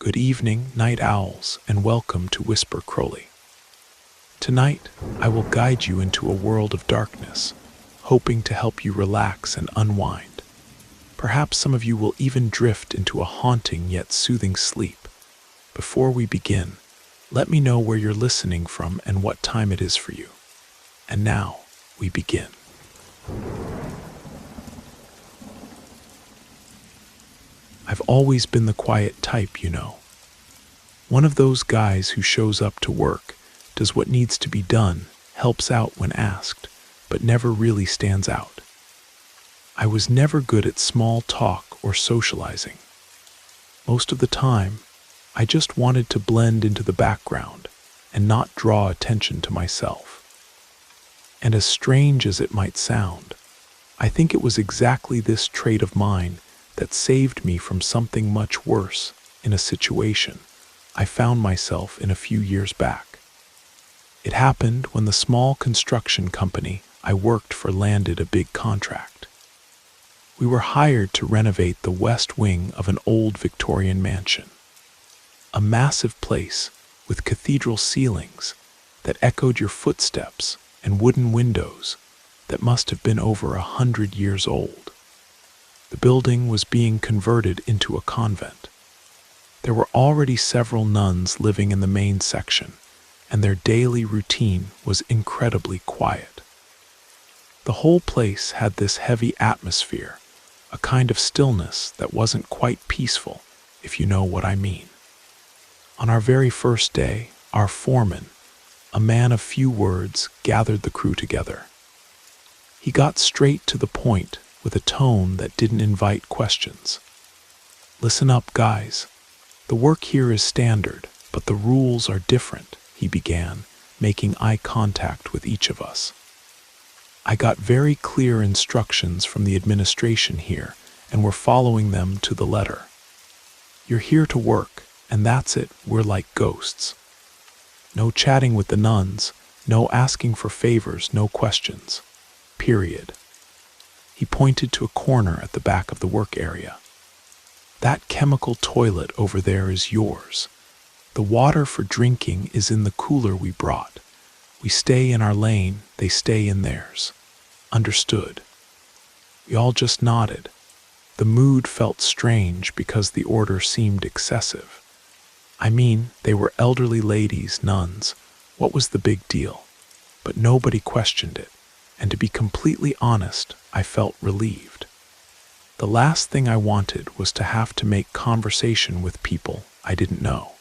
Good evening, night owls, and welcome to Whisper Crowley. Tonight, I will guide you into a world of darkness, hoping to help you relax and unwind. Perhaps some of you will even drift into a haunting yet soothing sleep. Before we begin, let me know where you're listening from and what time it is for you. And now, we begin. I've always been the quiet type, you know. One of those guys who shows up to work, does what needs to be done, helps out when asked, but never really stands out. I was never good at small talk or socializing. Most of the time, I just wanted to blend into the background and not draw attention to myself. And as strange as it might sound, I think it was exactly this trait of mine that saved me from something much worse in a situation I found myself in a few years back. It happened when the small construction company I worked for landed a big contract. We were hired to renovate the west wing of an old Victorian mansion, a massive place with cathedral ceilings that echoed your footsteps and wooden windows that must have been over 100 years old. The building was being converted into a convent. There were already several nuns living in the main section, and their daily routine was incredibly quiet. The whole place had this heavy atmosphere, a kind of stillness that wasn't quite peaceful, if you know what I mean. On our very first day, our foreman, a man of few words, gathered the crew together. He got straight to the point with a tone that didn't invite questions. "Listen up, guys. The work here is standard, but the rules are different," he began, making eye contact with each of us. I got very clear instructions from the administration here, and we're following them to the letter. You're here to work, and that's it. We're like ghosts. No chatting with the nuns, no asking for favors, no questions. Period. He pointed to a corner at the back of the work area. "That chemical toilet over there is yours. The water for drinking is in the cooler we brought. We stay in our lane, they stay in theirs. Understood?" We all just nodded. The mood felt strange because the order seemed excessive. I mean, they were elderly ladies, nuns. What was the big deal? But nobody questioned it, and to be completely honest, I felt relieved. The last thing I wanted was to have to make conversation with people I didn't know.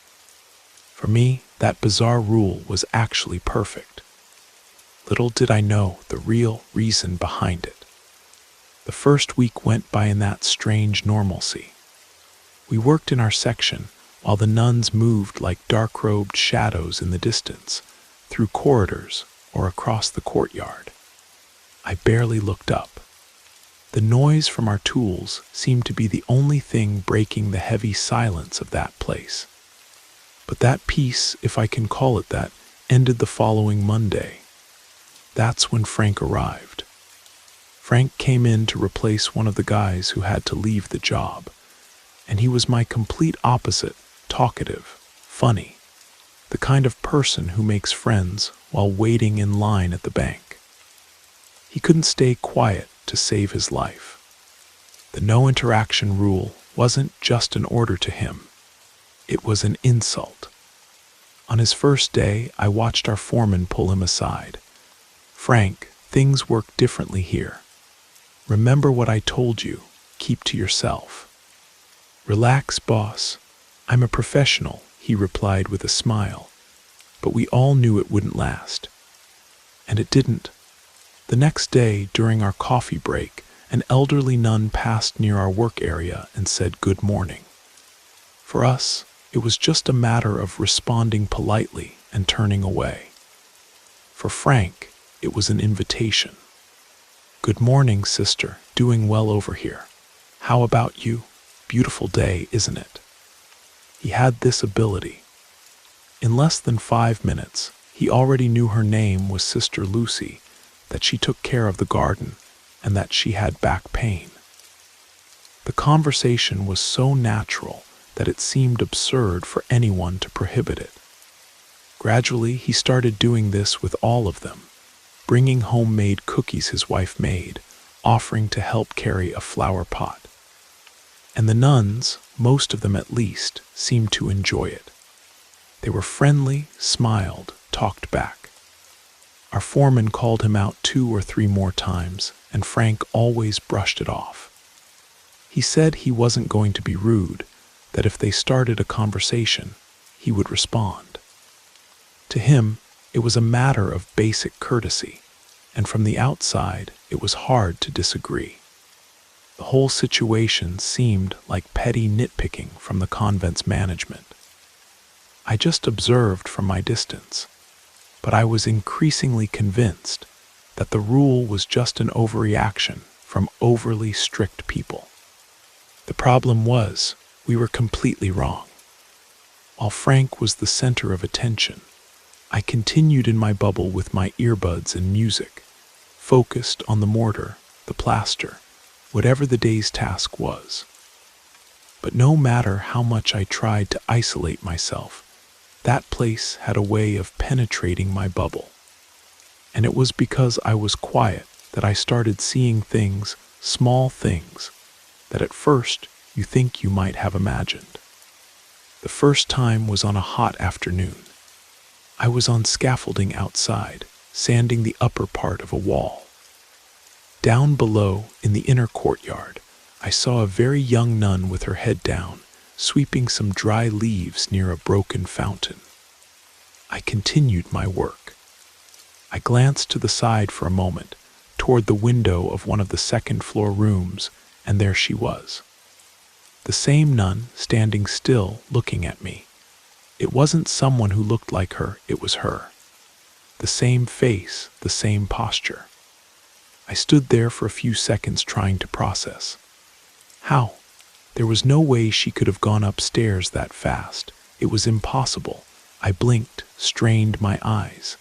For me, that bizarre rule was actually perfect. Little did I know the real reason behind it. The first week went by in that strange normalcy. We worked in our section while the nuns moved like dark-robed shadows in the distance, through corridors or across the courtyard. I barely looked up. The noise from our tools seemed to be the only thing breaking the heavy silence of that place. But that peace, if I can call it that, ended the following Monday. That's when Frank arrived. Frank came in to replace one of the guys who had to leave the job, and he was my complete opposite, talkative, funny, the kind of person who makes friends while waiting in line at the bank. He couldn't stay quiet to save his life. The no interaction rule wasn't just an order to him. It was an insult. On his first day, I watched our foreman pull him aside. "Frank, things work differently here. Remember what I told you. Keep to yourself." "Relax, boss. I'm a professional," he replied with a smile. But we all knew it wouldn't last. And it didn't. The next day, during our coffee break, an elderly nun passed near our work area and said good morning. For us, it was just a matter of responding politely and turning away. For Frank, it was an invitation. "Good morning, sister. Doing well over here. How about you? Beautiful day, isn't it?" He had this ability. In less than 5 minutes, he already knew her name was Sister Lucy, that she took care of the garden, and that she had back pain. The conversation was so natural that it seemed absurd for anyone to prohibit it. Gradually, he started doing this with all of them, bringing homemade cookies his wife made, offering to help carry a flower pot. And the nuns, most of them at least, seemed to enjoy it. They were friendly, smiled, talked back. Our foreman called him out 2 or 3 more times, and Frank always brushed it off. He said he wasn't going to be rude, that if they started a conversation, he would respond. To him, it was a matter of basic courtesy, and from the outside, it was hard to disagree. The whole situation seemed like petty nitpicking from the convent's management. I just observed from my distance, but I was increasingly convinced that the rule was just an overreaction from overly strict people. The problem was, we were completely wrong. While Frank was the center of attention, I continued in my bubble with my earbuds and music, focused on the mortar, the plaster, whatever the day's task was. But no matter how much I tried to isolate myself, that place had a way of penetrating my bubble. And it was because I was quiet that I started seeing things, small things, that at first you think you might have imagined. The first time was on a hot afternoon. I was on scaffolding outside, sanding the upper part of a wall. Down below, in the inner courtyard, I saw a very young nun with her head down, sweeping some dry leaves near a broken fountain. I continued my work. I glanced to the side for a moment, toward the window of one of the second-floor rooms, and there she was. The same nun, standing still, looking at me. It wasn't someone who looked like her, it was her. The same face, the same posture. I stood there for a few seconds trying to process. How? There was no way she could have gone upstairs that fast. It was impossible. I blinked, strained my eyes.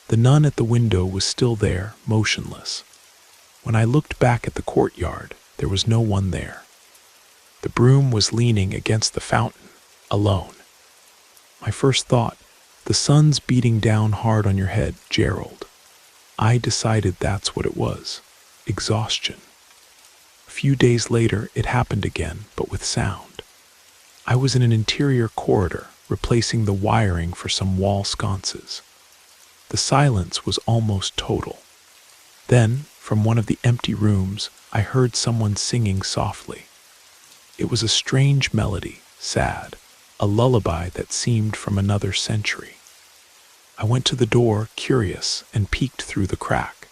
The nun at the window was still there, motionless. When I looked back at the courtyard, there was no one there. The broom was leaning against the fountain, alone. My first thought, the sun's beating down hard on your head, Gerald. I decided that's what it was, exhaustion. A few days later, it happened again, but with sound. I was in an interior corridor, replacing the wiring for some wall sconces. The silence was almost total. Then, from one of the empty rooms, I heard someone singing softly. It was a strange melody, sad, a lullaby that seemed from another century. I went to the door, curious, and peeked through the crack.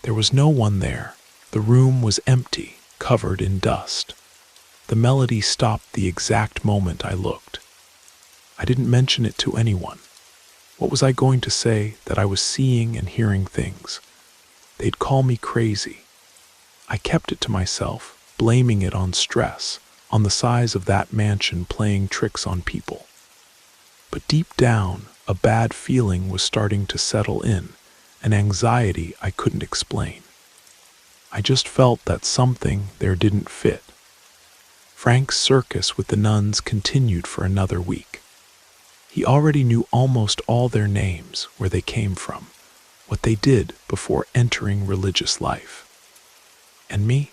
There was no one there. The room was empty, covered in dust. The melody stopped the exact moment I looked. I didn't mention it to anyone. What was I going to say that I was seeing and hearing things? They'd call me crazy. I kept it to myself, blaming it on stress, on the size of that mansion playing tricks on people. But deep down, a bad feeling was starting to settle in, an anxiety I couldn't explain. I just felt that something there didn't fit. Frank's circus with the nuns continued for another week. He already knew almost all their names, where they came from, what they did before entering religious life. And me?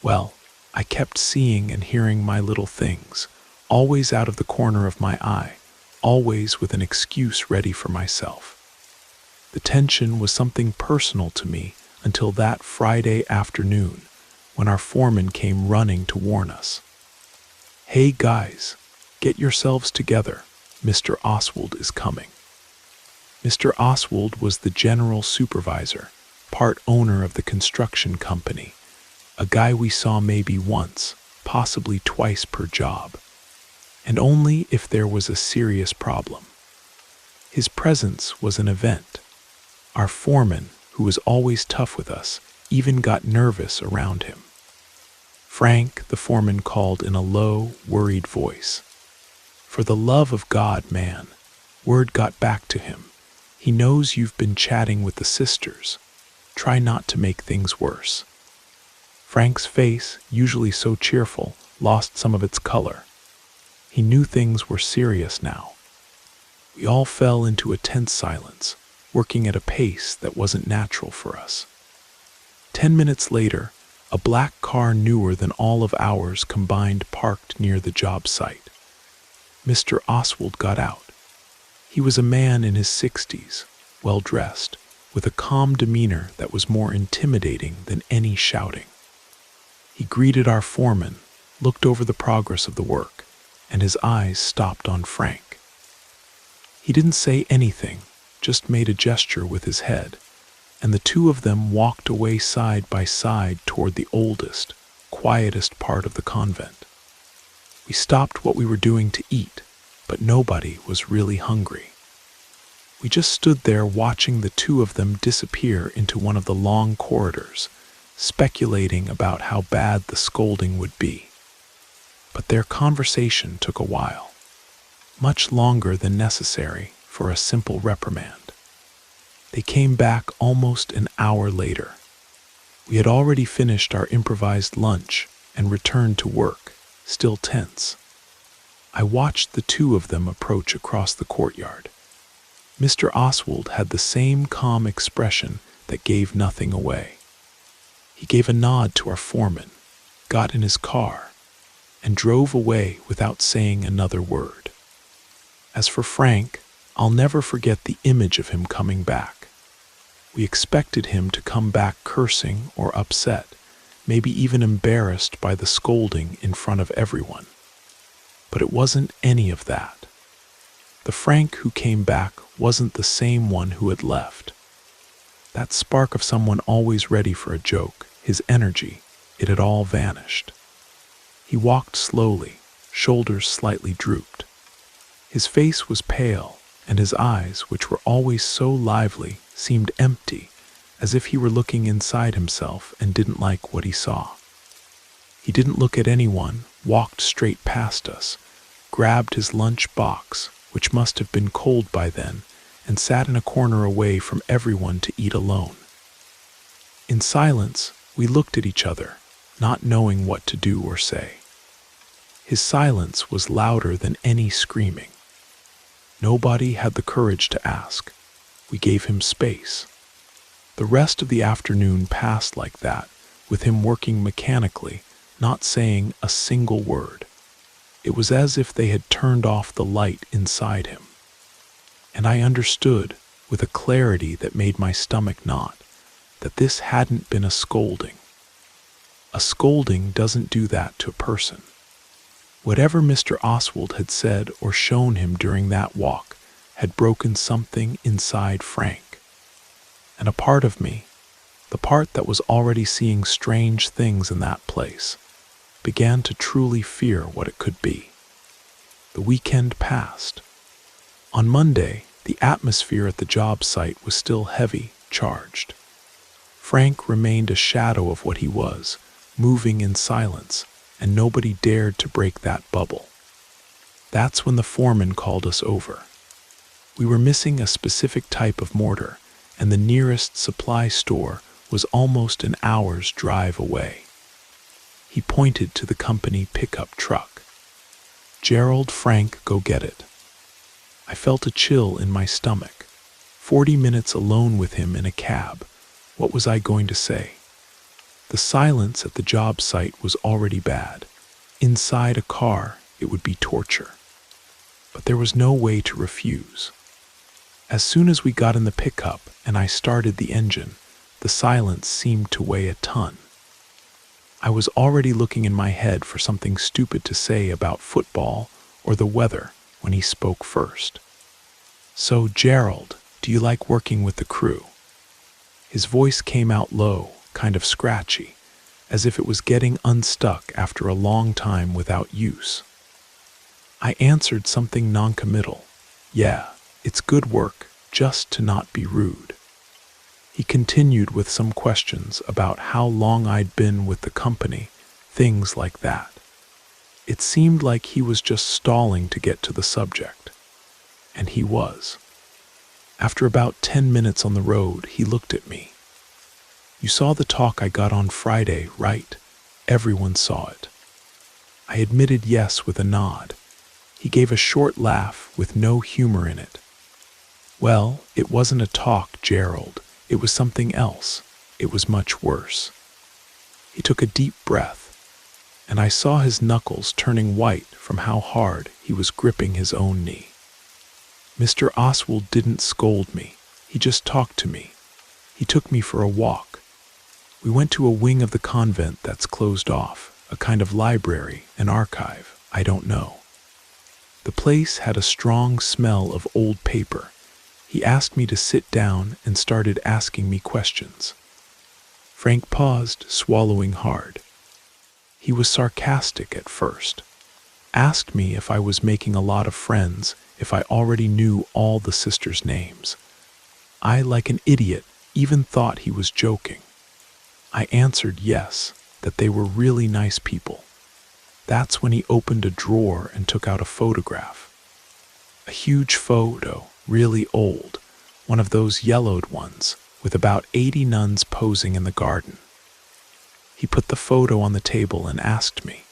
Well, I kept seeing and hearing my little things, always out of the corner of my eye, always with an excuse ready for myself. The tension was something personal to me until that Friday afternoon, when our foreman came running to warn us. "Hey guys, get yourselves together. Mr. Oswald is coming." Mr. Oswald was the general supervisor, part owner of the construction company, a guy we saw maybe once, possibly twice per job, and only if there was a serious problem. His presence was an event. Our foreman, who was always tough with us, even got nervous around him. "Frank," the foreman called in a low, worried voice. "For the love of God, man." Word got back to him. "He knows you've been chatting with the sisters. Try not to make things worse." Frank's face, usually so cheerful, lost some of its color. He knew things were serious now. We all fell into a tense silence, working at a pace that wasn't natural for us. 10 minutes later, a black car newer than all of ours combined parked near the job site. Mr. Oswald got out. He was a man in his 60s, well-dressed, with a calm demeanor that was more intimidating than any shouting. He greeted our foreman, looked over the progress of the work, and his eyes stopped on Frank. He didn't say anything, just made a gesture with his head, and the two of them walked away side by side toward the oldest, quietest part of the convent. We stopped what we were doing to eat, but nobody was really hungry. We just stood there watching the two of them disappear into one of the long corridors, speculating about how bad the scolding would be. But their conversation took a while, much longer than necessary for a simple reprimand. They came back almost an hour later. We had already finished our improvised lunch and returned to work, still tense. I watched the two of them approach across the courtyard. Mr. Oswald had the same calm expression that gave nothing away. He gave a nod to our foreman, got in his car, and drove away without saying another word. As for Frank, I'll never forget the image of him coming back. We expected him to come back cursing or upset, maybe even embarrassed by the scolding in front of everyone. But it wasn't any of that. The Frank who came back wasn't the same one who had left. That spark of someone always ready for a joke, his energy, it had all vanished. He walked slowly, shoulders slightly drooped. His face was pale, and his eyes, which were always so lively, seemed empty, as if he were looking inside himself and didn't like what he saw. He didn't look at anyone, walked straight past us, grabbed his lunch box, which must have been cold by then, and sat in a corner away from everyone to eat alone. In silence, we looked at each other, not knowing what to do or say. His silence was louder than any screaming. Nobody had the courage to ask. We gave him space. The rest of the afternoon passed like that, with him working mechanically, not saying a single word. It was as if they had turned off the light inside him. And I understood, with a clarity that made my stomach knot, that this hadn't been a scolding. A scolding doesn't do that to a person. Whatever Mr. Oswald had said or shown him during that walk had broken something inside Frank. And a part of me, the part that was already seeing strange things in that place, began to truly fear what it could be. The weekend passed. On Monday, the atmosphere at the job site was still heavy, charged. Frank remained a shadow of what he was, moving in silence, and nobody dared to break that bubble. That's when the foreman called us over. We were missing a specific type of mortar, and the nearest supply store was almost an hour's drive away. He pointed to the company pickup truck. "Gerald, Frank, go get it." I felt a chill in my stomach. 40 minutes alone with him in a cab. What was I going to say? The silence at the job site was already bad. Inside a car, it would be torture. But there was no way to refuse. As soon as we got in the pickup and I started the engine, the silence seemed to weigh a ton. I was already looking in my head for something stupid to say about football or the weather when he spoke first. "So, Gerald, do you like working with the crew?" His voice came out low, kind of scratchy, as if it was getting unstuck after a long time without use. I answered something noncommittal. "Yeah, it's good work, just to not be rude." He continued with some questions about how long I'd been with the company, things like that. It seemed like he was just stalling to get to the subject. And he was. After about 10 minutes on the road, he looked at me. "You saw the talk I got on Friday, right?" Everyone saw it. I admitted yes with a nod. He gave a short laugh with no humor in it. Well, it wasn't a talk, Gerald. It was something else. It was much worse. He took a deep breath, and I saw his knuckles turning white from how hard he was gripping his own knee. Mr. Oswald didn't scold me. He just talked to me. He took me for a walk. We went to a wing of the convent that's closed off, a kind of library, an archive, I don't know. The place had a strong smell of old paper. He asked me to sit down and started asking me questions. Frank paused, swallowing hard. He was sarcastic at first. Asked me if I was making a lot of friends, if I already knew all the sisters' names. I, like an idiot, even thought he was joking. I answered yes, that they were really nice people. That's when he opened a drawer and took out a photograph. A huge photo, really old, one of those yellowed ones, with about 80 nuns posing in the garden. He put the photo on the table and asked me,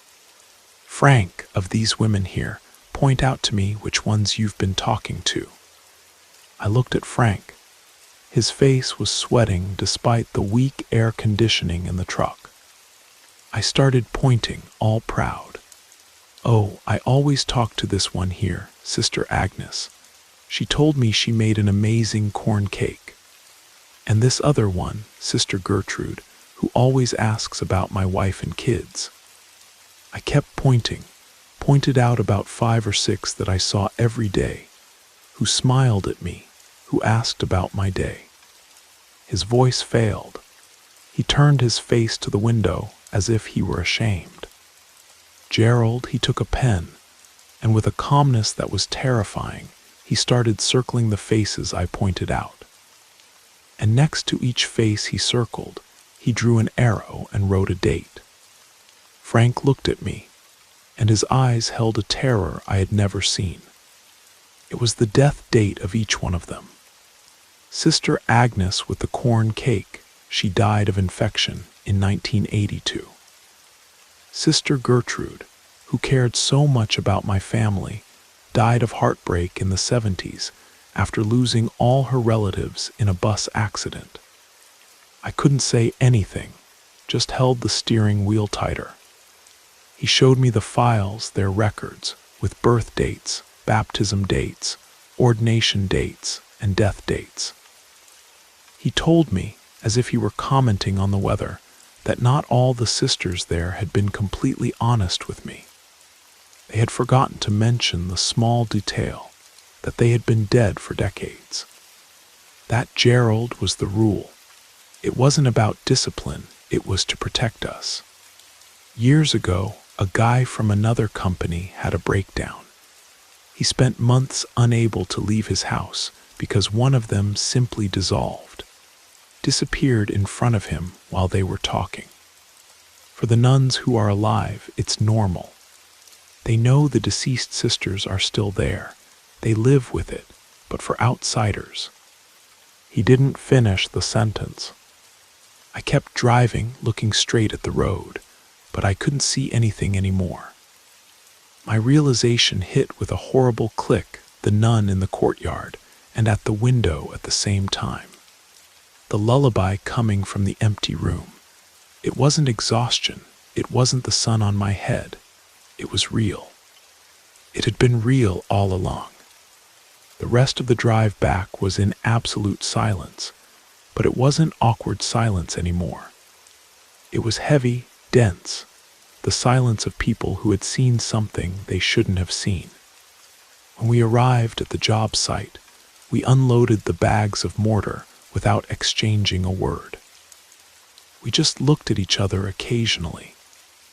"Frank, of these women here, point out to me which ones you've been talking to." I looked at Frank. His face was sweating despite the weak air conditioning in the truck. I started pointing, all proud. "Oh, I always talk to this one here, Sister Agnes. She told me she made an amazing corn cake. And this other one, Sister Gertrude, who always asks about my wife and kids." I kept pointed out about 5 or 6 that I saw every day, who smiled at me, who asked about my day. His voice failed. He turned his face to the window as if he were ashamed. "Gerald," he took a pen, and with a calmness that was terrifying, he started circling the faces I pointed out. And next to each face he circled, he drew an arrow and wrote a date. Frank looked at me, and his eyes held a terror I had never seen. It was the death date of each one of them. Sister Agnes with the corn cake, she died of infection in 1982. Sister Gertrude, who cared so much about my family, died of heartbreak in the 70s after losing all her relatives in a bus accident. I couldn't say anything, just held the steering wheel tighter. He showed me the files, their records, with birth dates, baptism dates, ordination dates, and death dates. He told me, as if he were commenting on the weather, that not all the sisters there had been completely honest with me. They had forgotten to mention the small detail that they had been dead for decades. That, Gerald, was the rule. It wasn't about discipline, it was to protect us. Years ago, a guy from another company had a breakdown. He spent months unable to leave his house because one of them simply disappeared in front of him while they were talking. For the nuns who are alive, it's normal. They know the deceased sisters are still there. They live with it, but for outsiders. He didn't finish the sentence. I kept driving, looking straight at the road, but I couldn't see anything anymore. My realization hit with a horrible click, the nun in the courtyard, and at the window at the same time. The lullaby coming from the empty room. It wasn't exhaustion. It wasn't the sun on my head. It was real. It had been real all along. The rest of the drive back was in absolute silence, but it wasn't awkward silence anymore. It was heavy, dense, the silence of people who had seen something they shouldn't have seen. When we arrived at the job site, we unloaded the bags of mortar without exchanging a word. We just looked at each other occasionally,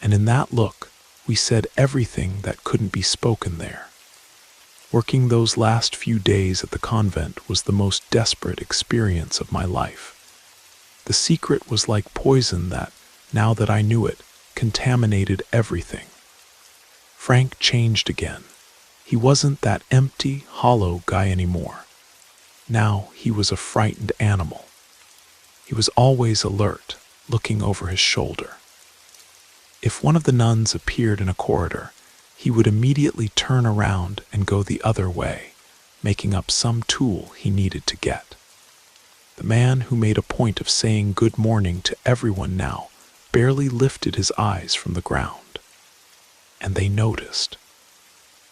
and in that look, we said everything that couldn't be spoken there. Working those last few days at the convent was the most desperate experience of my life. The secret was like poison that, now that I knew it, contaminated everything. Frank changed again. He wasn't that empty, hollow guy anymore. Now he was a frightened animal. He was always alert, looking over his shoulder. If one of the nuns appeared in a corridor, he would immediately turn around and go the other way, making up some tool he needed to get. The man who made a point of saying good morning to everyone now barely lifted his eyes from the ground. And they noticed.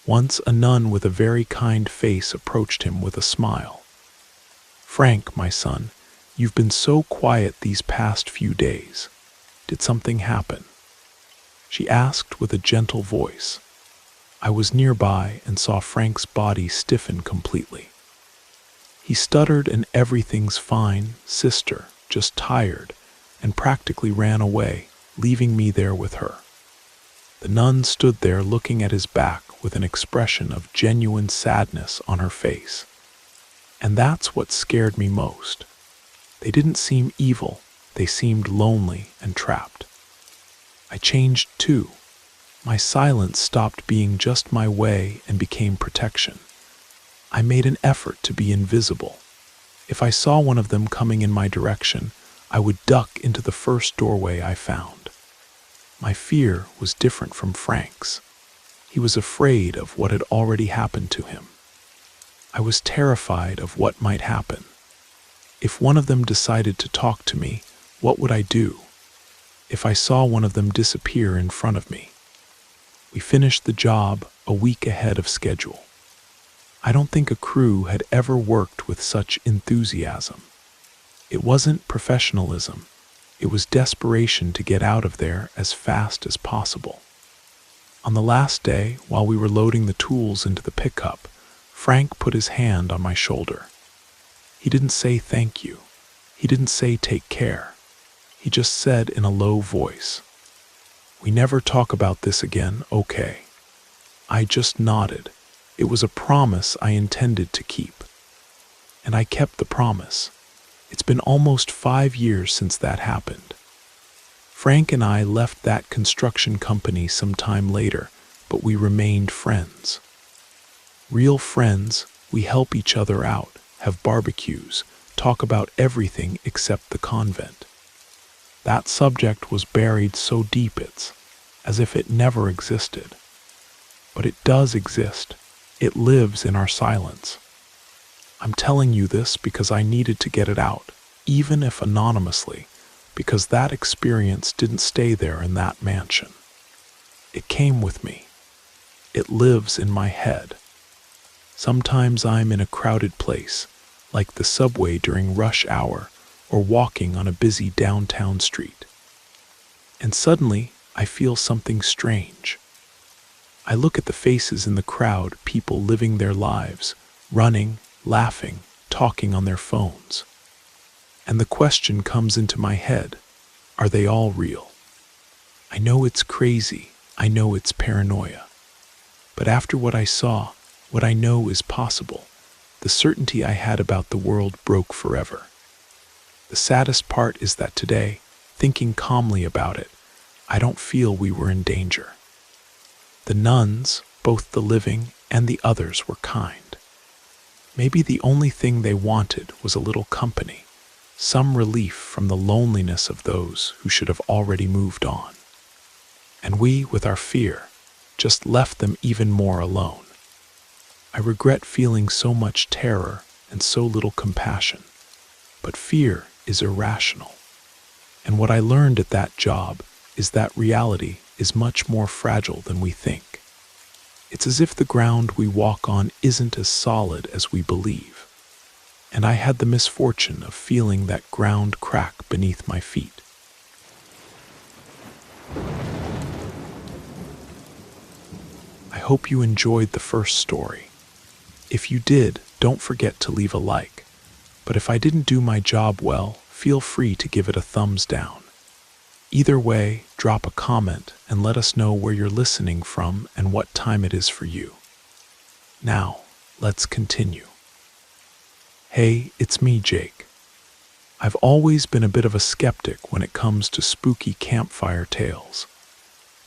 Once a nun with a very kind face approached him with a smile. "Frank, my son, you've been so quiet these past few days. Did something happen?" She asked with a gentle voice. I was nearby and saw Frank's body stiffen completely. He stuttered an "everything's fine, sister, just tired," and practically ran away, leaving me there with her. The nun stood there looking at his back with an expression of genuine sadness on her face. And that's what scared me most. They didn't seem evil, they seemed lonely and trapped. I changed too. My silence stopped being just my way and became protection. I made an effort to be invisible. If I saw one of them coming in my direction, I would duck into the first doorway I found. My fear was different from Frank's. He was afraid of what had already happened to him. I was terrified of what might happen. If one of them decided to talk to me, what would I do? If I saw one of them disappear in front of me? We finished the job a week ahead of schedule. I don't think a crew had ever worked with such enthusiasm. It wasn't professionalism. It was desperation to get out of there as fast as possible. On the last day, while we were loading the tools into the pickup, Frank put his hand on my shoulder. He didn't say thank you. He didn't say take care. He just said in a low voice, "We never talk about this again, okay?" I just nodded. It was a promise I intended to keep. And I kept the promise. It's been almost 5 years since that happened. Frank and I left that construction company some time later, but we remained friends. Real friends, we help each other out, have barbecues, talk about everything except the convent. That subject was buried so deep it's as if it never existed. But it does exist. It lives in our silence. I'm telling you this because I needed to get it out, even if anonymously, because that experience didn't stay there in that mansion. It came with me. It lives in my head. Sometimes I'm in a crowded place, like the subway during rush hour or walking on a busy downtown street. And suddenly, I feel something strange. I look at the faces in the crowd, people living their lives, running, laughing, talking on their phones. And the question comes into my head, are they all real? I know it's crazy, I know it's paranoia. But after what I saw, what I know is possible, the certainty I had about the world broke forever. The saddest part is that today, thinking calmly about it, I don't feel we were in danger. The nuns, both the living and the others, were kind. Maybe the only thing they wanted was a little company, some relief from the loneliness of those who should have already moved on. And we, with our fear, just left them even more alone. I regret feeling so much terror and so little compassion, but fear is irrational. And what I learned at that job is that reality is much more fragile than we think. It's as if the ground we walk on isn't as solid as we believe. And I had the misfortune of feeling that ground crack beneath my feet. I hope you enjoyed the first story. If you did, don't forget to leave a like. But if I didn't do my job well, feel free to give it a thumbs down. Either way, drop a comment and let us know where you're listening from and what time it is for you. Now, let's continue. Hey, it's me, Jake. I've always been a bit of a skeptic when it comes to spooky campfire tales.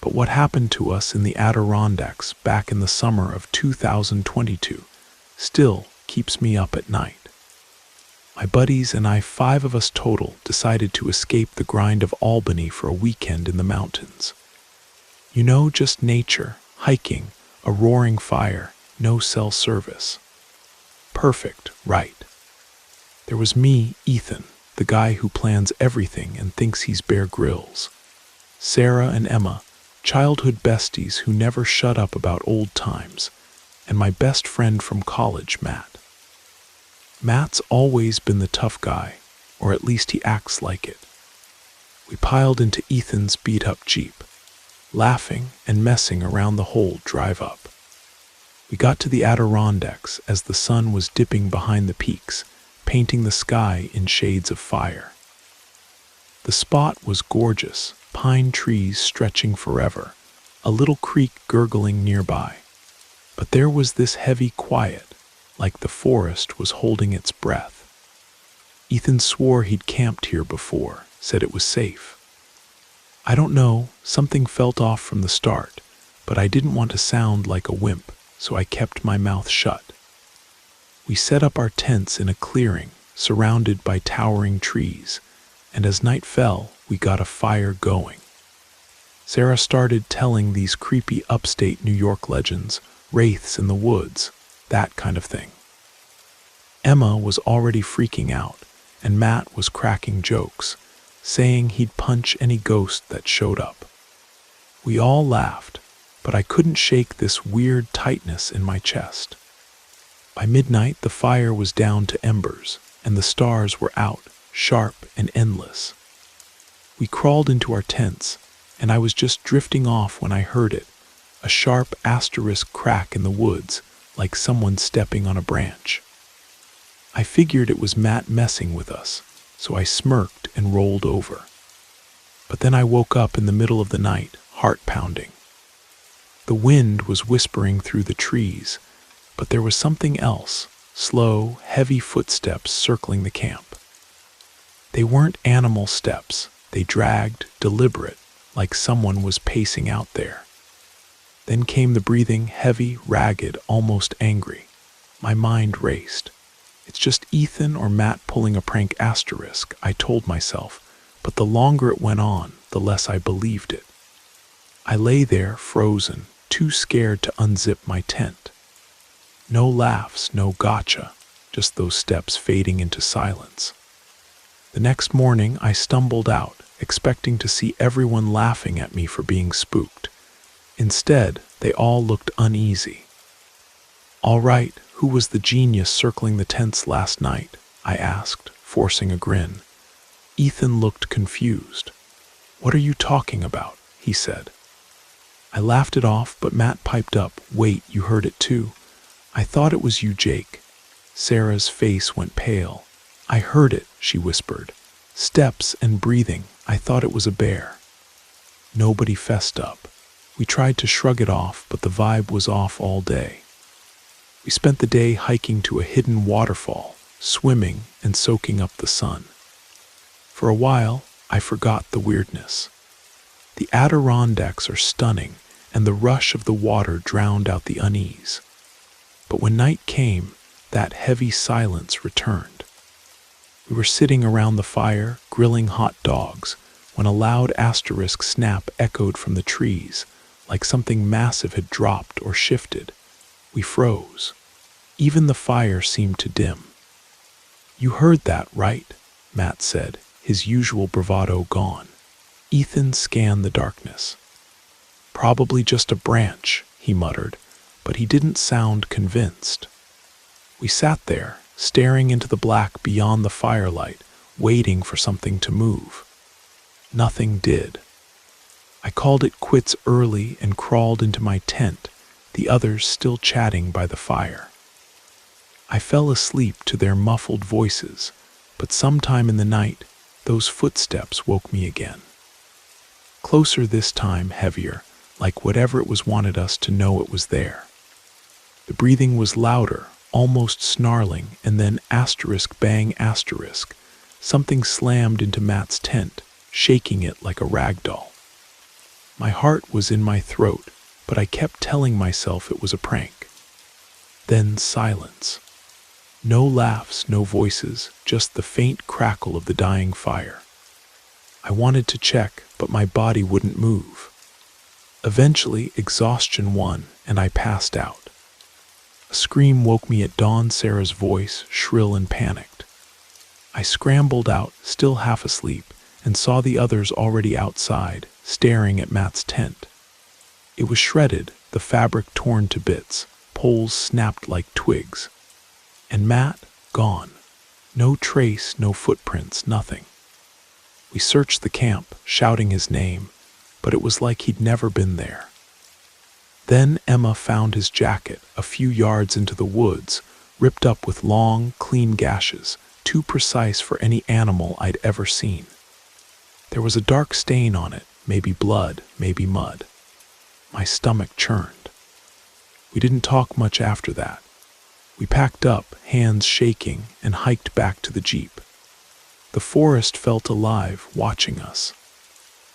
But what happened to us in the Adirondacks back in the summer of 2022 still keeps me up at night. My buddies and I, 5 of us total, decided to escape the grind of Albany for a weekend in the mountains. You know, just nature, hiking, a roaring fire, no cell service. Perfect, right? There was me, Ethan, the guy who plans everything and thinks he's Bear Grylls. Sarah and Emma, childhood besties who never shut up about old times, and my best friend from college, Matt. Matt's always been the tough guy, or at least he acts like it. We piled into Ethan's beat-up Jeep, laughing and messing around the whole drive up. We got to the Adirondacks as the sun was dipping behind the peaks, painting the sky in shades of fire. The spot was gorgeous, pine trees stretching forever, a little creek gurgling nearby. But there was this heavy quiet, like the forest was holding its breath. Ethan swore he'd camped here before, said it was safe. I don't know, something felt off from the start, but I didn't want to sound like a wimp, so I kept my mouth shut. We set up our tents in a clearing, surrounded by towering trees, and as night fell, we got a fire going. Sarah started telling these creepy upstate New York legends, wraiths in the woods, that kind of thing. Emma was already freaking out, and Matt was cracking jokes, saying he'd punch any ghost that showed up. We all laughed, but I couldn't shake this weird tightness in my chest. By midnight, the fire was down to embers, and the stars were out, sharp and endless. We crawled into our tents, and I was just drifting off when I heard it, a sharp asterisk crack in the woods, like someone stepping on a branch. I figured it was Matt messing with us, so I smirked and rolled over. But then I woke up in the middle of the night, heart pounding. The wind was whispering through the trees, but there was something else, slow, heavy footsteps circling the camp. They weren't animal steps, they dragged, deliberate, like someone was pacing out there. Then came the breathing, heavy, ragged, almost angry. My mind raced. It's just Ethan or Matt pulling a prank asterisk, I told myself, but the longer it went on, the less I believed it. I lay there, frozen, too scared to unzip my tent. No laughs, no gotcha, just those steps fading into silence. The next morning, I stumbled out, expecting to see everyone laughing at me for being spooked. Instead, they all looked uneasy. "All right, who was the genius circling the tents last night?" I asked, forcing a grin. Ethan looked confused. "What are you talking about?" he said. I laughed it off, but Matt piped up, "Wait, you heard it too? I thought it was you, Jake." Sarah's face went pale. "I heard it," she whispered. "Steps and breathing. I thought it was a bear." Nobody fessed up. We tried to shrug it off, but the vibe was off all day. We spent the day hiking to a hidden waterfall, swimming and soaking up the sun. For a while, I forgot the weirdness. The Adirondacks are stunning, and the rush of the water drowned out the unease. But when night came, that heavy silence returned. We were sitting around the fire, grilling hot dogs, when a loud asterisk snap echoed from the trees, like something massive had dropped or shifted. We froze. Even the fire seemed to dim. "You heard that, right?" Matt said, his usual bravado gone. Ethan scanned the darkness. "Probably just a branch," he muttered, but he didn't sound convinced. We sat there, staring into the black beyond the firelight, waiting for something to move. Nothing did. I called it quits early and crawled into my tent, the others still chatting by the fire. I fell asleep to their muffled voices, but sometime in the night, those footsteps woke me again. Closer this time, heavier, like whatever it was wanted us to know it was there. The breathing was louder, almost snarling, and then asterisk bang asterisk. Something slammed into Matt's tent, shaking it like a rag doll. My heart was in my throat, but I kept telling myself it was a prank. Then silence. No laughs, no voices, just the faint crackle of the dying fire. I wanted to check, but my body wouldn't move. Eventually, exhaustion won, and I passed out. A scream woke me at dawn, Sarah's voice, shrill and panicked. I scrambled out, still half asleep, and saw the others already outside, staring at Matt's tent. It was shredded, the fabric torn to bits, poles snapped like twigs. And Matt, gone. No trace, no footprints, nothing. We searched the camp, shouting his name, but it was like he'd never been there. Then Emma found his jacket a few yards into the woods, ripped up with long, clean gashes, too precise for any animal I'd ever seen. There was a dark stain on it, maybe blood, maybe mud. My stomach churned. We didn't talk much after that. We packed up, hands shaking, and hiked back to the Jeep. The forest felt alive, watching us.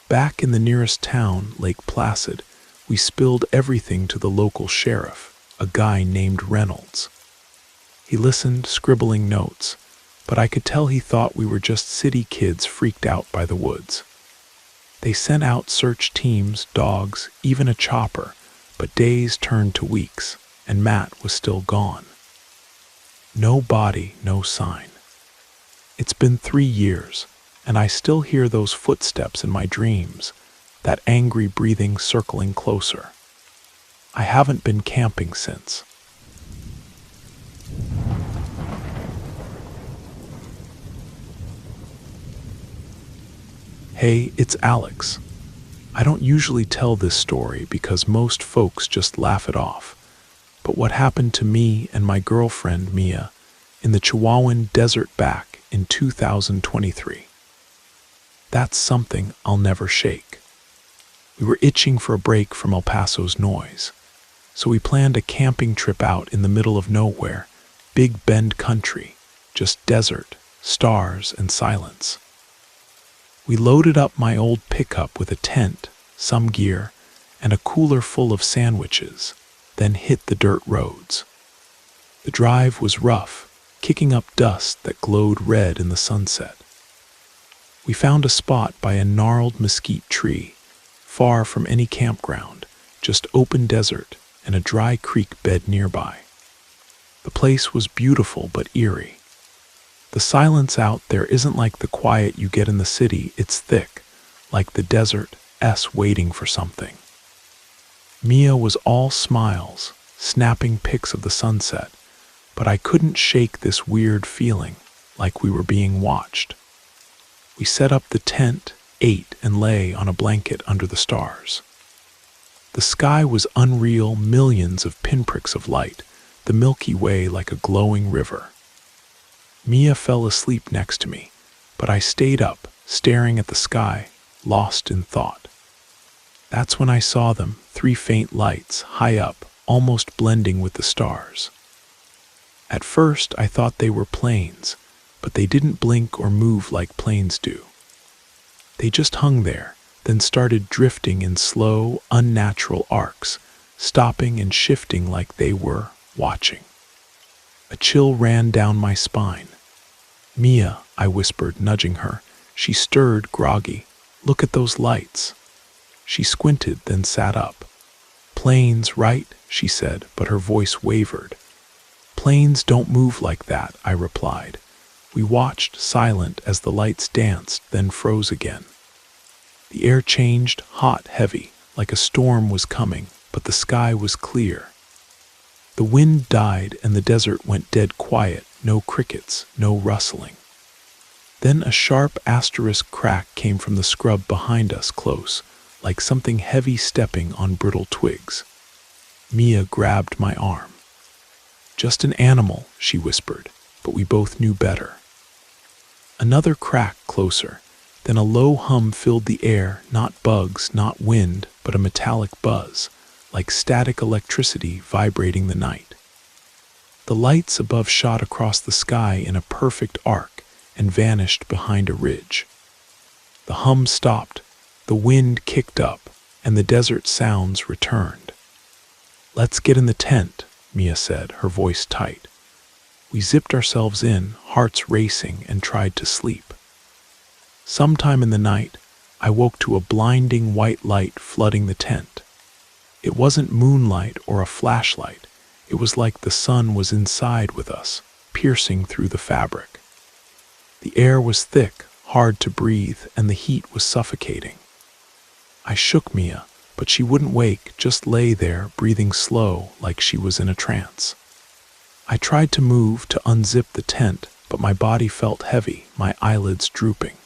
Back in the nearest town, Lake Placid, we spilled everything to the local sheriff, a guy named Reynolds. He listened, scribbling notes, but I could tell he thought we were just city kids freaked out by the woods. They sent out search teams, dogs, even a chopper, but days turned to weeks, and Matt was still gone. No body, no sign. It's been 3 years, and I still hear those footsteps in my dreams, that angry breathing circling closer. I haven't been camping since. Hey, it's Alex. I don't usually tell this story because most folks just laugh it off. But what happened to me and my girlfriend, Mia, in the Chihuahuan desert back in 2023. That's something I'll never shake. We were itching for a break from El Paso's noise, so we planned a camping trip out in the middle of nowhere, Big Bend country, just desert, stars, and silence. We loaded up my old pickup with a tent, some gear, and a cooler full of sandwiches, then hit the dirt roads. The drive was rough, kicking up dust that glowed red in the sunset. We found a spot by a gnarled mesquite tree, far from any campground, just open desert and a dry creek bed nearby. The place was beautiful but eerie. The silence out there isn't like the quiet you get in the city, it's thick, like the desert waiting for something. Mia was all smiles, snapping pics of the sunset, but I couldn't shake this weird feeling, like we were being watched. We set up the tent, ate, and lay on a blanket under the stars. The sky was unreal, millions of pinpricks of light, the Milky Way like a glowing river. Mia fell asleep next to me, but I stayed up, staring at the sky, lost in thought. That's when I saw them, 3 faint lights, high up, almost blending with the stars. At first, I thought they were planes, but they didn't blink or move like planes do. They just hung there, then started drifting in slow, unnatural arcs, stopping and shifting like they were watching. A chill ran down my spine. "Mia," I whispered, nudging her. She stirred, groggy. "Look at those lights." She squinted, then sat up. "Planes, right?" she said, but her voice wavered. "Planes don't move like that," I replied. We watched, silent, as the lights danced, then froze again. The air changed, hot, heavy, like a storm was coming, but the sky was clear. The wind died and the desert went dead quiet, no crickets, no rustling. Then a sharp asterisk crack came from the scrub behind us close, like something heavy stepping on brittle twigs. Mia grabbed my arm. "Just an animal," she whispered, but we both knew better. Another crack closer, then a low hum filled the air, not bugs, not wind, but a metallic buzz, like static electricity vibrating the night. The lights above shot across the sky in a perfect arc and vanished behind a ridge. The hum stopped, the wind kicked up, and the desert sounds returned. "Let's get in the tent," Mia said, her voice tight. We zipped ourselves in, hearts racing, and tried to sleep. Sometime in the night, I woke to a blinding white light flooding the tent. It wasn't moonlight or a flashlight. It was like the sun was inside with us, piercing through the fabric. The air was thick, hard to breathe, and the heat was suffocating. I shook Mia, but she wouldn't wake, just lay there, breathing slow, like she was in a trance. I tried to move, to unzip the tent, but my body felt heavy, my eyelids drooping.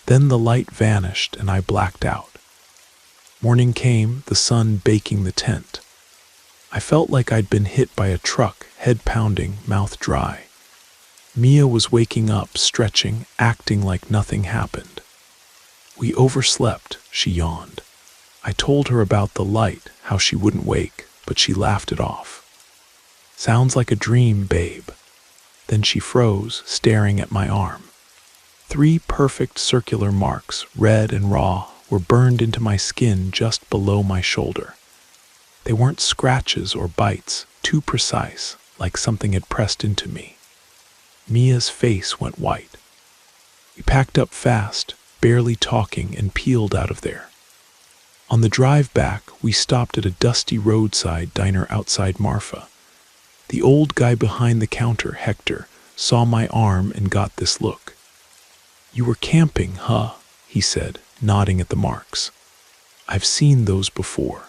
Then the light vanished and I blacked out. Morning came, the sun baking the tent. I felt like I'd been hit by a truck, head pounding, mouth dry. Mia was waking up, stretching, acting like nothing happened. We overslept, she yawned. I told her about the light, how she wouldn't wake, but she laughed it off. Sounds like a dream, babe. Then she froze, staring at my arm. 3 perfect circular marks, red and raw, were burned into my skin just below my shoulder. They weren't scratches or bites, too precise, like something had pressed into me. Mia's face went white. We packed up fast, barely talking, and peeled out of there. On the drive back, we stopped at a dusty roadside diner outside Marfa. The old guy behind the counter, Hector, saw my arm and got this look. "You were camping, huh?" he said, nodding at the marks. "I've seen those before.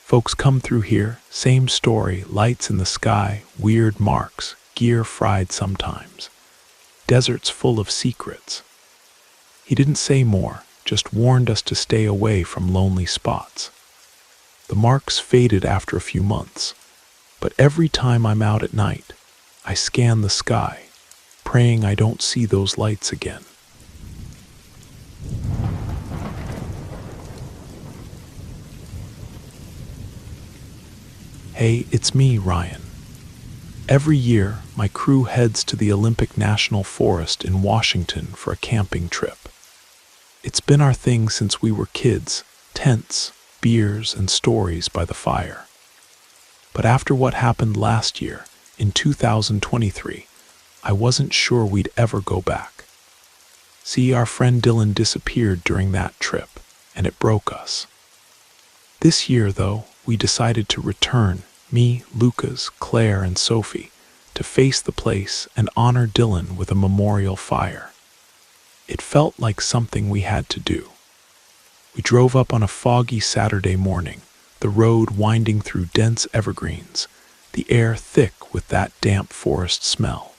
Folks come through here, same story, lights in the sky, weird marks, gear fried sometimes. Deserts full of secrets." He didn't say more, just warned us to stay away from lonely spots. The marks faded after a few months, but every time I'm out at night, I scan the sky, praying I don't see those lights again. Hey, it's me, Ryan. Every year, my crew heads to the Olympic National Forest in Washington for a camping trip. It's been our thing since we were kids, tents, beers, and stories by the fire. But after what happened last year, in 2023, I wasn't sure we'd ever go back. See, our friend Dylan disappeared during that trip, and it broke us. This year, though, we decided to return, me, Lucas, Claire, and Sophie, to face the place and honor Dylan with a memorial fire. It felt like something we had to do. We drove up on a foggy Saturday morning, the road winding through dense evergreens, the air thick with that damp forest smell.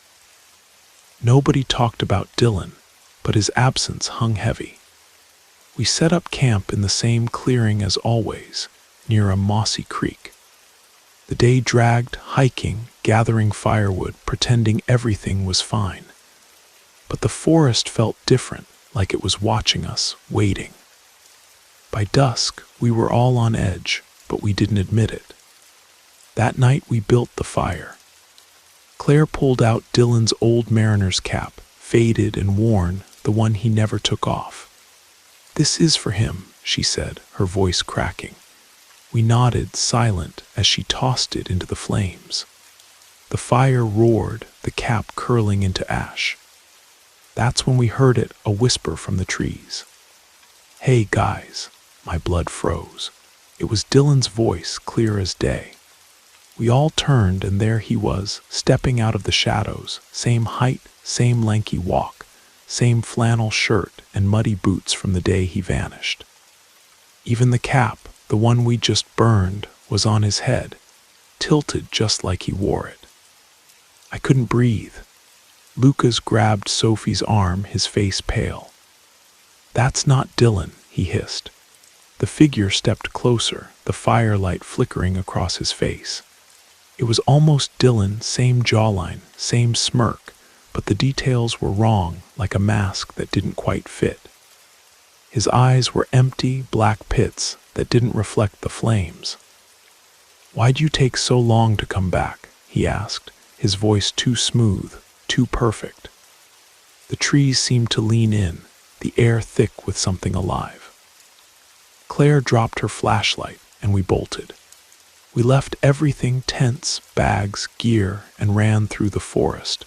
Nobody talked about Dylan, but his absence hung heavy. We set up camp in the same clearing as always, near a mossy creek. The day dragged, hiking, gathering firewood, pretending everything was fine. But the forest felt different, like it was watching us, waiting. By dusk, we were all on edge, but we didn't admit it. That night we built the fire. Claire pulled out Dylan's old mariner's cap, faded and worn, the one he never took off. "This is for him," she said, her voice cracking. We nodded, silent, as she tossed it into the flames. The fire roared, the cap curling into ash. That's when we heard it, a whisper from the trees. "Hey, guys." My blood froze. It was Dylan's voice, clear as day. We all turned, and there he was, stepping out of the shadows, same height, same lanky walk, same flannel shirt and muddy boots from the day he vanished. Even the cap, the one we just burned, was on his head, tilted just like he wore it. I couldn't breathe. Lucas grabbed Sophie's arm, his face pale. "That's not Dylan," he hissed. The figure stepped closer, the firelight flickering across his face. It was almost Dylan, same jawline, same smirk, but the details were wrong, like a mask that didn't quite fit. His eyes were empty, black pits that didn't reflect the flames. "Why'd you take so long to come back?" he asked, his voice too smooth, too perfect. The trees seemed to lean in, the air thick with something alive. Claire dropped her flashlight, and we bolted. We left everything, tents, bags, gear, and ran through the forest,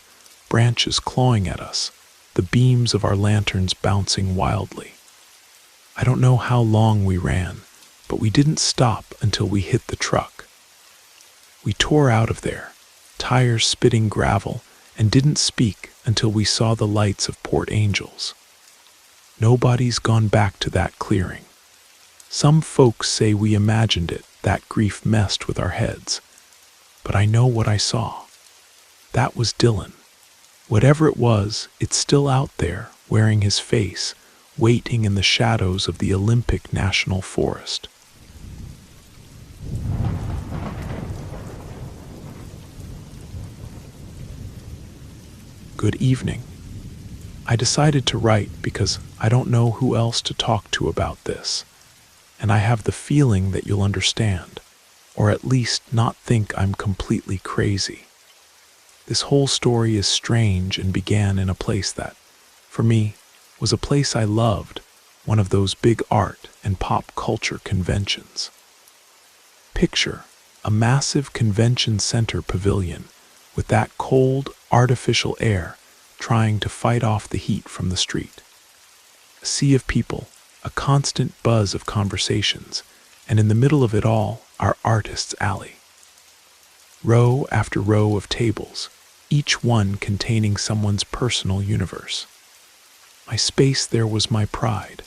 branches clawing at us, the beams of our lanterns bouncing wildly. I don't know how long we ran, But we didn't stop until we hit the truck. We tore out of there, tires spitting gravel, and didn't speak until we saw the lights of Port Angels. Nobody's gone back to that clearing. Some folks say we imagined it, that grief messed with our heads. But I know what I saw. That was Dylan. Whatever it was, it's still out there, wearing his face, waiting in the shadows of the Olympic National Forest. Good evening. I decided to write because I don't know who else to talk to about this, and I have the feeling that you'll understand, or at least not think I'm completely crazy. This whole story is strange and began in a place that, for me, was a place I loved, one of those big art and pop culture conventions. Picture a massive convention center pavilion with that cold, artificial air trying to fight off the heat from the street. A sea of people, a constant buzz of conversations, and in the middle of it all, our artist's alley. Row after row of tables, each one containing someone's personal universe. My space there was my pride.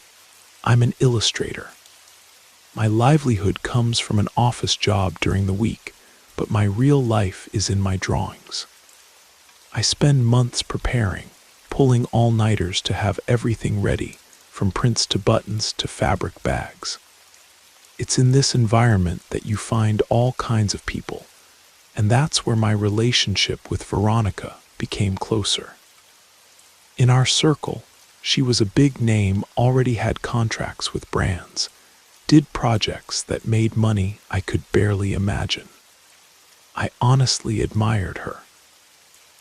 I'm an illustrator. My livelihood comes from an office job during the week, but my real life is in my drawings. I spend months preparing, pulling all-nighters to have everything ready, from prints to buttons to fabric bags. It's in this environment that you find all kinds of people, and that's where my relationship with Veronica became closer. In our circle, she was a big name, already had contracts with brands, did projects that made money I could barely imagine. I honestly admired her.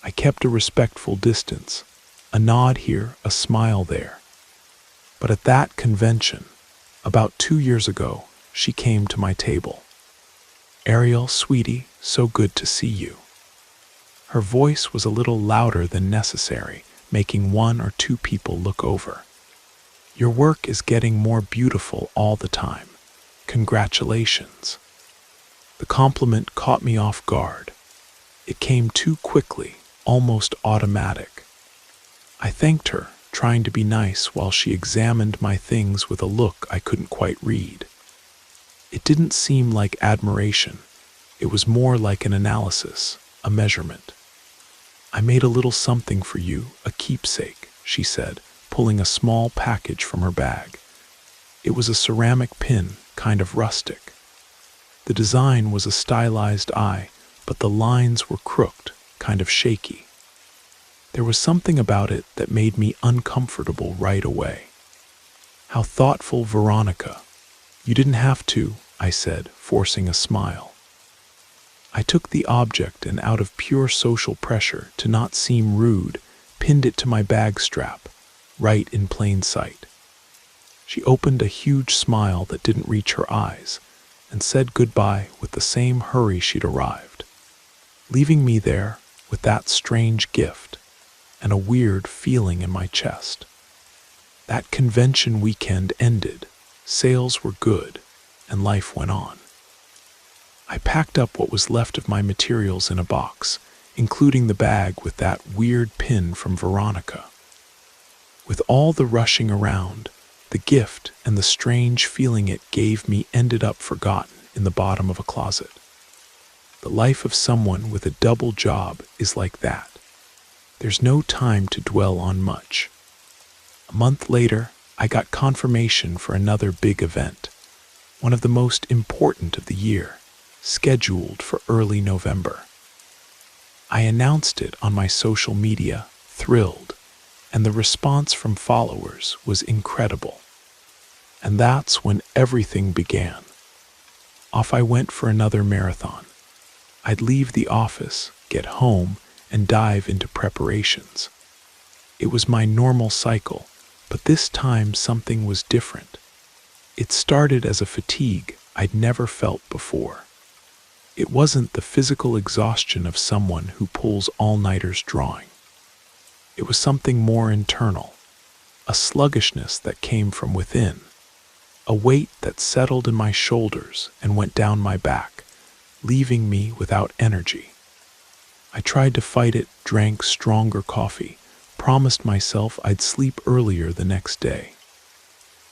I kept a respectful distance, a nod here, a smile there. But at that convention, about 2 years ago, she came to my table. "Ariel, sweetie, so good to see you." Her voice was a little louder than necessary, making 1 or 2 people look over. "Your work is getting more beautiful all the time. Congratulations." The compliment caught me off guard. It came too quickly, almost automatic. I thanked her, trying to be nice while she examined my things with a look I couldn't quite read. It didn't seem like admiration. It was more like an analysis, a measurement. "I made a little something for you, a keepsake," she said, pulling a small package from her bag. It was a ceramic pin, kind of rustic. The design was a stylized eye, but the lines were crooked, kind of shaky. There was something about it that made me uncomfortable right away. "How thoughtful, Veronica. You didn't have to," I said, forcing a smile. I took the object and, out of pure social pressure to not seem rude, pinned it to my bag strap, right in plain sight. She opened a huge smile that didn't reach her eyes and said goodbye with the same hurry she'd arrived, leaving me there with that strange gift and a weird feeling in my chest. That convention weekend ended, sales were good, and life went on. I packed up what was left of my materials in a box, including the bag with that weird pin from Veronica. With all the rushing around, the gift and the strange feeling it gave me ended up forgotten in the bottom of a closet. The life of someone with a double job is like that. There's no time to dwell on much. A month later, I got confirmation for another big event, one of the most important of the year, scheduled for early November. I announced it on my social media, thrilled, and the response from followers was incredible. And that's when everything began. Off I went for another marathon. I'd leave the office, get home, and dive into preparations. It was my normal cycle, but this time something was different. It started as a fatigue I'd never felt before. It wasn't the physical exhaustion of someone who pulls all-nighters drawing. It was something more internal, a sluggishness that came from within, a weight that settled in my shoulders and went down my back, leaving me without energy. I tried to fight it, drank stronger coffee, promised myself I'd sleep earlier the next day.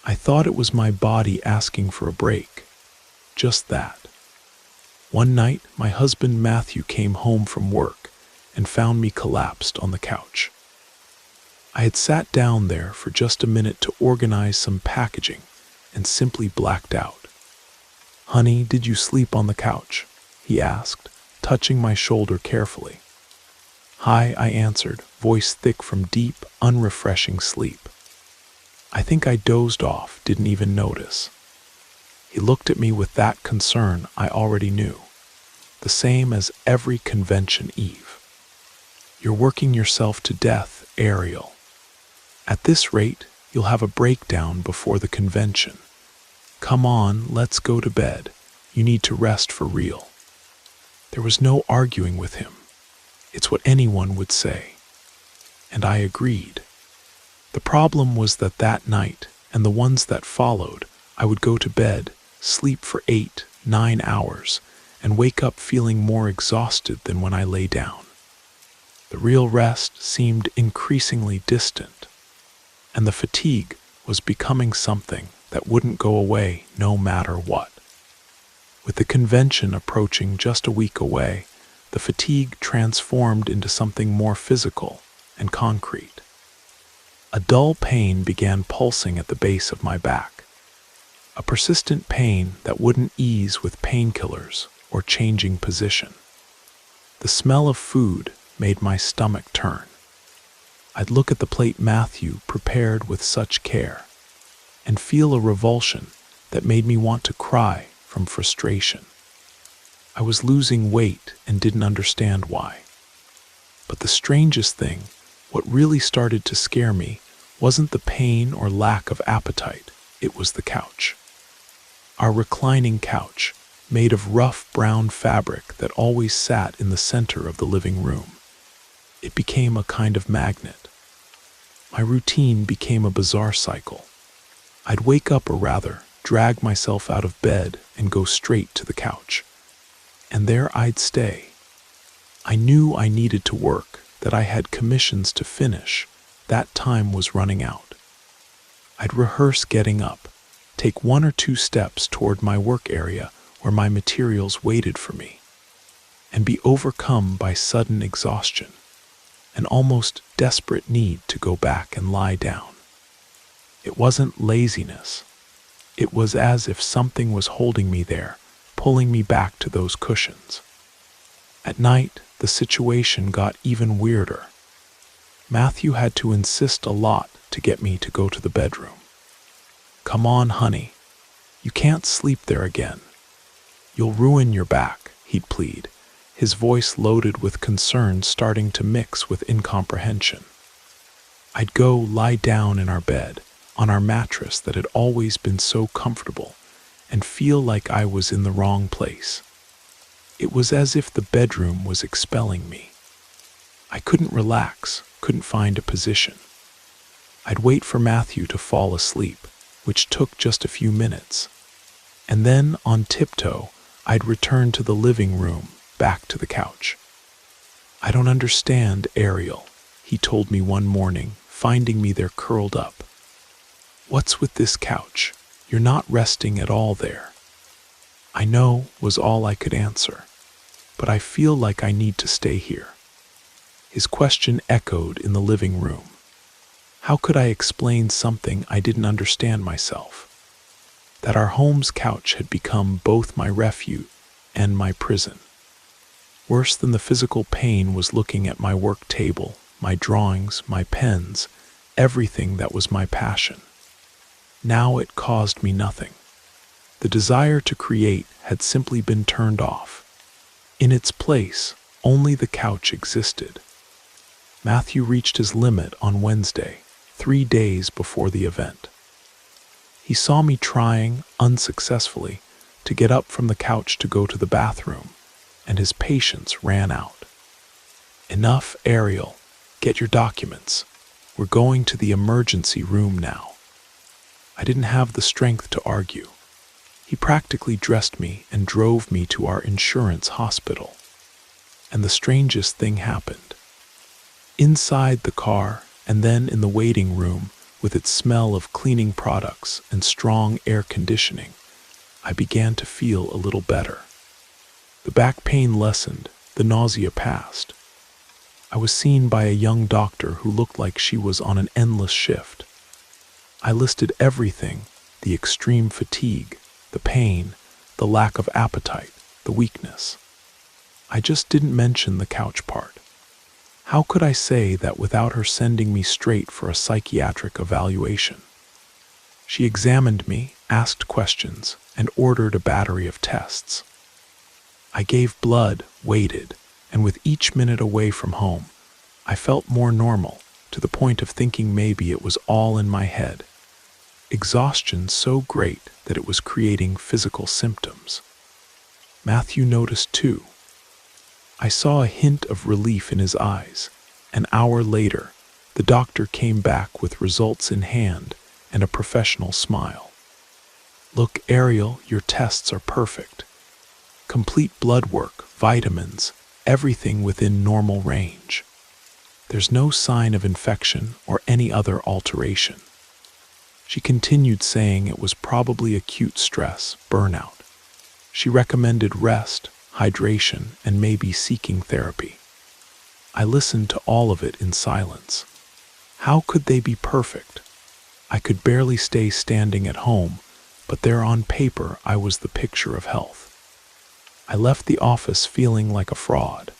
I thought it was my body asking for a break. Just that. One night, my husband Matthew came home from work and found me collapsed on the couch. I had sat down there for just a minute to organize some packaging and simply blacked out. "Honey, did you sleep on the couch?" he asked, touching my shoulder carefully. "Hi," I answered, voice thick from deep, unrefreshing sleep. "I think I dozed off, didn't even notice." He looked at me with that concern I already knew, the same as every convention eve. "You're working yourself to death, Ariel. At this rate, you'll have a breakdown before the convention. Come on, let's go to bed. You need to rest for real." There was no arguing with him. It's what anyone would say. And I agreed. The problem was that night, and the ones that followed, I would go to bed, sleep for 8, 9 hours, and wake up feeling more exhausted than when I lay down. The real rest seemed increasingly distant, and the fatigue was becoming something that wouldn't go away no matter what. With the convention approaching just a week away, the fatigue transformed into something more physical and concrete. A dull pain began pulsing at the base of my back, a persistent pain that wouldn't ease with painkillers or changing position. The smell of food made my stomach turn. I'd look at the plate Matthew prepared with such care and feel a revulsion that made me want to cry from frustration. I was losing weight and didn't understand why. But the strangest thing, what really started to scare me, wasn't the pain or lack of appetite, it was the couch. Our reclining couch, made of rough brown fabric that always sat in the center of the living room. It became a kind of magnet. My routine became a bizarre cycle. I'd wake up, or rather, drag myself out of bed and go straight to the couch. And there I'd stay. I knew I needed to work, that I had commissions to finish. That time was running out. I'd rehearse getting up, take 1 or 2 steps toward my work area where my materials waited for me, and be overcome by sudden exhaustion, an almost desperate need to go back and lie down. It wasn't laziness. It was as if something was holding me there, pulling me back to those cushions. At night, the situation got even weirder. Matthew had to insist a lot to get me to go to the bedroom. "Come on, honey. You can't sleep there again. You'll ruin your back," he'd plead, his voice loaded with concern starting to mix with incomprehension. I'd go lie down in our bed, on our mattress that had always been so comfortable, and feel like I was in the wrong place. It was as if the bedroom was expelling me. I couldn't relax, couldn't find a position. I'd wait for Matthew to fall asleep, which took just a few minutes. And then, on tiptoe, I'd return to the living room, back to the couch. "I don't understand, Ariel," he told me one morning, finding me there curled up. "What's with this couch? You're not resting at all there." "I know," was all I could answer, "but I feel like I need to stay here." His question echoed in the living room. How could I explain something I didn't understand myself? That our home's couch had become both my refuge and my prison. Worse than the physical pain was looking at my work table, my drawings, my pens, everything that was my passion. Now it caused me nothing. The desire to create had simply been turned off. In its place, only the couch existed. Matthew reached his limit on Wednesday, 3 days before the event. He saw me trying, unsuccessfully, to get up from the couch to go to the bathroom, and his patience ran out. "Enough, Ariel. Get your documents. We're going to the emergency room now." I didn't have the strength to argue. He practically dressed me and drove me to our insurance hospital. And the strangest thing happened. Inside the car, and then in the waiting room, with its smell of cleaning products and strong air conditioning, I began to feel a little better. The back pain lessened, the nausea passed. I was seen by a young doctor who looked like she was on an endless shift. I listed everything: the extreme fatigue, the pain, the lack of appetite, the weakness. I just didn't mention the couch part. How could I say that without her sending me straight for a psychiatric evaluation? She examined me, asked questions, and ordered a battery of tests. I gave blood, waited, and with each minute away from home, I felt more normal, to the point of thinking maybe it was all in my head. Exhaustion so great that it was creating physical symptoms. Matthew noticed too. I saw a hint of relief in his eyes. An hour later, the doctor came back with results in hand and a professional smile. "Look, Ariel, your tests are perfect. Complete blood work, vitamins, everything within normal range. There's no sign of infection or any other alteration." She continued saying it was probably acute stress, burnout. She recommended rest, hydration, and maybe seeking therapy. I listened to all of it in silence. How could they be perfect? I could barely stay standing at home, but there on paper I was the picture of health. I left the office feeling like a fraud.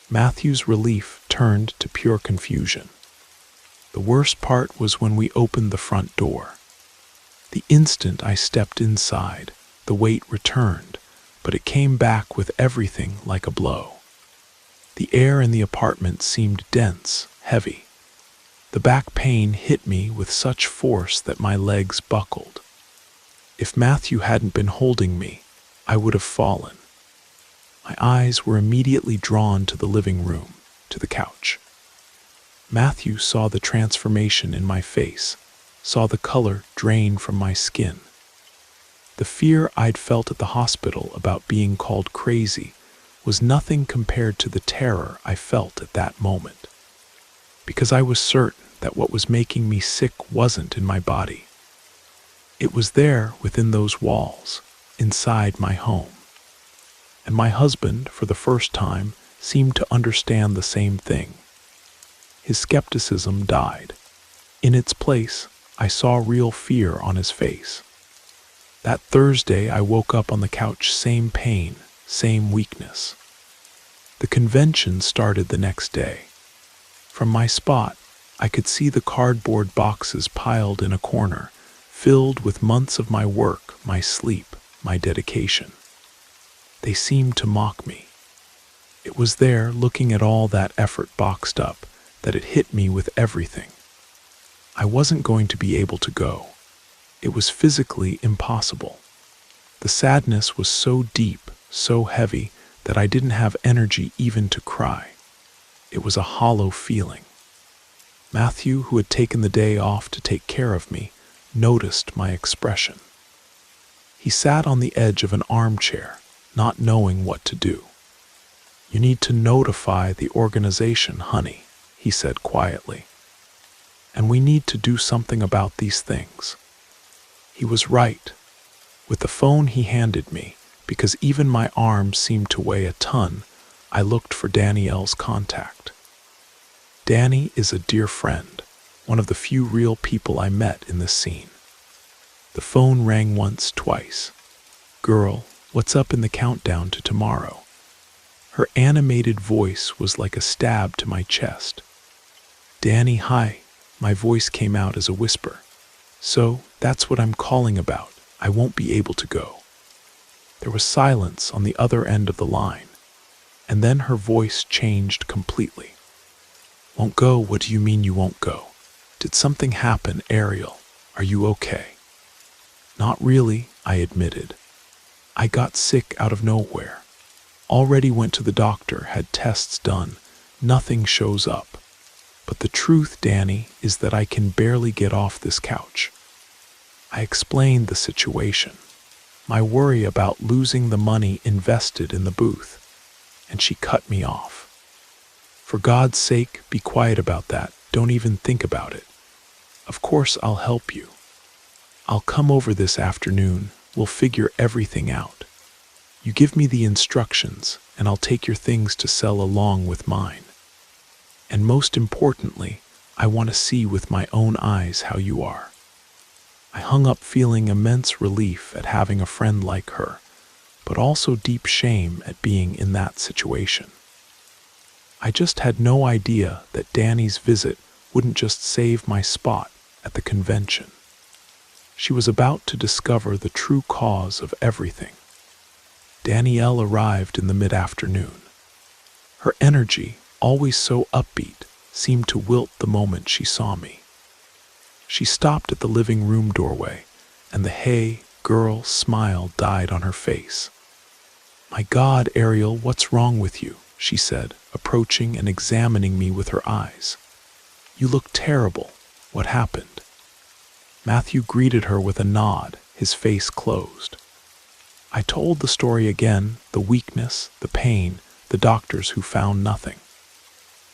Matthew's relief turned to pure confusion. The worst part was when we opened the front door. The instant I stepped inside, the weight returned, but it came back with everything like a blow. The air in the apartment seemed dense, heavy. The back pain hit me with such force that my legs buckled. If Matthew hadn't been holding me, I would have fallen. My eyes were immediately drawn to the living room, to the couch. Matthew saw the transformation in my face, saw the color drain from my skin. The fear I'd felt at the hospital about being called crazy was nothing compared to the terror I felt at that moment. Because I was certain that what was making me sick wasn't in my body. It was there within those walls, inside my home. And my husband, for the first time, seemed to understand the same thing. His skepticism died. In its place, I saw real fear on his face. That Thursday, I woke up on the couch, same pain, same weakness. The convention started the next day. From my spot, I could see the cardboard boxes piled in a corner, filled with months of my work, my sleep, my dedication. They seemed to mock me. It was there, looking at all that effort boxed up, that it hit me with everything. I wasn't going to be able to go. It was physically impossible. The sadness was so deep, so heavy, that I didn't have energy even to cry. It was a hollow feeling. Matthew, who had taken the day off to take care of me, noticed my expression. He sat on the edge of an armchair, not knowing what to do. "You need to notify the organization, honey," he said quietly. "And we need to do something about these things." He was right. With the phone he handed me, because even my arms seemed to weigh a ton, I looked for Danielle's contact. Danny is a dear friend, one of the few real people I met in this scene. The phone rang once, twice. "Girl, what's up in the countdown to tomorrow?" Her animated voice was like a stab to my chest. "Danny, hi." My voice came out as a whisper. "So, that's what I'm calling about. I won't be able to go." There was silence on the other end of the line, and then her voice changed completely. "Won't go? What do you mean you won't go? Did something happen, Ariel? Are you okay?" "Not really," I admitted. "I got sick out of nowhere. Already went to the doctor, had tests done. Nothing shows up. But the truth, Danny, is that I can barely get off this couch." I explained the situation, my worry about losing the money invested in the booth, and she cut me off. For God's sake, be quiet about that. Don't even think about it. Of course I'll help you. I'll come over this afternoon. We'll figure everything out. You give me the instructions, and I'll take your things to sell along with mine. And most importantly, I want to see with my own eyes how you are. I hung up feeling immense relief at having a friend like her, but also deep shame at being in that situation. I just had no idea that Danny's visit wouldn't just save my spot at the convention. She was about to discover the true cause of everything. Danielle arrived in the mid-afternoon. Her energy, always so upbeat, seemed to wilt the moment she saw me. She stopped at the living room doorway, and the "Hey, girl" smile died on her face. "My God, Ariel, what's wrong with you?" she said, approaching and examining me with her eyes. "You look terrible. What happened?" Matthew greeted her with a nod, his face closed. I told the story again, the weakness, the pain, the doctors who found nothing.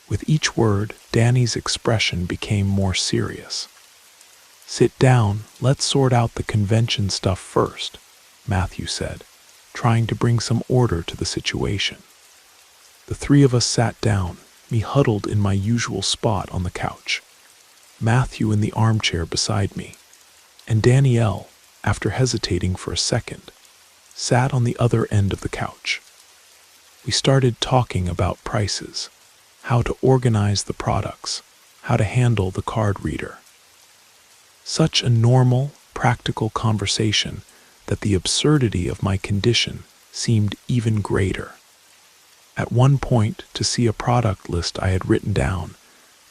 With each word, Danny's expression became more serious. "Sit down, let's sort out the convention stuff first," Matthew said, trying to bring some order to the situation. The three of us sat down, me huddled in my usual spot on the couch, Matthew in the armchair beside me, and Danielle, after hesitating for a second, sat on the other end of the couch. We started talking about prices, how to organize the products, how to handle the card reader. Such a normal, practical conversation that the absurdity of my condition seemed even greater. At one point, to see a product list I had written down,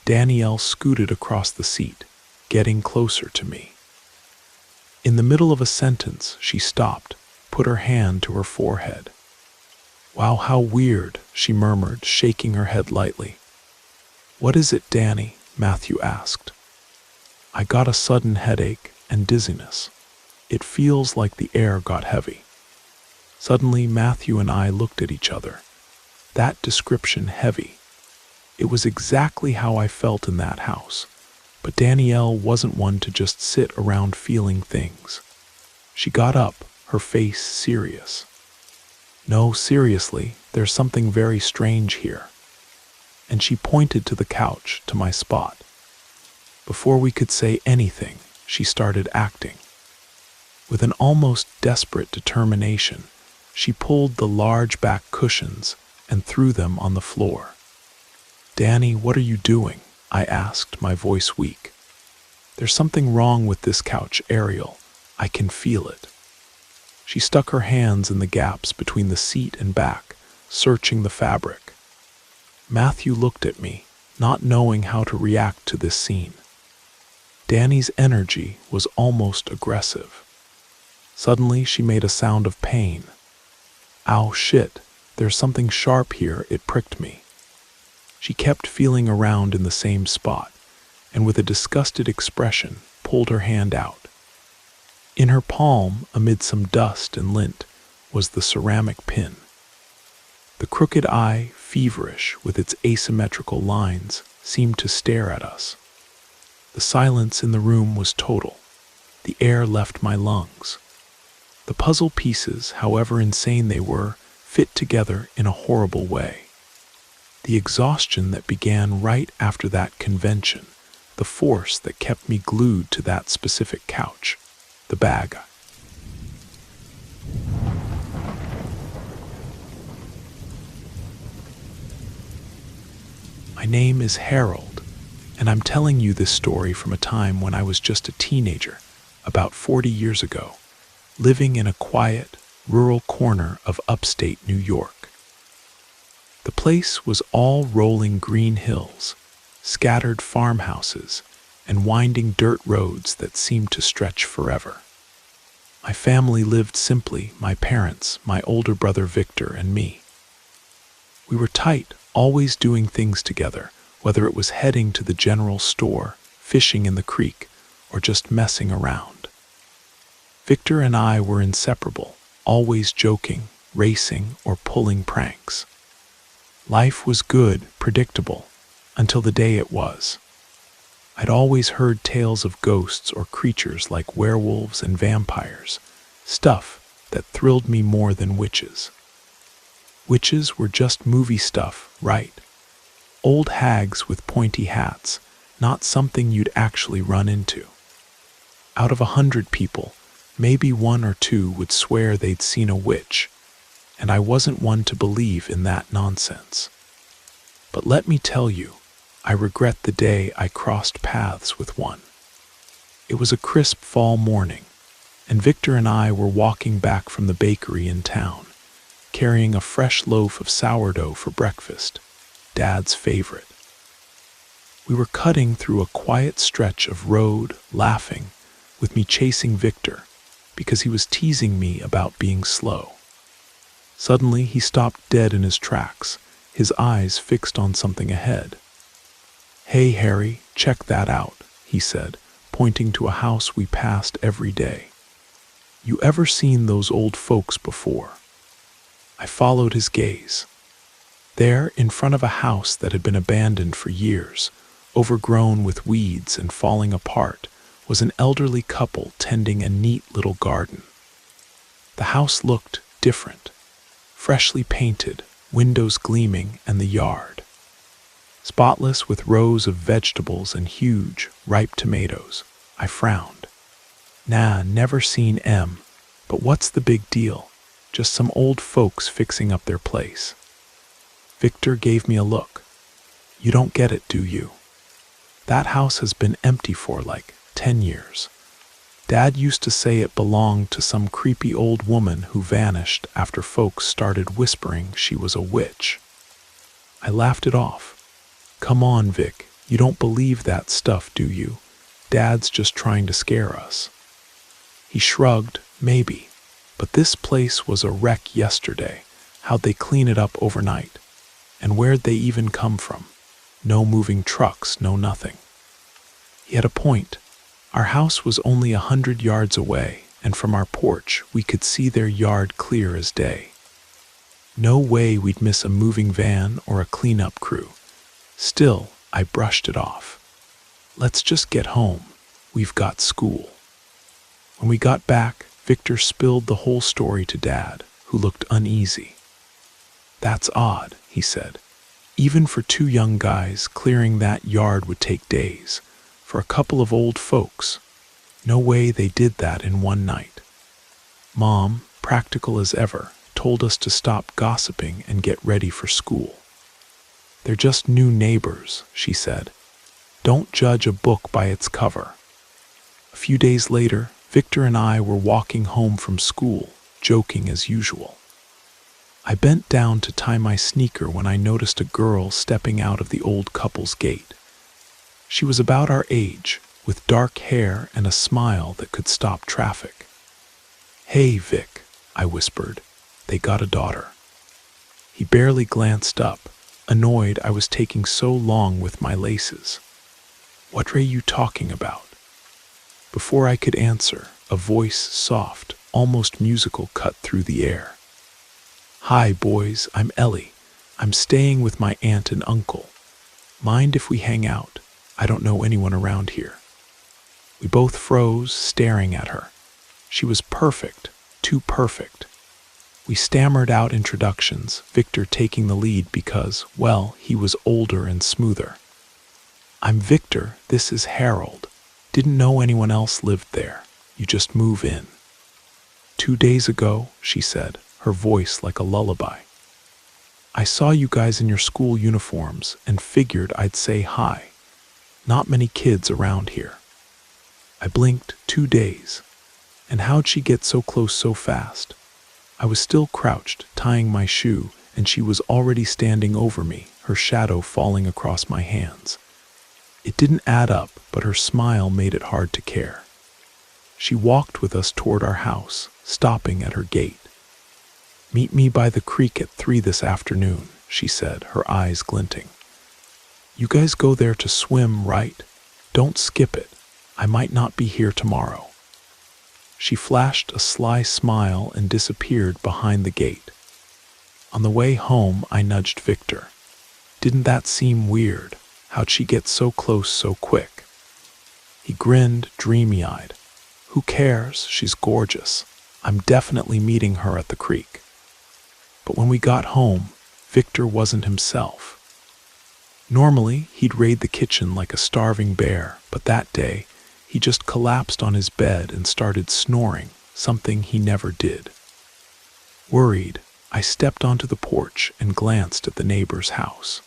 Danielle scooted across the seat, getting closer to me. In the middle of a sentence, she stopped, put her hand to her forehead. "Wow, how weird," she murmured, shaking her head lightly. "What is it, Danny?" Matthew asked. I got a sudden headache and dizziness. It feels like the air got heavy. Suddenly, Matthew and I looked at each other. That description, heavy. It was exactly how I felt in that house. But Danielle wasn't one to just sit around feeling things. She got up, her face serious. "No, seriously, there's something very strange here." And she pointed to the couch, to my spot. Before we could say anything, she started acting. With an almost desperate determination, she pulled the large back cushions and threw them on the floor. "Danny, what are you doing?" I asked, my voice weak. "There's something wrong with this couch, Ariel. I can feel it." She stuck her hands in the gaps between the seat and back, searching the fabric. Matthew looked at me, not knowing how to react to this scene. Danny's energy was almost aggressive. Suddenly, she made a sound of pain. "Ow, shit, there's something sharp here," it pricked me. She kept feeling around in the same spot, and with a disgusted expression, pulled her hand out. In her palm, amid some dust and lint, was the ceramic pin. The crooked eye, feverish with its asymmetrical lines, seemed to stare at us. The silence in the room was total. The air left my lungs. The puzzle pieces, however insane they were, fit together in a horrible way. The exhaustion that began right after that convention, the force that kept me glued to that specific couch, the bag. My name is Harold, and I'm telling you this story from a time when I was just a teenager, about 40 years ago, living in a quiet, rural corner of upstate New York. The place was all rolling green hills, scattered farmhouses, and winding dirt roads that seemed to stretch forever. My family lived simply, my parents, my older brother Victor, and me. We were tight, always doing things together, whether it was heading to the general store, fishing in the creek, or just messing around. Victor and I were inseparable, always joking, racing, or pulling pranks. Life was good, predictable, until the day it was. I'd always heard tales of ghosts or creatures like werewolves and vampires, stuff that thrilled me more than witches. Witches were just movie stuff, right? Old hags with pointy hats, not something you'd actually run into. Out of 100 people, maybe 1 or 2 would swear they'd seen a witch, and I wasn't one to believe in that nonsense. But let me tell you, I regret the day I crossed paths with one. It was a crisp fall morning, and Victor and I were walking back from the bakery in town, carrying a fresh loaf of sourdough for breakfast, Dad's favorite. We were cutting through a quiet stretch of road, laughing, with me chasing Victor, because he was teasing me about being slow. Suddenly, he stopped dead in his tracks, his eyes fixed on something ahead. "Hey, Harry, check that out," he said, pointing to a house we passed every day. "You ever seen those old folks before?" I followed his gaze. There, in front of a house that had been abandoned for years, overgrown with weeds and falling apart, was an elderly couple tending a neat little garden. The house looked different, freshly painted, windows gleaming, and the yard spotless with rows of vegetables and huge, ripe tomatoes. I frowned. Nah, never seen 'em, but what's the big deal? Just some old folks fixing up their place. Victor gave me a look. "You don't get it, do you? That house has been empty for like 10 years. Dad used to say it belonged to some creepy old woman who vanished after folks started whispering she was a witch." I laughed it off. "Come on, Vic, you don't believe that stuff, do you? Dad's just trying to scare us." He shrugged. "Maybe, but this place was a wreck yesterday. How'd they clean it up overnight? And where'd they even come from? No moving trucks, no nothing." He had a point. Our house was only 100 yards away, and from our porch we could see their yard clear as day. No way we'd miss a moving van or a cleanup crew. Still, I brushed it off. "Let's just get home. We've got school." When we got back, Victor spilled the whole story to Dad, who looked uneasy. "That's odd," he said. "Even for 2 young guys, clearing that yard would take days. For a couple of old folks, no way they did that in one night." Mom, practical as ever, told us to stop gossiping and get ready for school. "They're just new neighbors," she said. "Don't judge a book by its cover." A few days later, Victor and I were walking home from school, joking as usual. I bent down to tie my sneaker when I noticed a girl stepping out of the old couple's gate. She was about our age, with dark hair and a smile that could stop traffic. "Hey, Vic," I whispered. "They got a daughter." He barely glanced up, annoyed I was taking so long with my laces. "What are you talking about?" Before I could answer, a voice, soft, almost musical, cut through the air. "Hi, boys, I'm Ellie. I'm staying with my aunt and uncle. Mind if we hang out? I don't know anyone around here." We both froze, staring at her. She was perfect, too perfect. We stammered out introductions, Victor taking the lead because, well, he was older and smoother. "I'm Victor, this is Harold. Didn't know anyone else lived there. You just move in." 2 days ago," she said, her voice like a lullaby. "I saw you guys in your school uniforms and figured I'd say hi. Not many kids around here." I blinked. 2 days. And how'd she get so close so fast? I was still crouched, tying my shoe, and she was already standing over me, her shadow falling across my hands. It didn't add up, but her smile made it hard to care. She walked with us toward our house, stopping at her gate. "Meet me by the creek at 3 this afternoon," she said, her eyes glinting. "You guys go there to swim, right? Don't skip it. I might not be here tomorrow." She flashed a sly smile and disappeared behind the gate. On the way home, I nudged Victor. Didn't that seem weird? How'd she get so close so quick? He grinned, dreamy-eyed. Who cares? She's gorgeous. I'm definitely meeting her at the creek. But when we got home, Victor wasn't himself. Normally, he'd raid the kitchen like a starving bear, but that day, he just collapsed on his bed and started snoring, something he never did. Worried, I stepped onto the porch and glanced at the neighbor's house.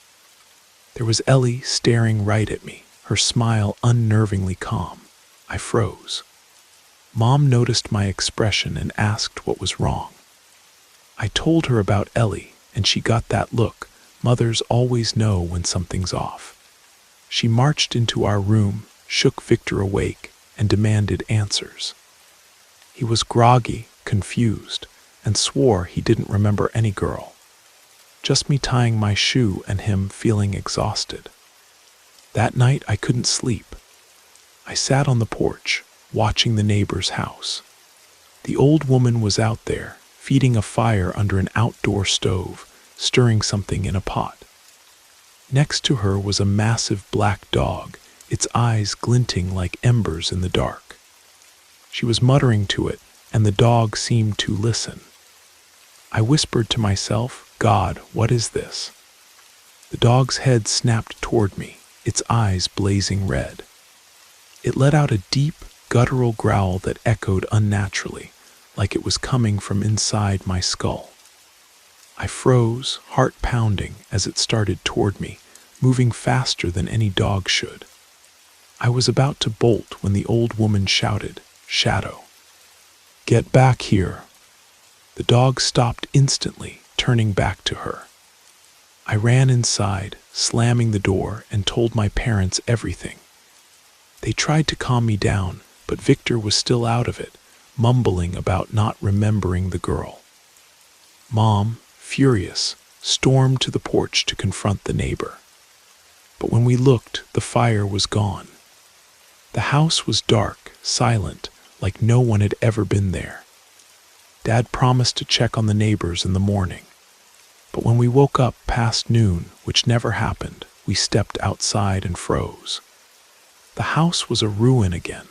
There was Ellie staring right at me, her smile unnervingly calm. I froze. Mom noticed my expression and asked what was wrong. I told her about Ellie, and she got that look. Mothers always know when something's off. She marched into our room, shook Victor awake, and demanded answers. He was groggy, confused, and swore he didn't remember any girl. Just me tying my shoe and him feeling exhausted. That night I couldn't sleep. I sat on the porch, watching the neighbor's house. The old woman was out there, feeding a fire under an outdoor stove, stirring something in a pot. Next to her was a massive black dog, its eyes glinting like embers in the dark. She was muttering to it, and the dog seemed to listen. I whispered to myself, God, what is this? The dog's head snapped toward me, its eyes blazing red. It let out a deep, guttural growl that echoed unnaturally, like it was coming from inside my skull. I froze, heart pounding, as it started toward me, moving faster than any dog should. I was about to bolt when the old woman shouted, Shadow. Get back here. The dog stopped instantly, turning back to her. I ran inside, slamming the door, and told my parents everything. They tried to calm me down, but Victor was still out of it, mumbling about not remembering the girl. Mom, furious, stormed to the porch to confront the neighbor. But when we looked, the fire was gone. The house was dark, silent, like no one had ever been there. Dad promised to check on the neighbors in the morning. But when we woke up past noon, which never happened, we stepped outside and froze. The house was a ruin again.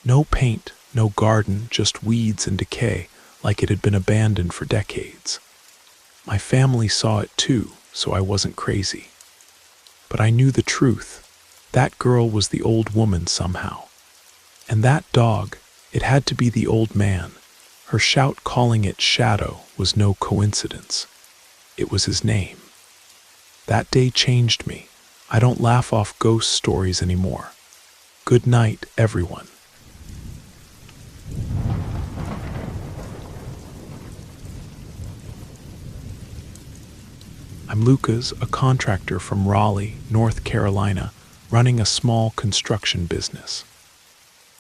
No paint, no garden, just weeds and decay, like it had been abandoned for decades. My family saw it too, so I wasn't crazy. But I knew the truth. That girl was the old woman somehow. And that dog, it had to be the old man. Her shout calling it Shadow was no coincidence. It was his name. That day changed me. I don't laugh off ghost stories anymore. Good night, everyone. I'm Lucas, a contractor from Raleigh, North Carolina, running a small construction business.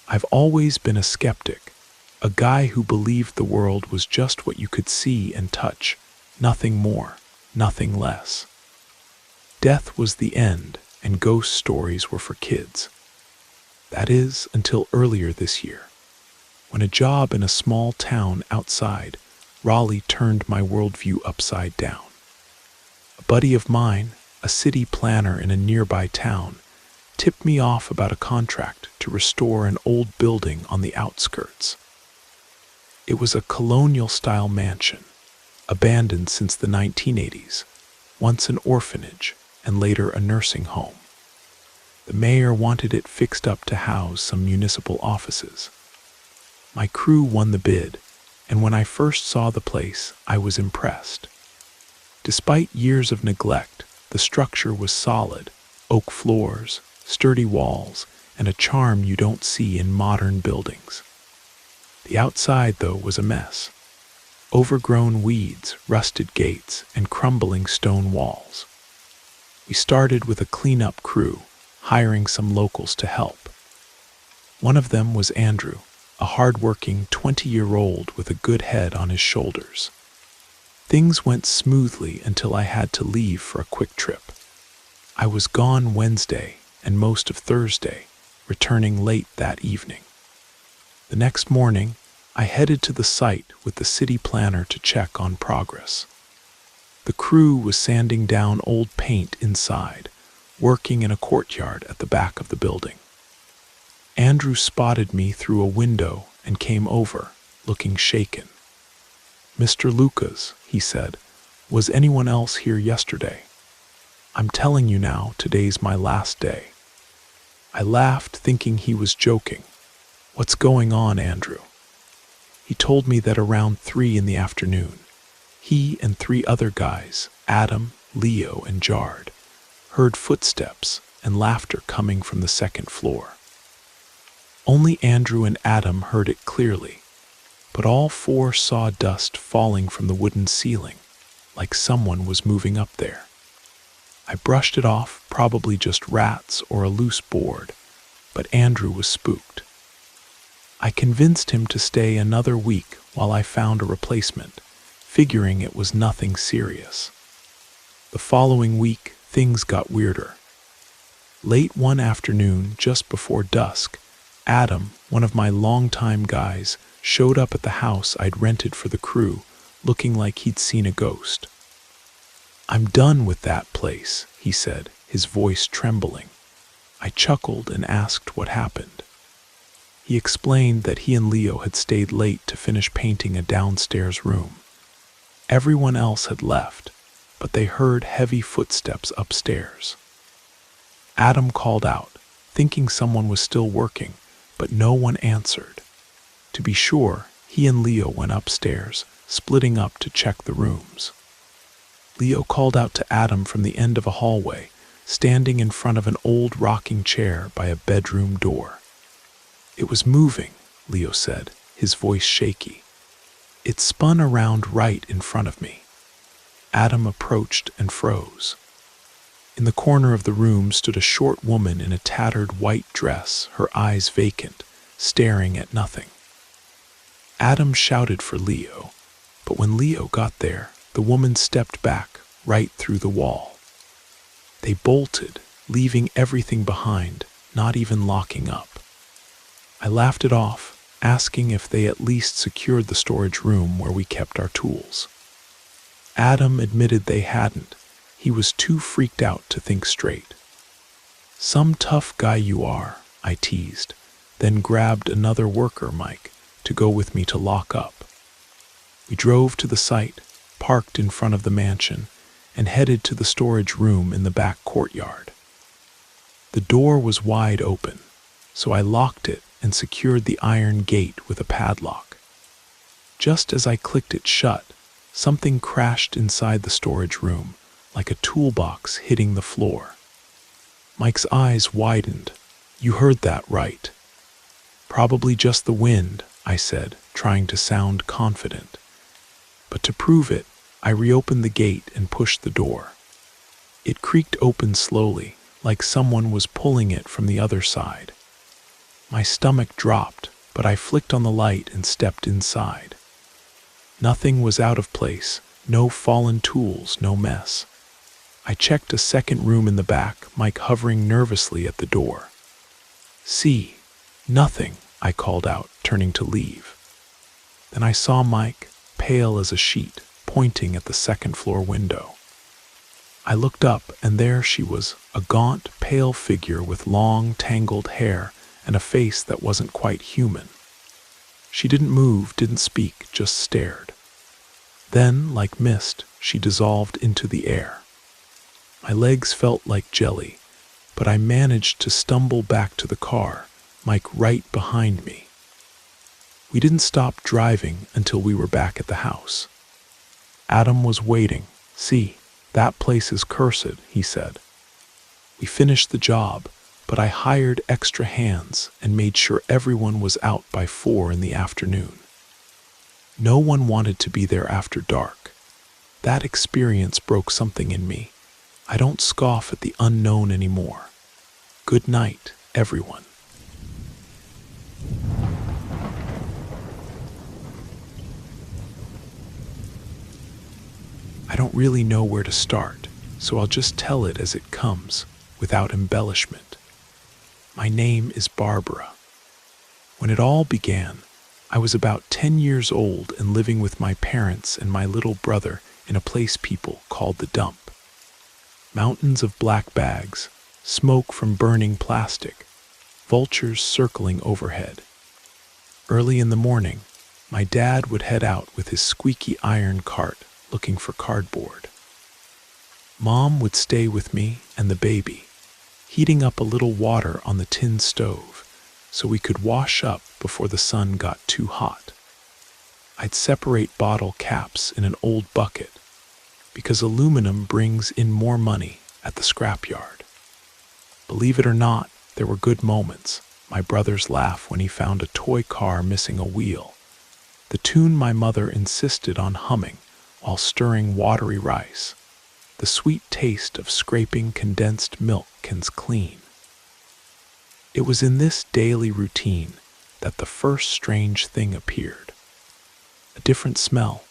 I've always been a skeptic, a guy who believed the world was just what you could see and touch, nothing more, nothing less. Death was the end, and ghost stories were for kids. That is, until earlier this year, when a job in a small town outside Raleigh turned my worldview upside down. A buddy of mine, a city planner in a nearby town, tipped me off about a contract to restore an old building on the outskirts. It was a colonial-style mansion, abandoned since the 1980s, once an orphanage and later a nursing home. The mayor wanted it fixed up to house some municipal offices. My crew won the bid, and when I first saw the place, I was impressed. Despite years of neglect, the structure was solid, oak floors, sturdy walls, and a charm you don't see in modern buildings. The outside, though, was a mess. Overgrown weeds, rusted gates, and crumbling stone walls. We started with a cleanup crew, hiring some locals to help. One of them was Andrew, a hard-working 20-year-old with a good head on his shoulders. Things went smoothly until I had to leave for a quick trip. I was gone Wednesday and most of Thursday, returning late that evening. The next morning, I headed to the site with the city planner to check on progress. The crew was sanding down old paint inside, working in a courtyard at the back of the building. Andrew spotted me through a window and came over, looking shaken. "Mr. Lucas," he said, "was anyone else here yesterday? I'm telling you now, today's my last day." I laughed, thinking he was joking. "What's going on, Andrew?" He told me that around 3 in the afternoon, he and 3 other guys, Adam, Leo, and Jard, heard footsteps and laughter coming from the second floor. Only Andrew and Adam heard it clearly, but all 4 saw dust falling from the wooden ceiling, like someone was moving up there. I brushed it off, probably just rats or a loose board, but Andrew was spooked. I convinced him to stay another week while I found a replacement, figuring it was nothing serious. The following week, things got weirder. Late one afternoon, just before dusk, Adam, one of my longtime guys, showed up at the house I'd rented for the crew, looking like he'd seen a ghost. "I'm done with that place," he said, his voice trembling. I chuckled and asked what happened. He explained that he and Leo had stayed late to finish painting a downstairs room. Everyone else had left, but they heard heavy footsteps upstairs. Adam called out, thinking someone was still working, but no one answered. To be sure, he and Leo went upstairs, splitting up to check the rooms. Leo called out to Adam from the end of a hallway, standing in front of an old rocking chair by a bedroom door. "It was moving," Leo said, his voice shaky. "It spun around right in front of me." Adam approached and froze. In the corner of the room stood a short woman in a tattered white dress, her eyes vacant, staring at nothing. Adam shouted for Leo, but when Leo got there, the woman stepped back right through the wall. They bolted, leaving everything behind, not even locking up. I laughed it off, asking if they at least secured the storage room where we kept our tools. Adam admitted they hadn't. He was too freaked out to think straight. "Some tough guy you are," I teased, then grabbed another worker, Mike, to go with me to lock up. We drove to the site, parked in front of the mansion, and headed to the storage room in the back courtyard. The door was wide open, so I locked it and secured the iron gate with a padlock. Just as I clicked it shut, something crashed inside the storage room, like a toolbox hitting the floor. Mike's eyes widened. "You heard that right." "Probably just the wind," I said, trying to sound confident. But to prove it, I reopened the gate and pushed the door. It creaked open slowly, like someone was pulling it from the other side. My stomach dropped, but I flicked on the light and stepped inside. Nothing was out of place, no fallen tools, no mess. I checked a second room in the back, Mike hovering nervously at the door. "See, nothing," I called out, turning to leave. Then I saw Mike, pale as a sheet, pointing at the second-floor window. I looked up, and there she was, a gaunt, pale figure with long, tangled hair and a face that wasn't quite human. She didn't move, didn't speak, just stared. Then, like mist, she dissolved into the air. My legs felt like jelly, but I managed to stumble back to the car, Mike right behind me. We didn't stop driving until we were back at the house. Adam was waiting. "See, that place is cursed," he said. We finished the job, but I hired extra hands and made sure everyone was out by 4 in the afternoon. No one wanted to be there after dark. That experience broke something in me. I don't scoff at the unknown anymore. Good night, everyone. I don't really know where to start, so I'll just tell it as it comes, without embellishment. My name is Barbara. When it all began, I was about 10 years old and living with my parents and my little brother in a place people called the dump. Mountains of black bags, smoke from burning plastic, vultures circling overhead. Early in the morning, my dad would head out with his squeaky iron cart looking for cardboard. Mom would stay with me and the baby, heating up a little water on the tin stove so we could wash up before the sun got too hot. I'd separate bottle caps in an old bucket because aluminum brings in more money at the scrapyard. Believe it or not, there were good moments. My brother's laugh when he found a toy car missing a wheel. The tune my mother insisted on humming while stirring watery rice. The sweet taste of scraping condensed milk cans clean. It was in this daily routine that the first strange thing appeared. A different smell.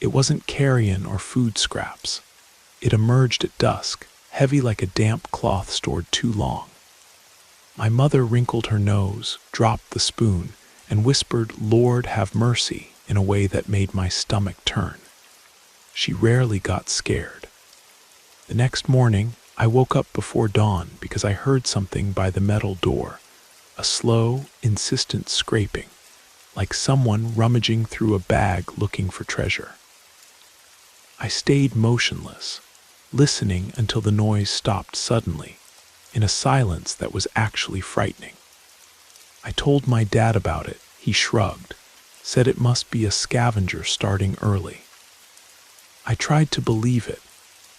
It wasn't carrion or food scraps. It emerged at dusk, heavy like a damp cloth stored too long. My mother wrinkled her nose, dropped the spoon, and whispered, "Lord, have mercy," in a way that made my stomach turn. She rarely got scared. The next morning, I woke up before dawn because I heard something by the metal door, a slow, insistent scraping, like someone rummaging through a bag looking for treasure. I stayed motionless, listening until the noise stopped suddenly, in a silence that was actually frightening. I told my dad about it. He shrugged, said it must be a scavenger starting early. I tried to believe it,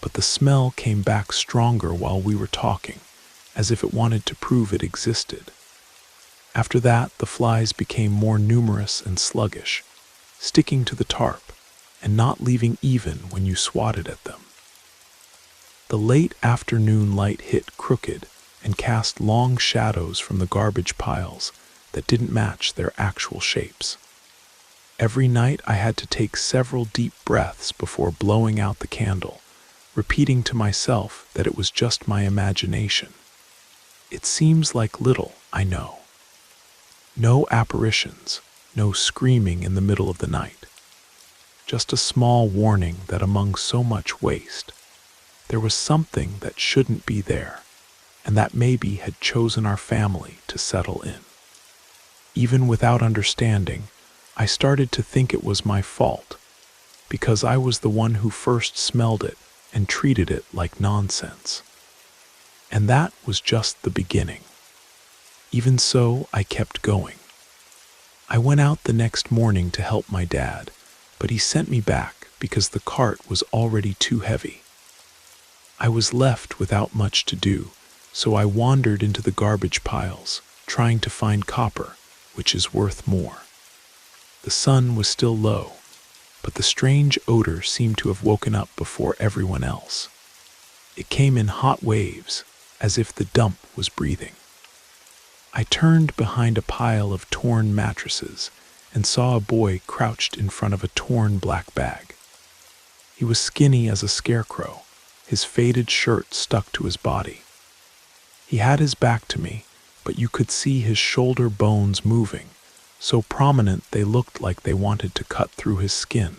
but the smell came back stronger while we were talking, as if it wanted to prove it existed. After that, the flies became more numerous and sluggish, sticking to the tarp and not leaving even when you swatted at them. The late afternoon light hit crooked and cast long shadows from the garbage piles that didn't match their actual shapes. Every night I had to take several deep breaths before blowing out the candle, repeating to myself that it was just my imagination. It seems like little, I know. No apparitions, no screaming in the middle of the night. Just a small warning that among so much waste, there was something that shouldn't be there, and that maybe had chosen our family to settle in. Even without understanding, I started to think it was my fault, because I was the one who first smelled it and treated it like nonsense. And that was just the beginning. Even so, I kept going. I went out the next morning to help my dad, but he sent me back because the cart was already too heavy. I was left without much to do, so I wandered into the garbage piles, trying to find copper, which is worth more. The sun was still low, but the strange odor seemed to have woken up before everyone else. It came in hot waves, as if the dump was breathing. I turned behind a pile of torn mattresses and saw a boy crouched in front of a torn black bag. He was skinny as a scarecrow, his faded shirt stuck to his body. He had his back to me, but you could see his shoulder bones moving, so prominent they looked like they wanted to cut through his skin.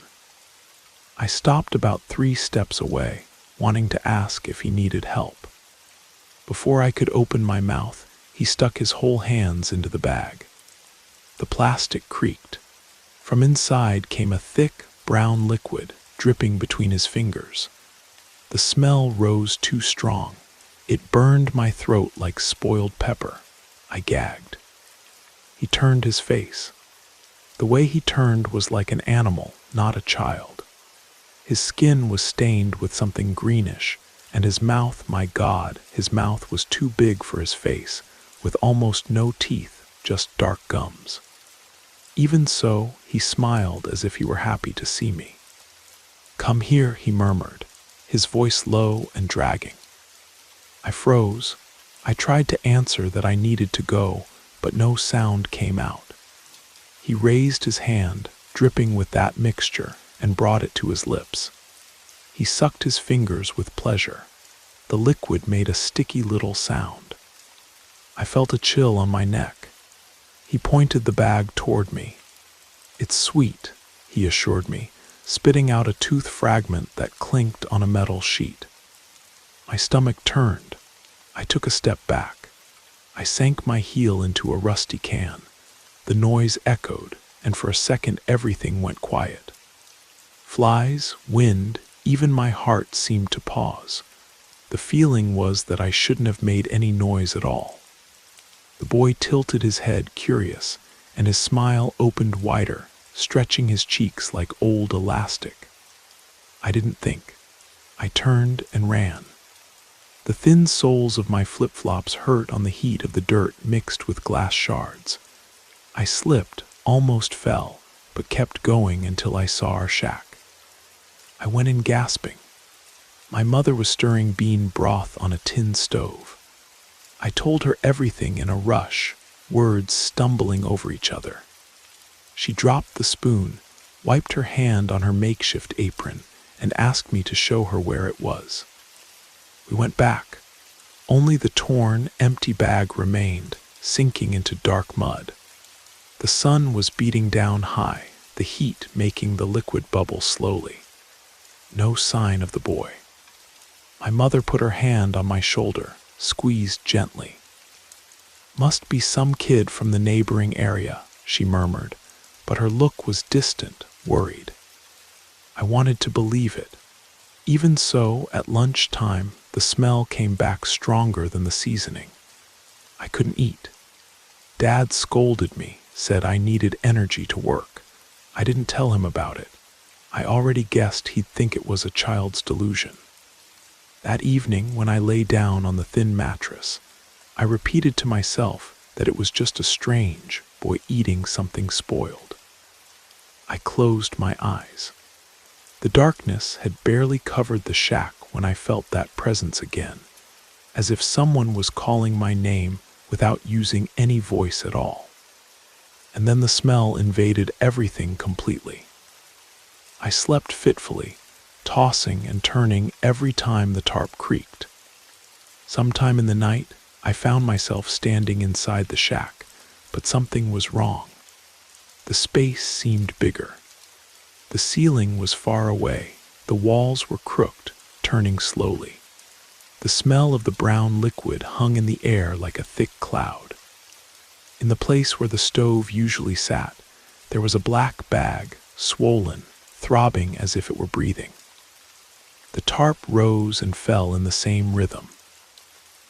I stopped about 3 steps away, wanting to ask if he needed help. Before I could open my mouth, he stuck his whole hands into the bag. The plastic creaked. From inside came a thick, brown liquid dripping between his fingers. The smell rose too strong. It burned my throat like spoiled pepper. I gagged. He turned his face. The way he turned was like an animal, not a child. His skin was stained with something greenish, and his mouth, my God, his mouth was too big for his face, with almost no teeth, just dark gums. Even so, he smiled as if he were happy to see me. "Come here," he murmured, his voice low and dragging. I froze. I tried to answer that I needed to go, but no sound came out. He raised his hand, dripping with that mixture, and brought it to his lips. He sucked his fingers with pleasure. The liquid made a sticky little sound. I felt a chill on my neck. He pointed the bag toward me. "It's sweet," he assured me, spitting out a tooth fragment that clinked on a metal sheet. My stomach turned. I took a step back. I sank my heel into a rusty can. The noise echoed, and for a second everything went quiet. Flies, wind, even my heart seemed to pause. The feeling was that I shouldn't have made any noise at all. The boy tilted his head, curious, and his smile opened wider, stretching his cheeks like old elastic. I didn't think. I turned and ran. The thin soles of my flip-flops hurt on the heat of the dirt mixed with glass shards. I slipped, almost fell, but kept going until I saw our shack. I went in gasping. My mother was stirring bean broth on a tin stove. I told her everything in a rush, words stumbling over each other. She dropped the spoon, wiped her hand on her makeshift apron, and asked me to show her where it was. We went back. Only the torn, empty bag remained, sinking into dark mud. The sun was beating down high, the heat making the liquid bubble slowly. No sign of the boy. My mother put her hand on my shoulder, squeezed gently. "Must be some kid from the neighboring area," she murmured, but her look was distant, worried. I wanted to believe it. Even so, at lunchtime, the smell came back stronger than the seasoning. I couldn't eat. Dad scolded me, said I needed energy to work. I didn't tell him about it. I already guessed he'd think it was a child's delusion. That evening, when I lay down on the thin mattress, I repeated to myself that it was just a strange boy eating something spoiled. I closed my eyes. The darkness had barely covered the shack when I felt that presence again, as if someone was calling my name without using any voice at all. And then the smell invaded everything completely. I slept fitfully, tossing and turning every time the tarp creaked. Sometime in the night, I found myself standing inside the shack, but something was wrong. The space seemed bigger. The ceiling was far away, the walls were crooked, turning slowly. The smell of the brown liquid hung in the air like a thick cloud. In the place where the stove usually sat, there was a black bag, swollen, throbbing as if it were breathing. The tarp rose and fell in the same rhythm.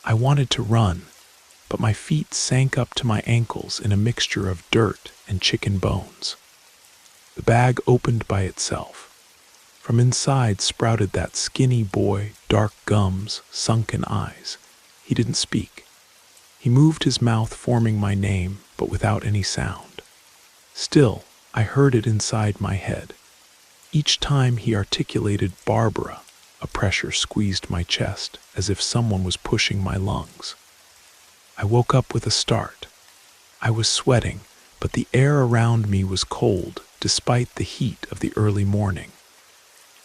I wanted to run, but my feet sank up to my ankles in a mixture of dirt and chicken bones. The bag opened by itself. From inside sprouted that skinny boy, dark gums, sunken eyes. He didn't speak. He moved his mouth forming my name, but without any sound. Still, I heard it inside my head. Each time he articulated Barbara, a pressure squeezed my chest as if someone was pushing my lungs. I woke up with a start. I was sweating, but the air around me was cold despite the heat of the early morning.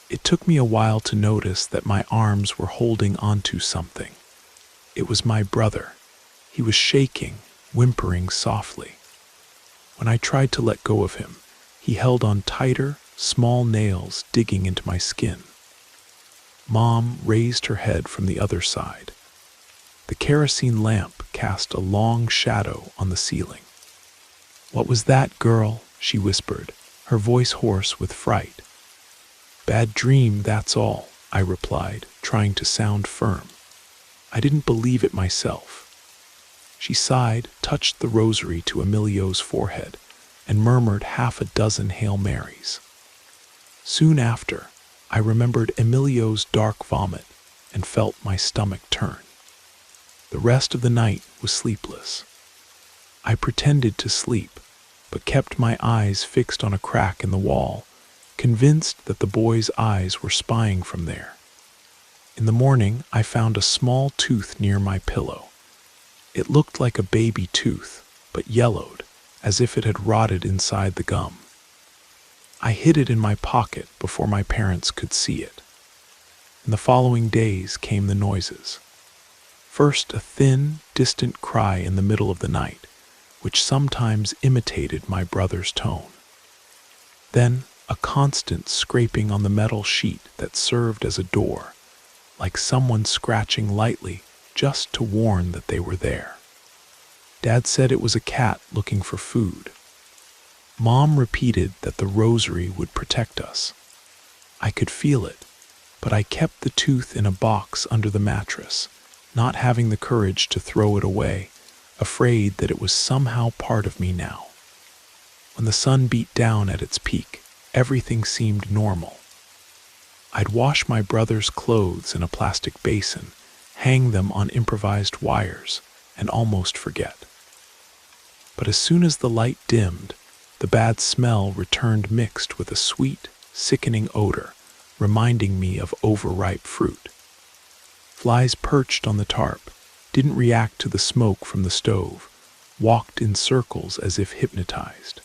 It took me a while to notice that my arms were holding onto something. It was my brother. He was shaking, whimpering softly. When I tried to let go of him, he held on tighter, small nails digging into my skin. Mom raised her head from the other side. The kerosene lamp cast a long shadow on the ceiling. "What was that, girl?" she whispered, her voice hoarse with fright. "Bad dream, that's all," I replied, trying to sound firm. I didn't believe it myself. She sighed, touched the rosary to Emilio's forehead, and murmured half a dozen Hail Marys. Soon after, I remembered Emilio's dark vomit and felt my stomach turn. The rest of the night was sleepless. I pretended to sleep, but kept my eyes fixed on a crack in the wall, convinced that the boy's eyes were spying from there. In the morning, I found a small tooth near my pillow. It looked like a baby tooth, but yellowed, as if it had rotted inside the gum. I hid it in my pocket before my parents could see it. In the following days came the noises. First, a thin, distant cry in the middle of the night, which sometimes imitated my brother's tone. Then a constant scraping on the metal sheet that served as a door, like someone scratching lightly just to warn that they were there. Dad said it was a cat looking for food. Mom repeated that the rosary would protect us. I could feel it, but I kept the tooth in a box under the mattress, not having the courage to throw it away, afraid that it was somehow part of me now. When the sun beat down at its peak, everything seemed normal. I'd wash my brother's clothes in a plastic basin, hang them on improvised wires, and almost forget. But as soon as the light dimmed, the bad smell returned mixed with a sweet, sickening odor, reminding me of overripe fruit. Flies perched on the tarp, didn't react to the smoke from the stove, walked in circles as if hypnotized.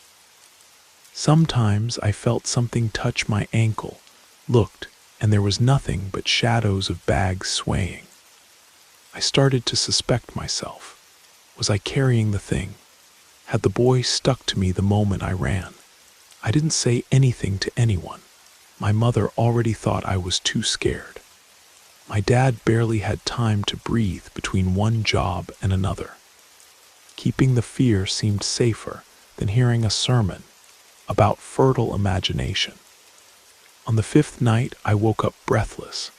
Sometimes I felt something touch my ankle, looked, and there was nothing but shadows of bags swaying. I started to suspect myself. Was I carrying the thing? Had the boy stuck to me the moment I ran? I didn't say anything to anyone. My mother already thought I was too scared. My dad barely had time to breathe between one job and another. Keeping the fear seemed safer than hearing a sermon about fertile imagination. On the fifth night, I woke up breathless.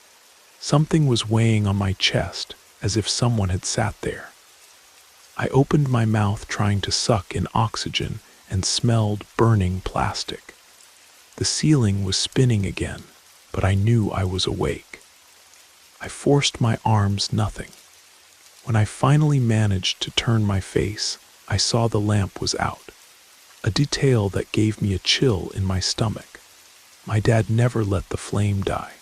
Something was weighing on my chest, as if someone had sat there. I opened my mouth trying to suck in oxygen and smelled burning plastic. The ceiling was spinning again, but I knew I was awake. I forced my arms, nothing. When I finally managed to turn my face, I saw the lamp was out, a detail that gave me a chill in my stomach. My dad never let the flame die.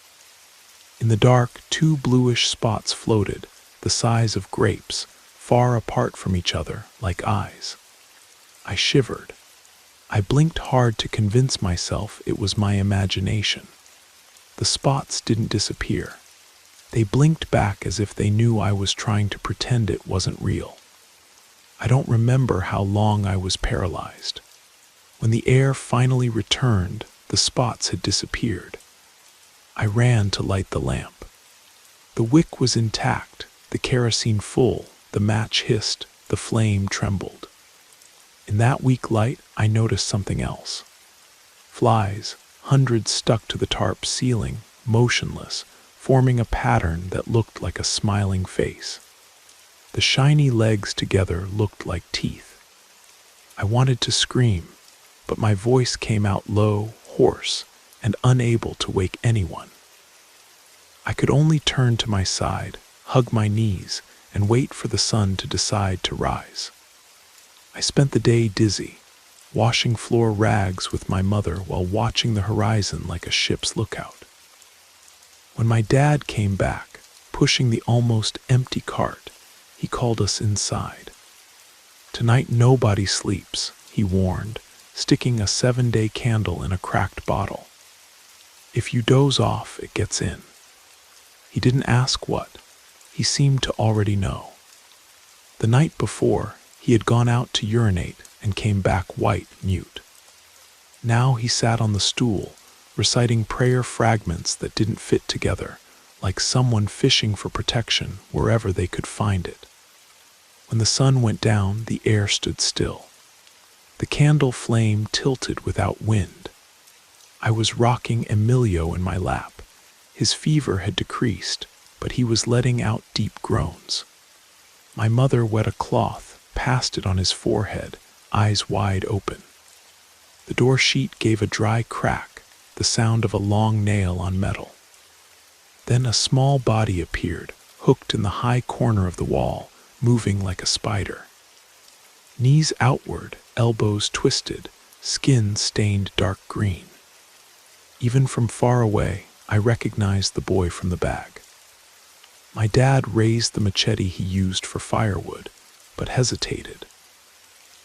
In the dark, two bluish spots floated, the size of grapes, far apart from each other like eyes. I shivered. I blinked hard to convince myself it was my imagination. The spots didn't disappear. They blinked back as if they knew I was trying to pretend it wasn't real. I don't remember how long I was paralyzed. When the air finally returned, the spots had disappeared. I ran to light the lamp. The wick was intact, the kerosene full, the match hissed, the flame trembled. In that weak light, I noticed something else. Flies, hundreds stuck to the tarp ceiling, motionless, forming a pattern that looked like a smiling face. The shiny legs together looked like teeth. I wanted to scream, but my voice came out low, hoarse, and unable to wake anyone. I could only turn to my side, hug my knees, and wait for the sun to decide to rise. I spent the day dizzy, washing floor rags with my mother while watching the horizon like a ship's lookout. When my dad came back, pushing the almost empty cart, he called us inside. "Tonight nobody sleeps," he warned, sticking a 7-day candle in a cracked bottle. "If you doze off, it gets in." He didn't ask what. He seemed to already know. The night before, he had gone out to urinate and came back white, mute. Now he sat on the stool, reciting prayer fragments that didn't fit together, like someone fishing for protection wherever they could find it. When the sun went down, the air stood still. The candle flame tilted without wind. I was rocking Emilio in my lap. His fever had decreased, but he was letting out deep groans. My mother wet a cloth, passed it on his forehead, eyes wide open. The door sheet gave a dry crack, the sound of a long nail on metal. Then a small body appeared, hooked in the high corner of the wall, moving like a spider. Knees outward, elbows twisted, skin stained dark green. Even from far away, I recognized the boy from the bag. My dad raised the machete he used for firewood, but hesitated.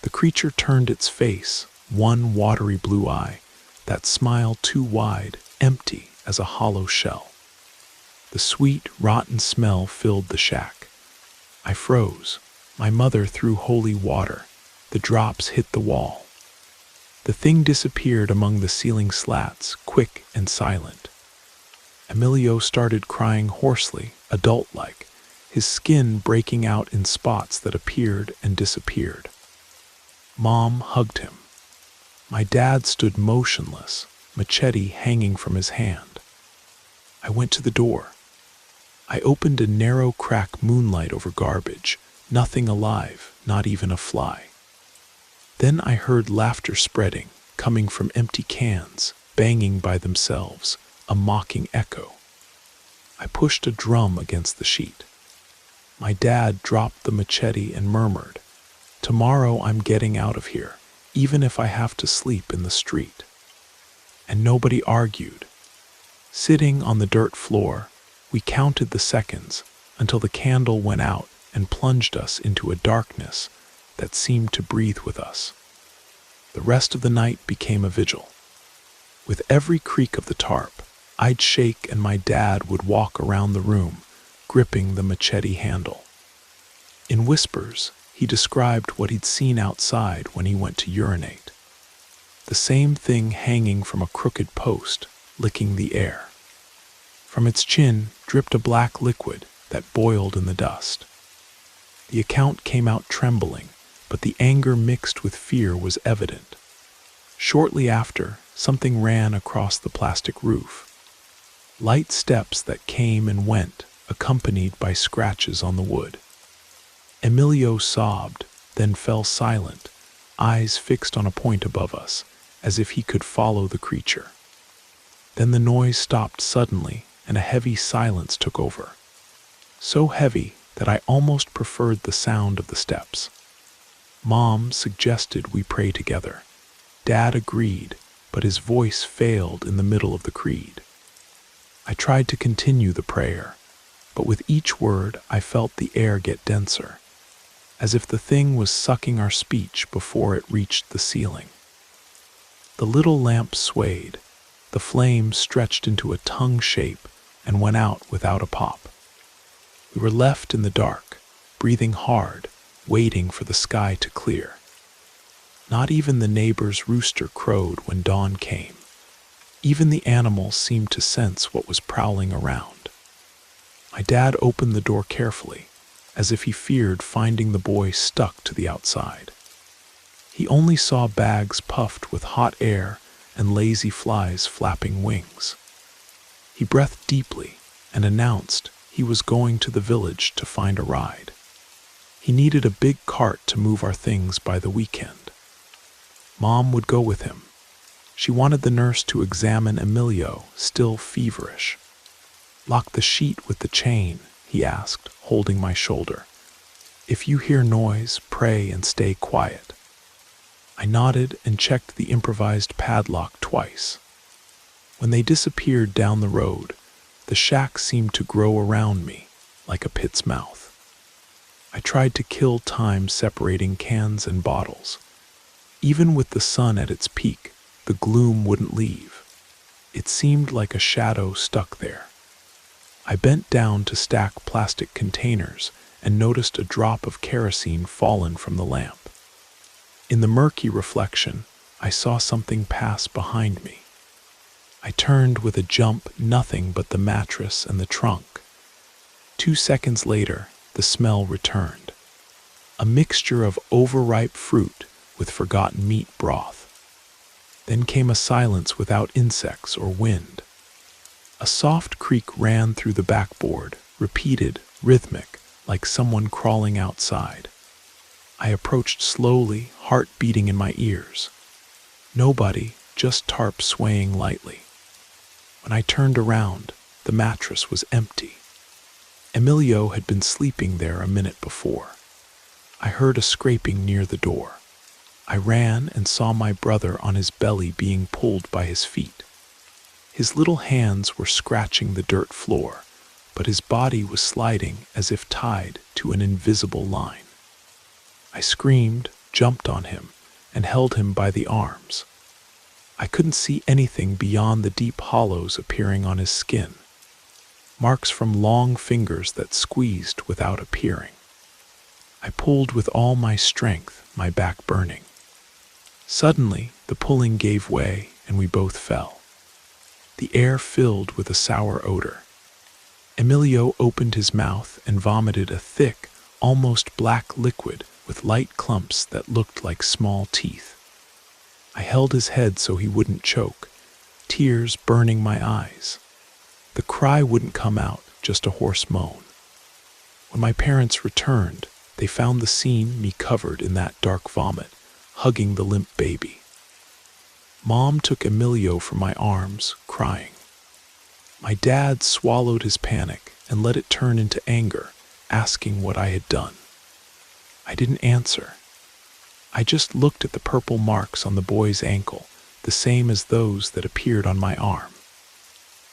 The creature turned its face, one watery blue eye, that smile too wide, empty as a hollow shell. The sweet, rotten smell filled the shack. I froze. My mother threw holy water. The drops hit the wall. The thing disappeared among the ceiling slats, quick and silent. Emilio started crying hoarsely, adult-like, his skin breaking out in spots that appeared and disappeared. Mom hugged him. My dad stood motionless, machete hanging from his hand. I went to the door. I opened a narrow crack moonlight over garbage, nothing alive, not even a fly. Then I heard laughter spreading, coming from empty cans, banging by themselves, a mocking echo. I pushed a drum against the sheet. My dad dropped the machete and murmured, "Tomorrow I'm getting out of here, even if I have to sleep in the street." And nobody argued. Sitting on the dirt floor, we counted the seconds until the candle went out and plunged us into a darkness that seemed to breathe with us. The rest of the night became a vigil. With every creak of the tarp, I'd shake and my dad would walk around the room, gripping the machete handle. In whispers, he described what he'd seen outside when he went to urinate. The same thing hanging from a crooked post, licking the air. From its chin dripped a black liquid that boiled in the dust. The account came out trembling, but the anger mixed with fear was evident. Shortly after, something ran across the plastic roof. Light steps that came and went, accompanied by scratches on the wood. Emilio sobbed, then fell silent, eyes fixed on a point above us, as if he could follow the creature. Then the noise stopped suddenly, and a heavy silence took over. So heavy that I almost preferred the sound of the steps. Mom suggested we pray together. Dad agreed, but his voice failed in the middle of the creed. I tried to continue the prayer, but with each word I felt the air get denser, as if the thing was sucking our speech before it reached the ceiling. The little lamp swayed, the flame stretched into a tongue shape and went out without a pop. We were left in the dark, breathing hard, waiting for the sky to clear. Not even the neighbor's rooster crowed when dawn came. Even the animals seemed to sense what was prowling around. My dad opened the door carefully, as if he feared finding the boy stuck to the outside. He only saw bags puffed with hot air and lazy flies flapping wings. He breathed deeply and announced he was going to the village to find a ride. He needed a big cart to move our things by the weekend. Mom would go with him. She wanted the nurse to examine Emilio, still feverish. "Lock the sheet with the chain," he asked, holding my shoulder. "If you hear noise, pray and stay quiet." I nodded and checked the improvised padlock twice. When they disappeared down the road, the shack seemed to grow around me, like a pit's mouth. I tried to kill time separating cans and bottles. Even with the sun at its peak, the gloom wouldn't leave. It seemed like a shadow stuck there. I bent down to stack plastic containers and noticed a drop of kerosene fallen from the lamp. In the murky reflection, I saw something pass behind me. I turned with a jump, nothing but the mattress and the trunk. 2 seconds later, the smell returned. A mixture of overripe fruit with forgotten meat broth. Then came a silence without insects or wind. A soft creak ran through the backboard, repeated, rhythmic, like someone crawling outside. I approached slowly, heart beating in my ears. Nobody, just tarp swaying lightly. When I turned around, the mattress was empty. Emilio had been sleeping there a minute before. I heard a scraping near the door. I ran and saw my brother on his belly being pulled by his feet. His little hands were scratching the dirt floor, but his body was sliding as if tied to an invisible line. I screamed, jumped on him, and held him by the arms. I couldn't see anything beyond the deep hollows appearing on his skin, marks from long fingers that squeezed without appearing. I pulled with all my strength, my back burning. Suddenly, the pulling gave way and we both fell. The air filled with a sour odor. Emilio opened his mouth and vomited a thick, almost black liquid with light clumps that looked like small teeth. I held his head so he wouldn't choke, tears burning my eyes. The cry wouldn't come out, just a hoarse moan. When my parents returned, they found the scene me covered in that dark vomit, hugging the limp baby. Mom took Emilio from my arms, crying. My dad swallowed his panic and let it turn into anger, asking what I had done. I didn't answer. I just looked at the purple marks on the boy's ankle, the same as those that appeared on my arm.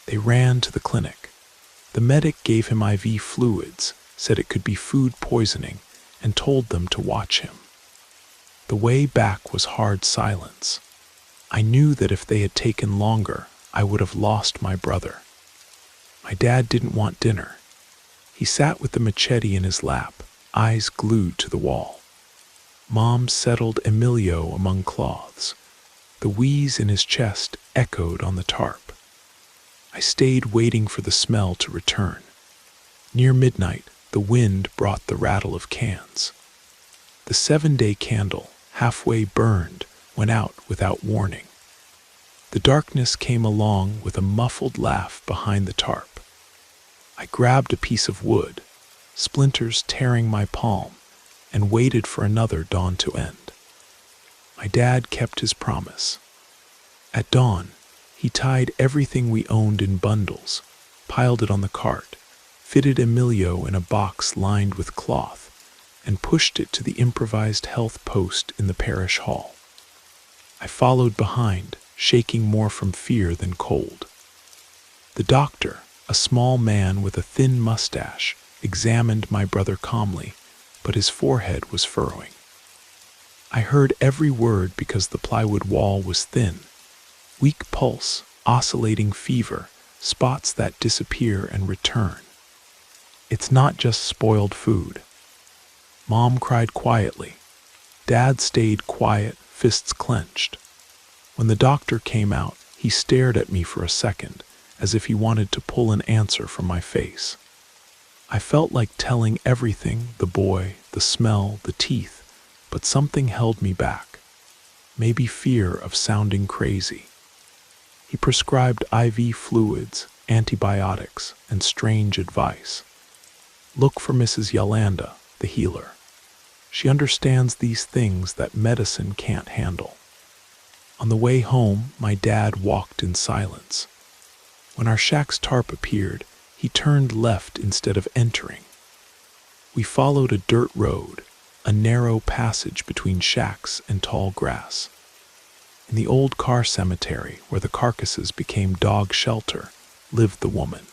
They ran to the clinic. The medic gave him IV fluids, said it could be food poisoning, and told them to watch him. The way back was hard silence. I knew that if they had taken longer, I would have lost my brother. My dad didn't want dinner. He sat with the machete in his lap, eyes glued to the wall. Mom settled Emilio among cloths. The wheeze in his chest echoed on the tarp. I stayed waiting for the smell to return. Near midnight, the wind brought the rattle of cans. The 7-day candle, halfway burned, went out without warning. The darkness came along with a muffled laugh behind the tarp. I grabbed a piece of wood, splinters tearing my palm, and waited for another dawn to end. My dad kept his promise. At dawn, he tied everything we owned in bundles, piled it on the cart, fitted Emilio in a box lined with cloth, and pushed it to the improvised health post in the parish hall. I followed behind, shaking more from fear than cold. The doctor, a small man with a thin mustache, examined my brother calmly, but his forehead was furrowing. I heard every word because the plywood wall was thin. Weak pulse, oscillating fever, spots that disappear and return. It's not just spoiled food. Mom cried quietly. Dad stayed quiet, fists clenched. When the doctor came out, he stared at me for a second, as if he wanted to pull an answer from my face. I felt like telling everything, the boy, the smell, the teeth, but something held me back. Maybe fear of sounding crazy. He prescribed IV fluids, antibiotics, and strange advice. Look for Mrs. Yolanda, the healer. She understands these things that medicine can't handle. On the way home, my dad walked in silence. When our shack's tarp appeared, he turned left instead of entering. We followed a dirt road, a narrow passage between shacks and tall grass. In the old car cemetery, where the carcasses became dog shelter, lived the woman.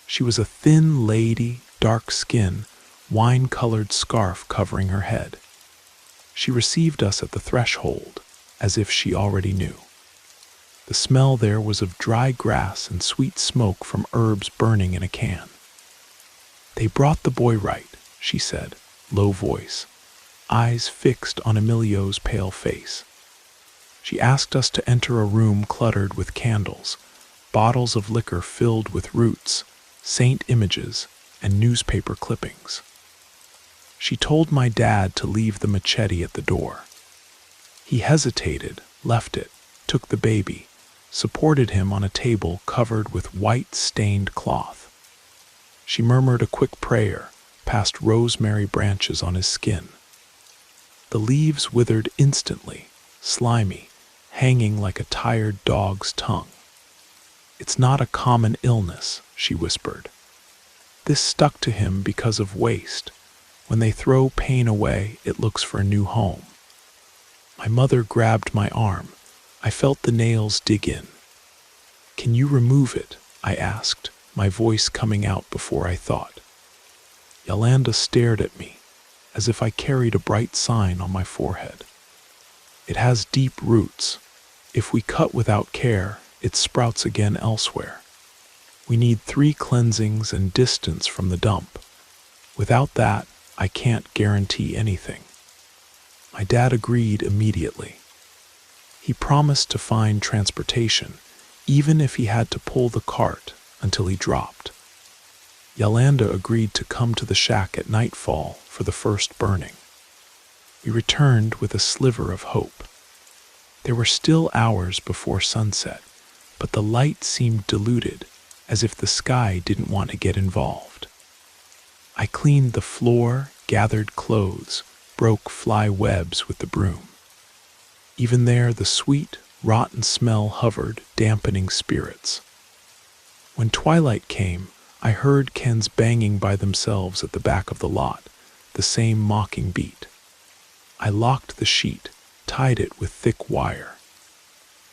She was a thin lady, dark skin, wine-colored scarf covering her head. She received us at the threshold, as if she already knew. The smell there was of dry grass and sweet smoke from herbs burning in a can. "They brought the boy right," she said, low voice, eyes fixed on Emilio's pale face. She asked us to enter a room cluttered with candles, bottles of liquor filled with roots, saint images, and newspaper clippings. She told my dad to leave the machete at the door. He hesitated, left it, took the baby, supported him on a table covered with white stained cloth. She murmured a quick prayer, passed rosemary branches on his skin. The leaves withered instantly, slimy, hanging like a tired dog's tongue. "It's not a common illness," she whispered. "This stuck to him because of waste. When they throw pain away, it looks for a new home." My mother grabbed my arm. I felt the nails dig in. "Can you remove it?" I asked, my voice coming out before I thought. Yolanda stared at me, as if I carried a bright sign on my forehead. "It has deep roots. If we cut without care, it sprouts again elsewhere. We need 3 cleansings and distance from the dump. Without that, I can't guarantee anything." My dad agreed immediately. He promised to find transportation, even if he had to pull the cart until he dropped. Yolanda agreed to come to the shack at nightfall for the first burning. We returned with a sliver of hope. There were still hours before sunset, but the light seemed diluted, as if the sky didn't want to get involved. I cleaned the floor, gathered clothes, broke fly webs with the broom. Even there, the sweet, rotten smell hovered, dampening spirits. When twilight came, I heard Kens banging by themselves at the back of the lot, the same mocking beat. I locked the sheet, tied it with thick wire.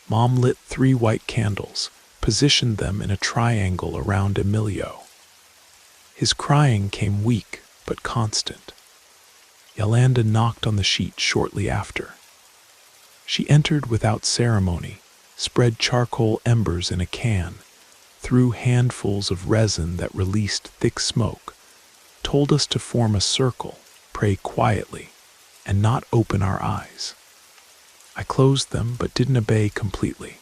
Mom lit 3 white candles, positioned them in a triangle around Emilio. His crying came weak but constant. Yolanda knocked on the sheet shortly after. She entered without ceremony, spread charcoal embers in a can, threw handfuls of resin that released thick smoke, told us to form a circle, pray quietly, and not open our eyes. I closed them but didn't obey completely.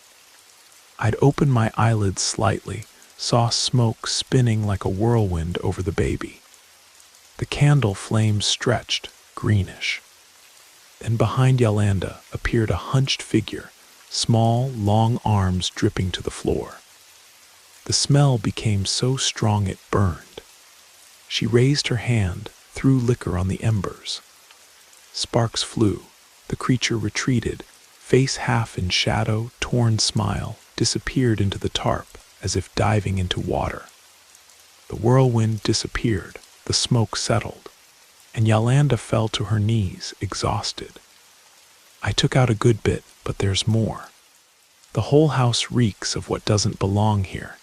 I'd opened my eyelids slightly, saw smoke spinning like a whirlwind over the baby. The candle flames stretched, greenish. Then behind Yolanda appeared a hunched figure, small, long arms dripping to the floor. The smell became so strong it burned. She raised her hand, threw liquor on the embers. Sparks flew. The creature retreated, face half in shadow, torn smile, disappeared into the tarp as if diving into water. The whirlwind disappeared, the smoke settled, and Yolanda fell to her knees, exhausted. I took out a good bit, but there's more. The whole house reeks of what doesn't belong here.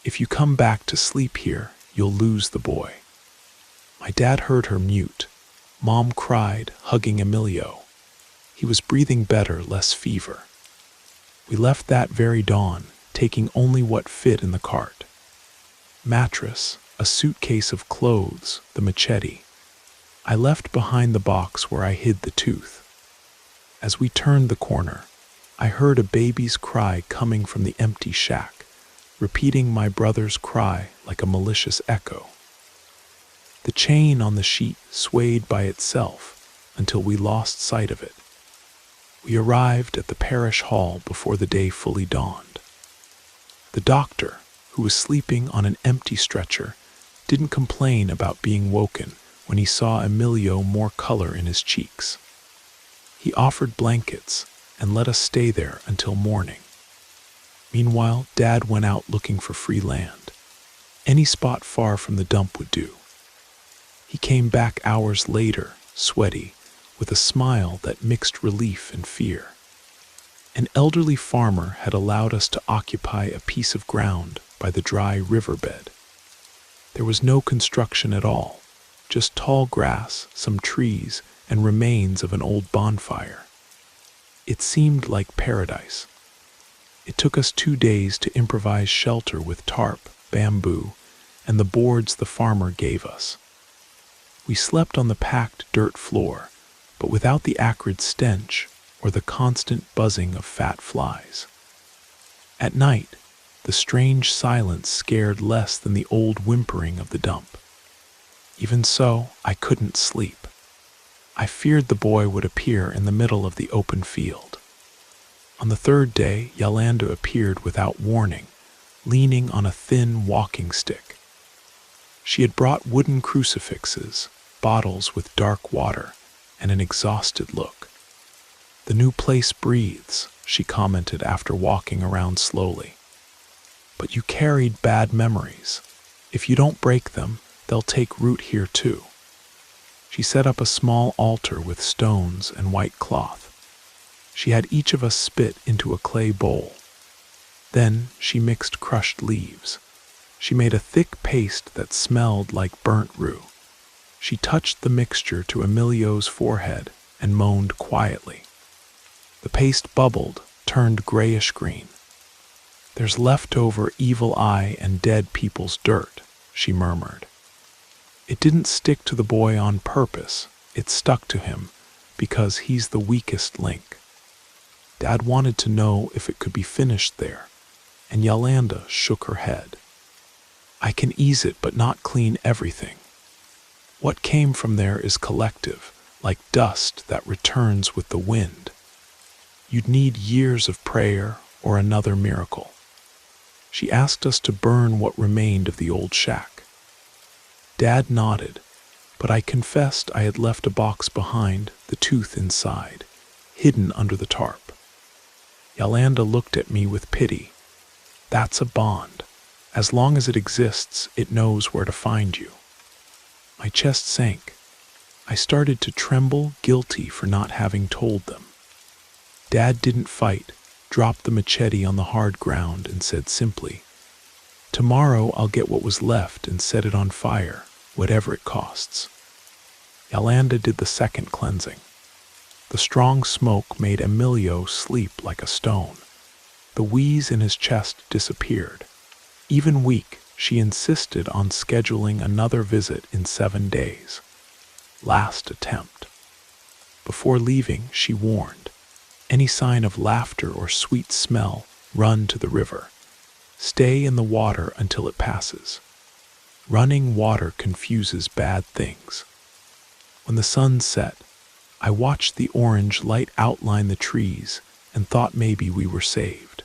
If you come back to sleep here, you'll lose the boy. My dad heard her mute. Mom cried, hugging Emilio. He was breathing better, less fever. We left that very dawn, taking only what fit in the cart. Mattress, a suitcase of clothes, the machete. I left behind the box where I hid the tooth. As we turned the corner, I heard a baby's cry coming from the empty shack, repeating my brother's cry like a malicious echo. The chain on the sheet swayed by itself until we lost sight of it. We arrived at the parish hall before the day fully dawned. The doctor, who was sleeping on an empty stretcher, didn't complain about being woken when he saw Emilio more color in his cheeks. He offered blankets and let us stay there until morning. Meanwhile, Dad went out looking for free land. Any spot far from the dump would do. He came back hours later, sweaty, with a smile that mixed relief and fear. An elderly farmer had allowed us to occupy a piece of ground by the dry riverbed. There was no construction at all, just tall grass, some trees, and remains of an old bonfire. It seemed like paradise. It took us 2 days to improvise shelter with tarp, bamboo, and the boards the farmer gave us. We slept on the packed dirt floor, but without the acrid stench or the constant buzzing of fat flies. At night, the strange silence scared less than the old whimpering of the dump. Even so, I couldn't sleep. I feared the boy would appear in the middle of the open field. On the 3rd day, Yolanda appeared without warning, leaning on a thin walking stick. She had brought wooden crucifixes, bottles with dark water, and an exhausted look. "The new place breathes," she commented after walking around slowly. "But you carried bad memories. If you don't break them, they'll take root here too." She set up a small altar with stones and white cloth. She had each of us spit into a clay bowl. Then she mixed crushed leaves. She made a thick paste that smelled like burnt rue. She touched the mixture to Emilio's forehead and moaned quietly. The paste bubbled, turned grayish-green. "There's leftover evil eye and dead people's dirt," she murmured. It didn't stick to the boy on purpose. It stuck to him because he's the weakest link. Dad wanted to know if it could be finished there, and Yolanda shook her head. I can ease it but not clean everything. What came from there is collective, like dust that returns with the wind. You'd need years of prayer or another miracle. She asked us to burn what remained of the old shack. Dad nodded, but I confessed I had left a box behind, the tooth inside, hidden under the tarp. Yolanda looked at me with pity. That's a bond. As long as it exists, it knows where to find you. My chest sank. I started to tremble, guilty for not having told them. Dad didn't fight, dropped the machete on the hard ground and said simply, "Tomorrow I'll get what was left and set it on fire, whatever it costs." Yolanda did the second cleansing. The strong smoke made Emilio sleep like a stone. The wheeze in his chest disappeared. Even weak, she insisted on scheduling another visit in 7 days. Last attempt. Before leaving, she warned, any sign of laughter or sweet smell, run to the river. Stay in the water until it passes. Running water confuses bad things. When the sun set, I watched the orange light outline the trees and thought maybe we were saved.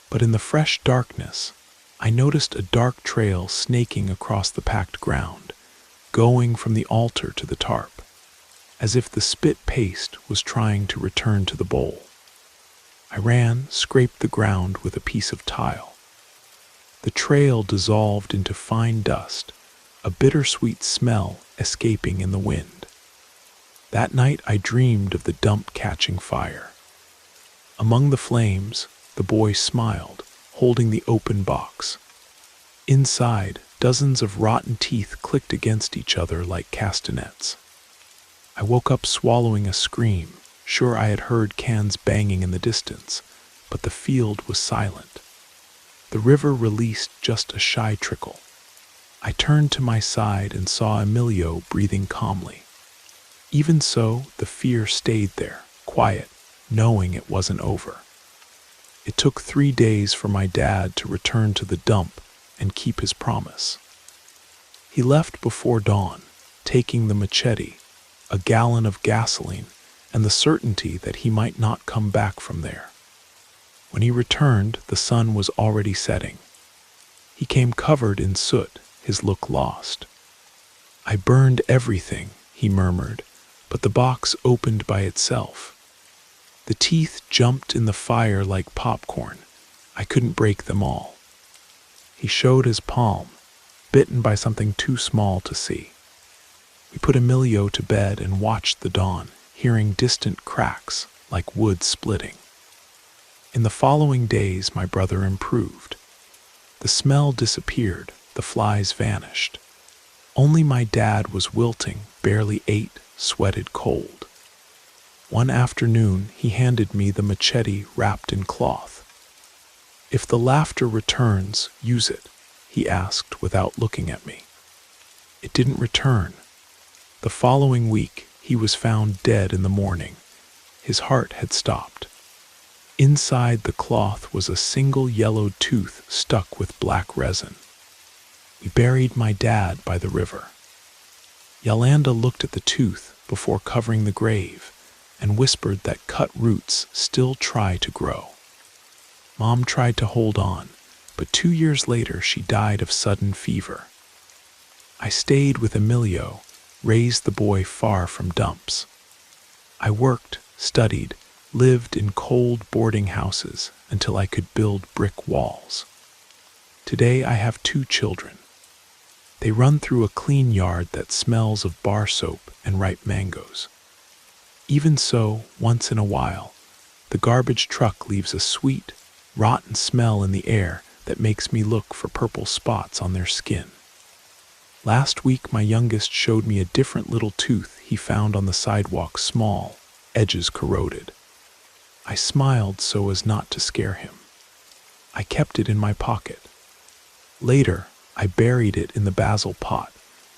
But in the fresh darkness, I noticed a dark trail snaking across the packed ground, going from the altar to the tarp, as if the spit paste was trying to return to the bowl. I ran, scraped the ground with a piece of tile. The trail dissolved into fine dust, a bittersweet smell escaping in the wind. That night I dreamed of the dump catching fire. Among the flames, the boy smiled, holding the open box. Inside, dozens of rotten teeth clicked against each other like castanets. I woke up swallowing a scream, sure I had heard cans banging in the distance, but the field was silent. The river released just a shy trickle. I turned to my side and saw Emilio breathing calmly. Even so, the fear stayed there, quiet, knowing it wasn't over. It took 3 days for my dad to return to the dump and keep his promise. He left before dawn, taking the machete, a gallon of gasoline, and the certainty that he might not come back from there. When he returned, the sun was already setting. He came covered in soot, his look lost. "I burned everything," he murmured, but the box opened by itself. The teeth jumped in the fire like popcorn. I couldn't break them all. He showed his palm, bitten by something too small to see. We put Emilio to bed and watched the dawn, hearing distant cracks like wood splitting. In the following days, my brother improved. The smell disappeared, the flies vanished. Only my dad was wilting, barely ate, sweated cold. One afternoon, he handed me the machete wrapped in cloth. "If the laughter returns, use it," he asked without looking at me. It didn't return. The following week, he was found dead in the morning. His heart had stopped. Inside the cloth was a single yellowed tooth stuck with black resin. We buried my dad by the river. Yolanda looked at the tooth before covering the grave and whispered that cut roots still try to grow. Mom tried to hold on, but 2 years later she died of sudden fever. I stayed with Emilio, raised the boy far from dumps. I worked, studied, lived in cold boarding houses until I could build brick walls. Today I have 2 children. They run through a clean yard that smells of bar soap and ripe mangoes. Even so, once in a while, the garbage truck leaves a sweet, rotten smell in the air that makes me look for purple spots on their skin. Last week, my youngest showed me a different little tooth he found on the sidewalk, small, edges corroded. I smiled so as not to scare him. I kept it in my pocket. Later, I buried it in the basil pot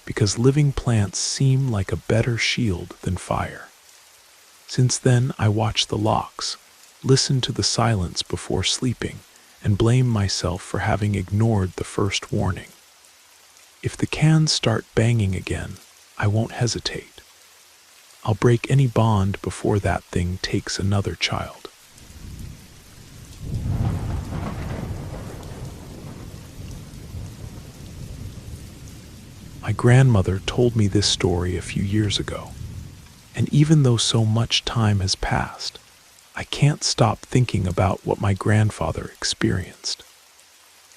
because living plants seem like a better shield than fire. Since then, I watch the locks, listen to the silence before sleeping, and blame myself for having ignored the first warning. If the cans start banging again, I won't hesitate. I'll break any bond before that thing takes another child. My grandmother told me this story a few years ago, and even though so much time has passed, I can't stop thinking about what my grandfather experienced.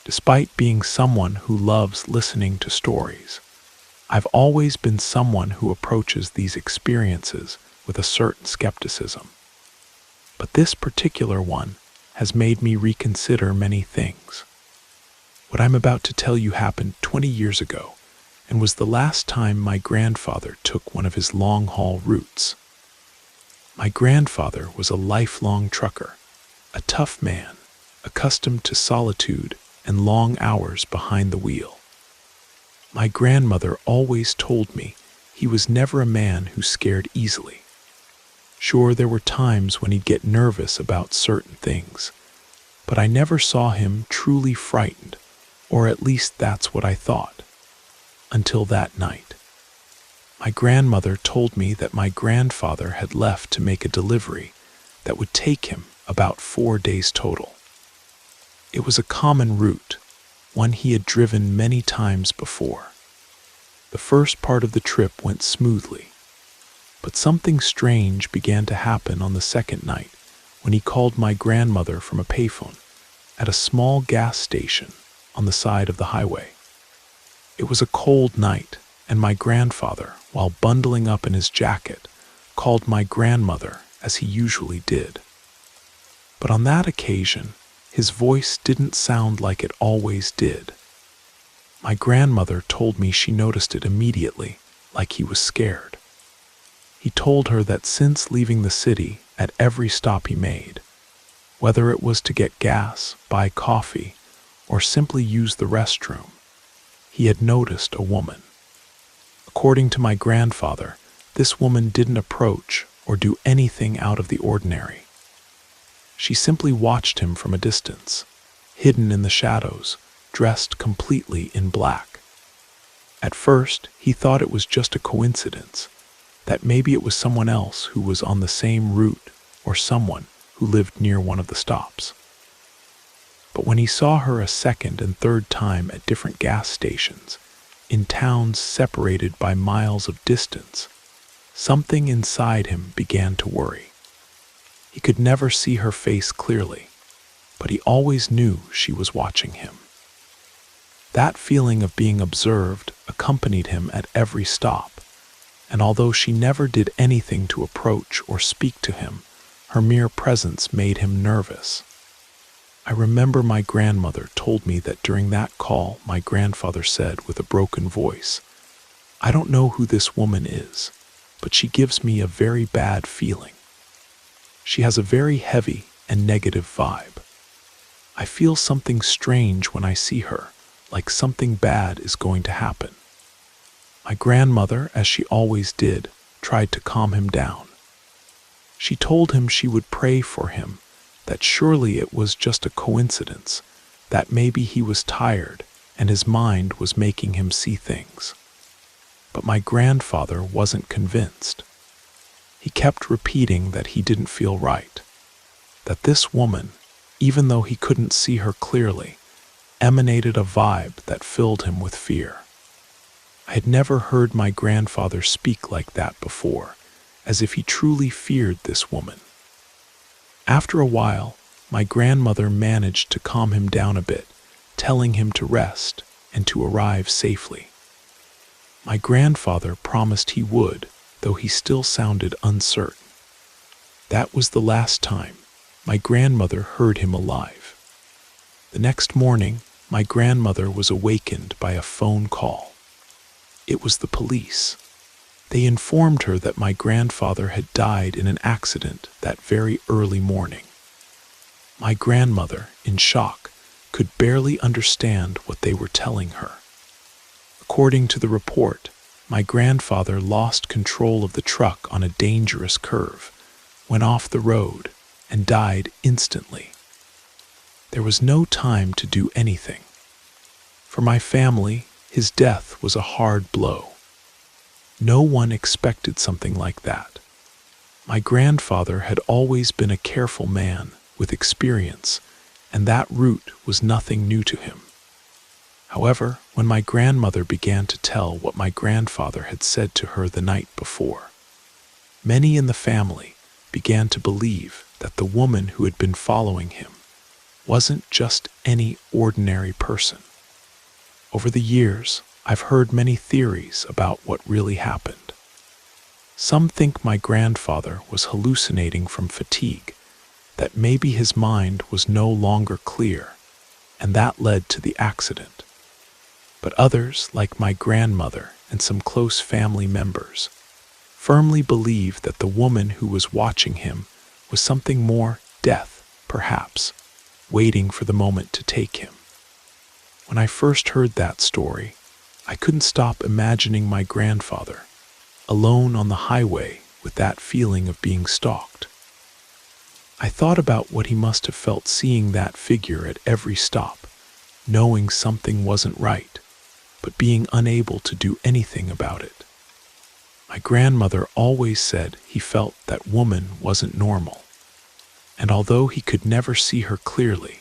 Despite being someone who loves listening to stories, I've always been someone who approaches these experiences with a certain skepticism. But this particular one has made me reconsider many things. What I'm about to tell you happened 20 years ago, and was the last time my grandfather took one of his long-haul routes. My grandfather was a lifelong trucker, a tough man, accustomed to solitude and long hours behind the wheel. My grandmother always told me he was never a man who scared easily. Sure, there were times when he'd get nervous about certain things, but I never saw him truly frightened, or at least that's what I thought. Until that night. My grandmother told me that my grandfather had left to make a delivery that would take him about 4 days total. It was a common route, one he had driven many times before. The first part of the trip went smoothly, but something strange began to happen on the second night when he called my grandmother from a payphone at a small gas station on the side of the highway. It was a cold night, and my grandfather, while bundling up in his jacket, called my grandmother as he usually did. But on that occasion, his voice didn't sound like it always did. My grandmother told me she noticed it immediately, like he was scared. He told her that since leaving the city at every stop he made, whether it was to get gas, buy coffee, or simply use the restroom, he had noticed a woman. According to my grandfather, this woman didn't approach or do anything out of the ordinary. She simply watched him from a distance, hidden in the shadows, dressed completely in black. At first, he thought it was just a coincidence, that maybe it was someone else who was on the same route or someone who lived near one of the stops. But when he saw her a second and third time at different gas stations, in towns separated by miles of distance, something inside him began to worry. He could never see her face clearly, but he always knew she was watching him. That feeling of being observed accompanied him at every stop, and although she never did anything to approach or speak to him, her mere presence made him nervous. I remember my grandmother told me that during that call, my grandfather said with a broken voice, "I don't know who this woman is, but she gives me a very bad feeling. She has a very heavy and negative vibe. I feel something strange when I see her, like something bad is going to happen." My grandmother, as she always did, tried to calm him down. She told him she would pray for him, that surely it was just a coincidence, that maybe he was tired and his mind was making him see things. But my grandfather wasn't convinced. He kept repeating that he didn't feel right, that this woman, even though he couldn't see her clearly, emanated a vibe that filled him with fear. I had never heard my grandfather speak like that before, as if he truly feared this woman. After a while, my grandmother managed to calm him down a bit, telling him to rest and to arrive safely. My grandfather promised he would, though he still sounded uncertain. That was the last time my grandmother heard him alive. The next morning, my grandmother was awakened by a phone call. It was the police. They informed her that my grandfather had died in an accident that very early morning. My grandmother, in shock, could barely understand what they were telling her. According to the report, my grandfather lost control of the truck on a dangerous curve, went off the road, and died instantly. There was no time to do anything. For my family, his death was a hard blow. No one expected something like that. My grandfather had always been a careful man with experience, and that route was nothing new to him. However, when my grandmother began to tell what my grandfather had said to her the night before, many in the family began to believe that the woman who had been following him wasn't just any ordinary person. Over the years, I've heard many theories about what really happened. Some think my grandfather was hallucinating from fatigue, that maybe his mind was no longer clear, and that led to the accident. But others, like my grandmother and some close family members, firmly believe that the woman who was watching him was something more, death, perhaps, waiting for the moment to take him. When I first heard that story, I couldn't stop imagining my grandfather, alone on the highway with that feeling of being stalked. I thought about what he must have felt seeing that figure at every stop, knowing something wasn't right, but being unable to do anything about it. My grandmother always said he felt that woman wasn't normal, and although he could never see her clearly,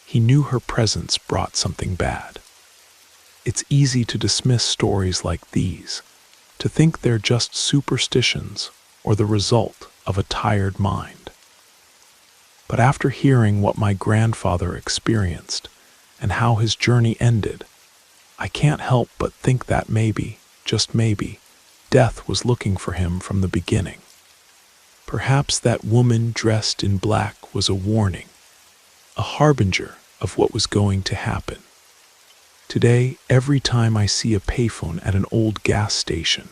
he knew her presence brought something bad. It's easy to dismiss stories like these, to think they're just superstitions or the result of a tired mind. But after hearing what my grandfather experienced and how his journey ended, I can't help but think that maybe, just maybe, death was looking for him from the beginning. Perhaps that woman dressed in black was a warning, a harbinger of what was going to happen. Today, every time I see a payphone at an old gas station,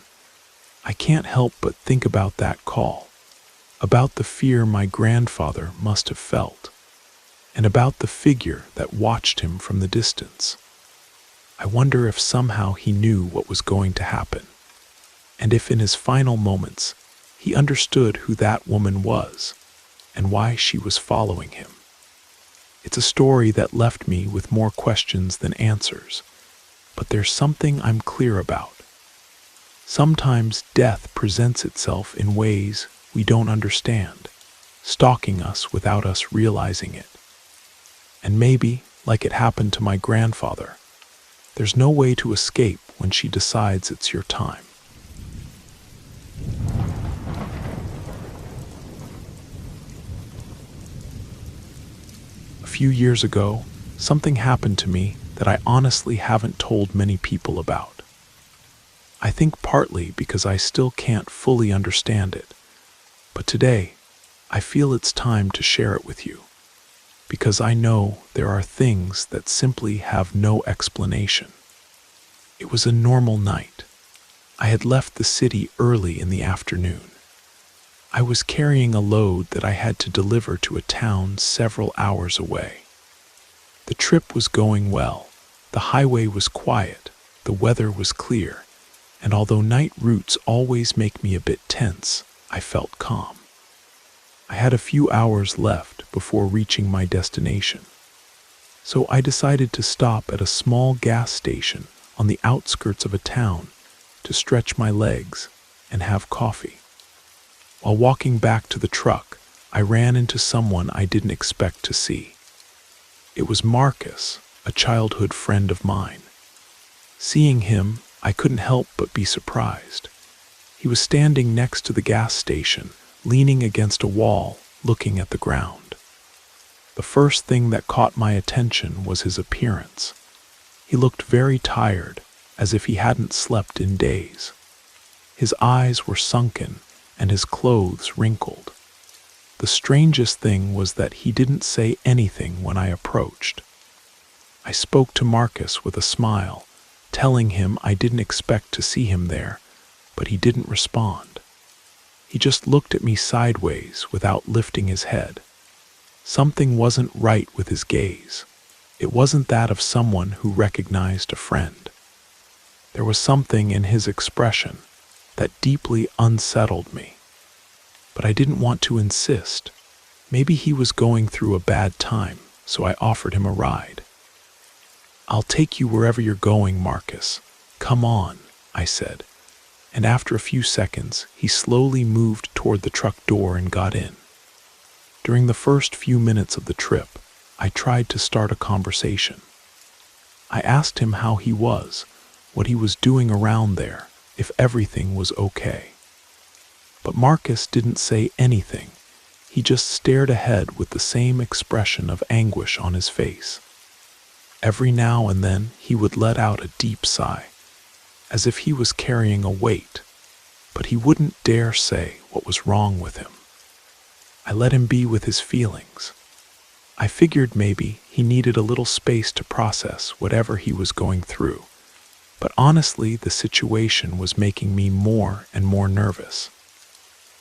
I can't help but think about that call, about the fear my grandfather must have felt, and about the figure that watched him from the distance. I wonder if somehow he knew what was going to happen, and if in his final moments he understood who that woman was and why she was following him. It's a story that left me with more questions than answers, but there's something I'm clear about. Sometimes death presents itself in ways we don't understand, stalking us without us realizing it. And maybe, like it happened to my grandfather, there's no way to escape when she decides it's your time. A few years ago, something happened to me that I honestly haven't told many people about. I think partly because I still can't fully understand it, but today, I feel it's time to share it with you, because I know there are things that simply have no explanation. It was a normal night. I had left the city early in the afternoon. I was carrying a load that I had to deliver to a town several hours away. The trip was going well. The highway was quiet, the weather was clear, and although night routes always make me a bit tense, I felt calm. I had a few hours left before reaching my destination, so I decided to stop at a small gas station on the outskirts of a town to stretch my legs and have coffee. While walking back to the truck, I ran into someone I didn't expect to see. It was Marcus, a childhood friend of mine. Seeing him, I couldn't help but be surprised. He was standing next to the gas station, leaning against a wall, looking at the ground. The first thing that caught my attention was his appearance. He looked very tired, as if he hadn't slept in days. His eyes were sunken, and his clothes wrinkled. The strangest thing was that he didn't say anything when I approached. I spoke to Marcus with a smile, telling him I didn't expect to see him there, but he didn't respond. He just looked at me sideways without lifting his head. Something wasn't right with his gaze. It wasn't that of someone who recognized a friend. There was something in his expression that deeply unsettled me. But I didn't want to insist. Maybe he was going through a bad time, so I offered him a ride. "I'll take you wherever you're going, Marcus. Come on," I said, and after a few seconds, he slowly moved toward the truck door and got in. During the first few minutes of the trip, I tried to start a conversation. I asked him how he was, what he was doing around there, if everything was okay. But Marcus didn't say anything. He just stared ahead with the same expression of anguish on his face. Every now and then he would let out a deep sigh, as if he was carrying a weight, but he wouldn't dare say what was wrong with him. I let him be with his feelings. I figured maybe he needed a little space to process whatever he was going through, but honestly, the situation was making me more and more nervous.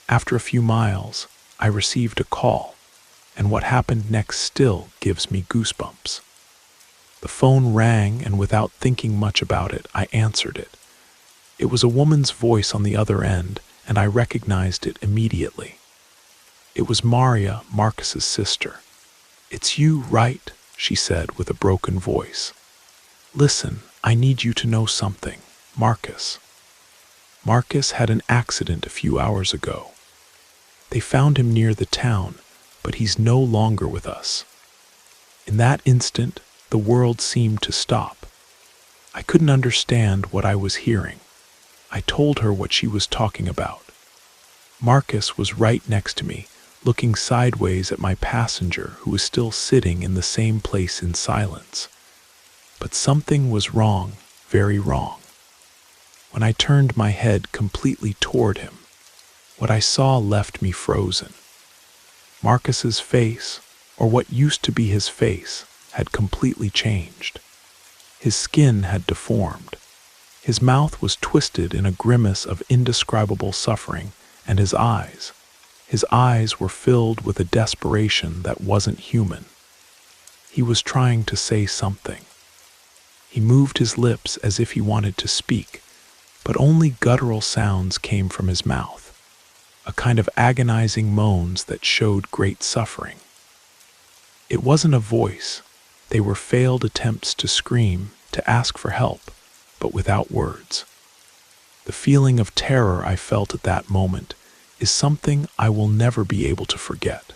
After a few miles, I received a call, and what happened next still gives me goosebumps. The phone rang, and without thinking much about it, I answered it. It was a woman's voice on the other end, and I recognized it immediately. It was Maria, Marcus's sister. "It's you, right?" she said with a broken voice. "Listen, I need you to know something, Marcus. Marcus had an accident a few hours ago. They found him near the town, but he's no longer with us." In that instant, the world seemed to stop. I couldn't understand what I was hearing. I told her what she was talking about. Marcus was right next to me, looking sideways at my passenger who was still sitting in the same place in silence. But something was wrong, very wrong. When I turned my head completely toward him, what I saw left me frozen. Marcus's face, or what used to be his face, had completely changed. His skin had deformed. His mouth was twisted in a grimace of indescribable suffering, and his eyes were filled with a desperation that wasn't human. He was trying to say something. He moved his lips as if he wanted to speak, but only guttural sounds came from his mouth, a kind of agonizing moans that showed great suffering. It wasn't a voice. They were failed attempts to scream, to ask for help, but without words. The feeling of terror I felt at that moment is something I will never be able to forget.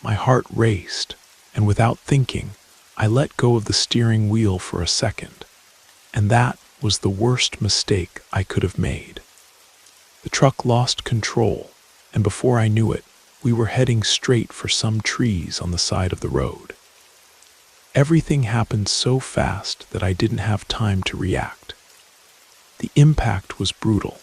My heart raced, and without thinking, I let go of the steering wheel for a second, and that was the worst mistake I could have made. The truck lost control, and before I knew it, we were heading straight for some trees on the side of the road. Everything happened so fast that I didn't have time to react. The impact was brutal,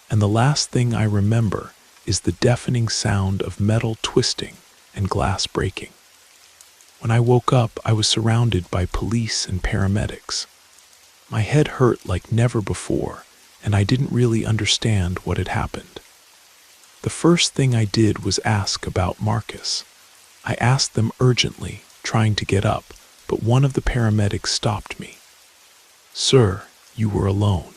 and the last thing I remember is the deafening sound of metal twisting and glass breaking. When I woke up, I was surrounded by police and paramedics. My head hurt like never before, and I didn't really understand what had happened. The first thing I did was ask about Marcus. I asked them urgently, trying to get up, but one of the paramedics stopped me. "Sir, you were alone."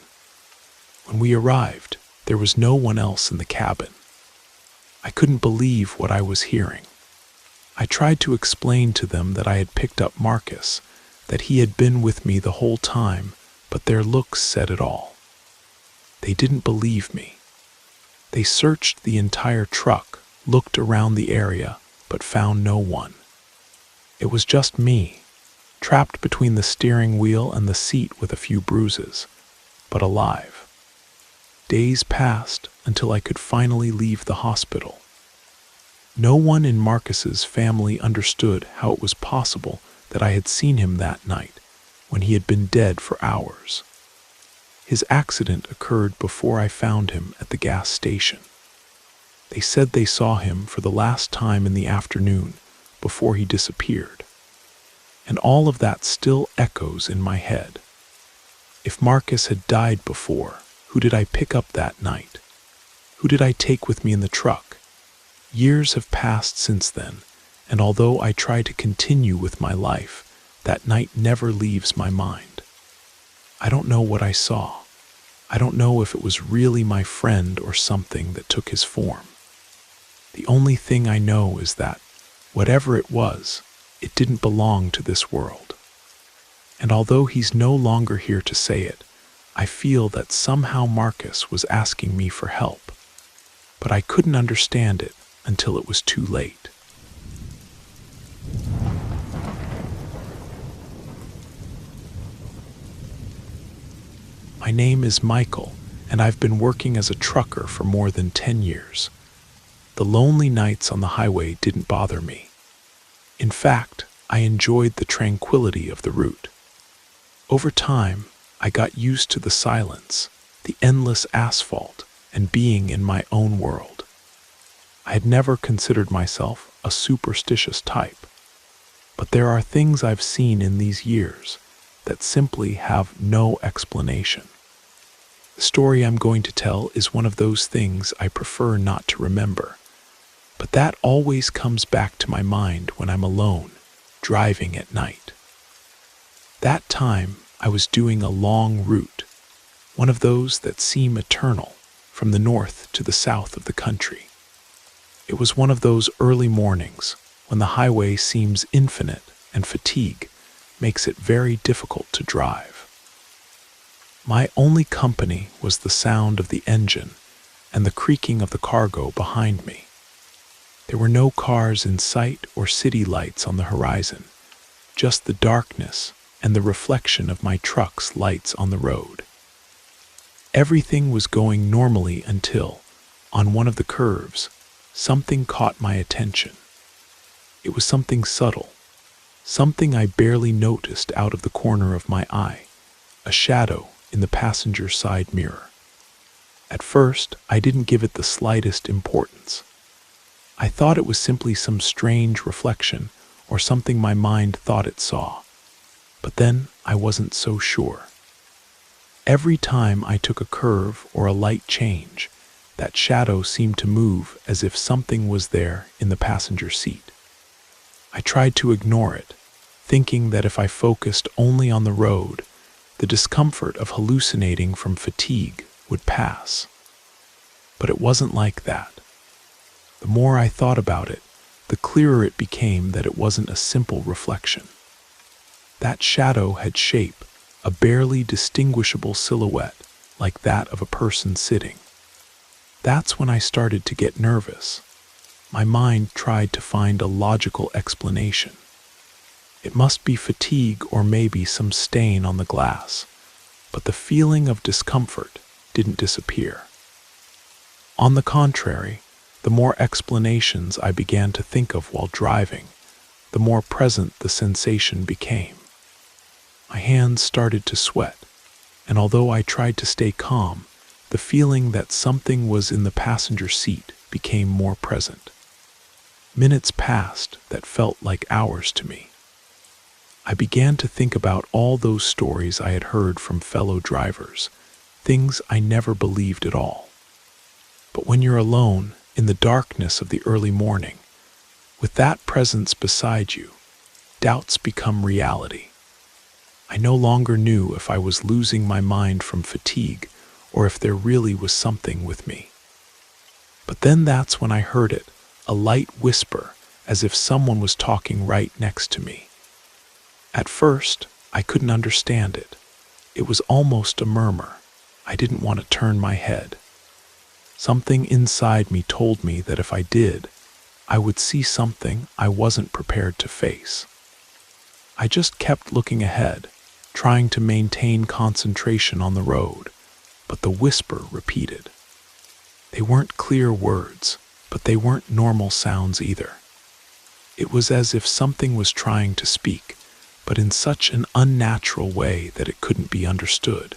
When we arrived, there was no one else in the cabin. I couldn't believe what I was hearing. I tried to explain to them that I had picked up Marcus, that he had been with me the whole time, but their looks said it all. They didn't believe me. They searched the entire truck, looked around the area, but found no one. It was just me, trapped between the steering wheel and the seat with a few bruises, but alive. Days passed until I could finally leave the hospital. No one in Marcus's family understood how it was possible that I had seen him that night, when he had been dead for hours. His accident occurred before I found him at the gas station. They said they saw him for the last time in the afternoon before he disappeared. And all of that still echoes in my head. If Marcus had died before, who did I pick up that night? Who did I take with me in the truck? Years have passed since then, and although I try to continue with my life, that night never leaves my mind. I don't know what I saw. I don't know if it was really my friend or something that took his form. The only thing I know is that, whatever it was, it didn't belong to this world. And although he's no longer here to say it, I feel that somehow Marcus was asking me for help. But I couldn't understand it until it was too late. My name is Michael, and I've been working as a trucker for more than 10 years. The lonely nights on the highway didn't bother me. In fact, I enjoyed the tranquility of the route. Over time, I got used to the silence, the endless asphalt, and being in my own world. I had never considered myself a superstitious type, but there are things I've seen in these years that simply have no explanation. The story I'm going to tell is one of those things I prefer not to remember, but that always comes back to my mind when I'm alone, driving at night. That time, I was doing a long route, one of those that seem eternal, from the north to the south of the country. It was one of those early mornings when the highway seems infinite and fatigue makes it very difficult to drive. My only company was the sound of the engine and the creaking of the cargo behind me. There were no cars in sight or city lights on the horizon, just the darkness and the reflection of my truck's lights on the road. Everything was going normally until, on one of the curves, something caught my attention. It was something subtle, something I barely noticed out of the corner of my eye, a shadow in the passenger side mirror. At first, I didn't give it the slightest importance. I thought it was simply some strange reflection or something my mind thought it saw. But then I wasn't so sure. Every time I took a curve or a light change, that shadow seemed to move as if something was there in the passenger seat. I tried to ignore it, thinking that if I focused only on the road, the discomfort of hallucinating from fatigue would pass. But it wasn't like that. The more I thought about it, the clearer it became that it wasn't a simple reflection. That shadow had shape, a barely distinguishable silhouette, like that of a person sitting. That's when I started to get nervous. My mind tried to find a logical explanation. It must be fatigue or maybe some stain on the glass, but the feeling of discomfort didn't disappear. On the contrary, the more explanations I began to think of while driving, the more present the sensation became. My hands started to sweat, and although I tried to stay calm, the feeling that something was in the passenger seat became more present. Minutes passed that felt like hours to me. I began to think about all those stories I had heard from fellow drivers, things I never believed at all. But when you're alone, in the darkness of the early morning, with that presence beside you, doubts become reality. I no longer knew if I was losing my mind from fatigue or if there really was something with me. But then that's when I heard it, a light whisper, as if someone was talking right next to me. At first, I couldn't understand it. It was almost a murmur. I didn't want to turn my head. Something inside me told me that if I did, I would see something I wasn't prepared to face. I just kept looking ahead, trying to maintain concentration on the road, but the whisper repeated. They weren't clear words, but they weren't normal sounds either. It was as if something was trying to speak, but in such an unnatural way that it couldn't be understood.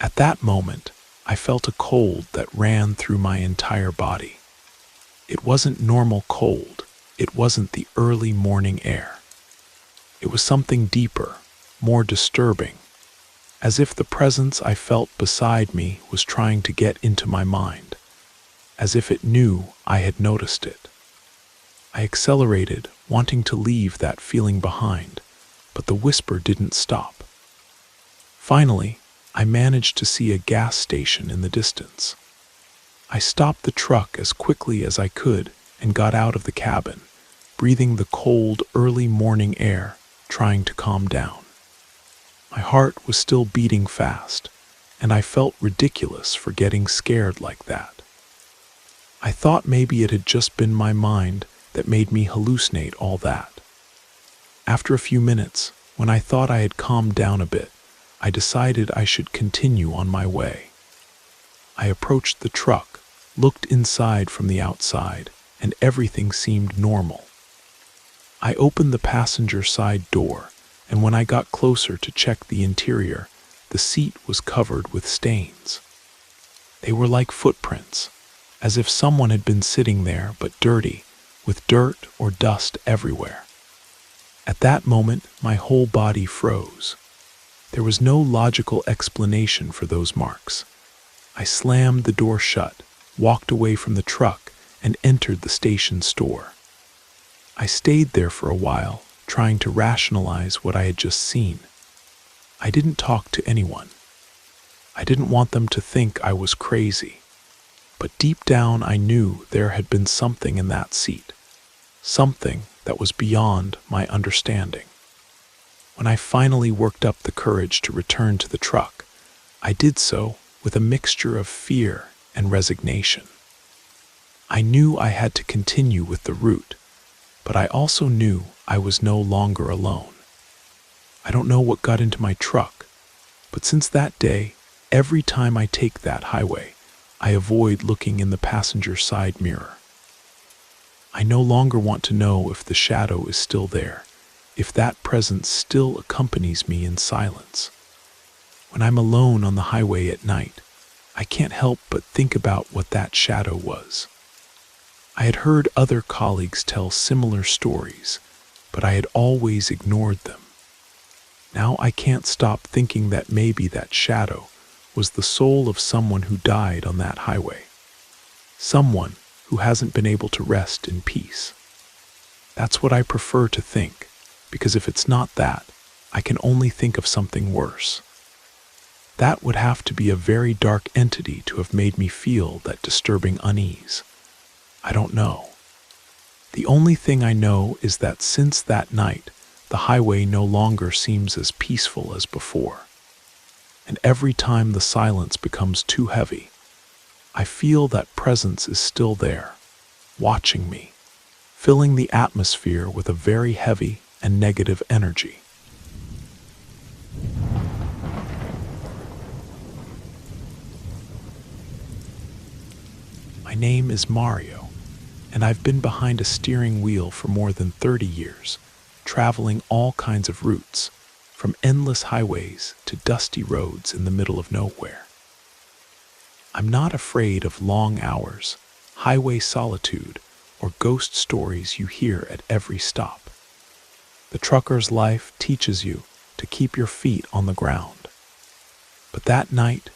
At that moment, I felt a cold that ran through my entire body. It wasn't normal cold, it wasn't the early morning air. It was something deeper, more disturbing, as if the presence I felt beside me was trying to get into my mind, as if it knew I had noticed it. I accelerated, wanting to leave that feeling behind, but the whisper didn't stop. Finally, I managed to see a gas station in the distance. I stopped the truck as quickly as I could and got out of the cabin, breathing the cold, early morning air, trying to calm down. My heart was still beating fast, and I felt ridiculous for getting scared like that. I thought maybe it had just been my mind that made me hallucinate all that. After a few minutes, when I thought I had calmed down a bit, I decided I should continue on my way. I approached the truck, looked inside from the outside, and everything seemed normal. I opened the passenger side door, and when I got closer to check the interior, the seat was covered with stains. They were like footprints, as if someone had been sitting there but dirty, with dirt or dust everywhere. At that moment, my whole body froze. There was no logical explanation for those marks. I slammed the door shut, walked away from the truck, and entered the station store. I stayed there for a while, trying to rationalize what I had just seen. I didn't talk to anyone. I didn't want them to think I was crazy. But deep down I knew there had been something in that seat. Something that was beyond my understanding. When I finally worked up the courage to return to the truck, I did so with a mixture of fear and resignation. I knew I had to continue with the route, but I also knew I was no longer alone. I don't know what got into my truck, but since that day, every time I take that highway, I avoid looking in the passenger side mirror. I no longer want to know if the shadow is still there, if that presence still accompanies me in silence. When I'm alone on the highway at night, I can't help but think about what that shadow was. I had heard other colleagues tell similar stories, but I had always ignored them. Now I can't stop thinking that maybe that shadow was the soul of someone who died on that highway. Someone who hasn't been able to rest in peace. That's what I prefer to think, because if it's not that, I can only think of something worse. That would have to be a very dark entity to have made me feel that disturbing unease. I don't know. The only thing I know is that since that night, the highway no longer seems as peaceful as before. And every time the silence becomes too heavy, I feel that presence is still there, watching me, filling the atmosphere with a very heavy and negative energy. My name is Mario, and I've been behind a steering wheel for more than 30 years, traveling all kinds of routes, from endless highways to dusty roads in the middle of nowhere. I'm not afraid of long hours, highway solitude, or ghost stories you hear at every stop. The trucker's life teaches you to keep your feet on the ground. But that night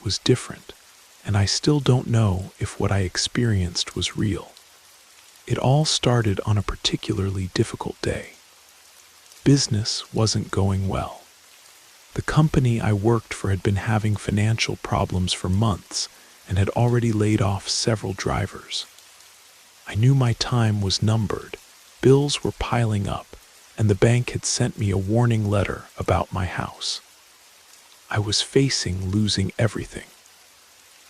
was different, and I still don't know if what I experienced was real. It all started on a particularly difficult day. Business wasn't going well. The company I worked for had been having financial problems for months and had already laid off several drivers. I knew my time was numbered, bills were piling up, and the bank had sent me a warning letter about my house. I was facing losing everything.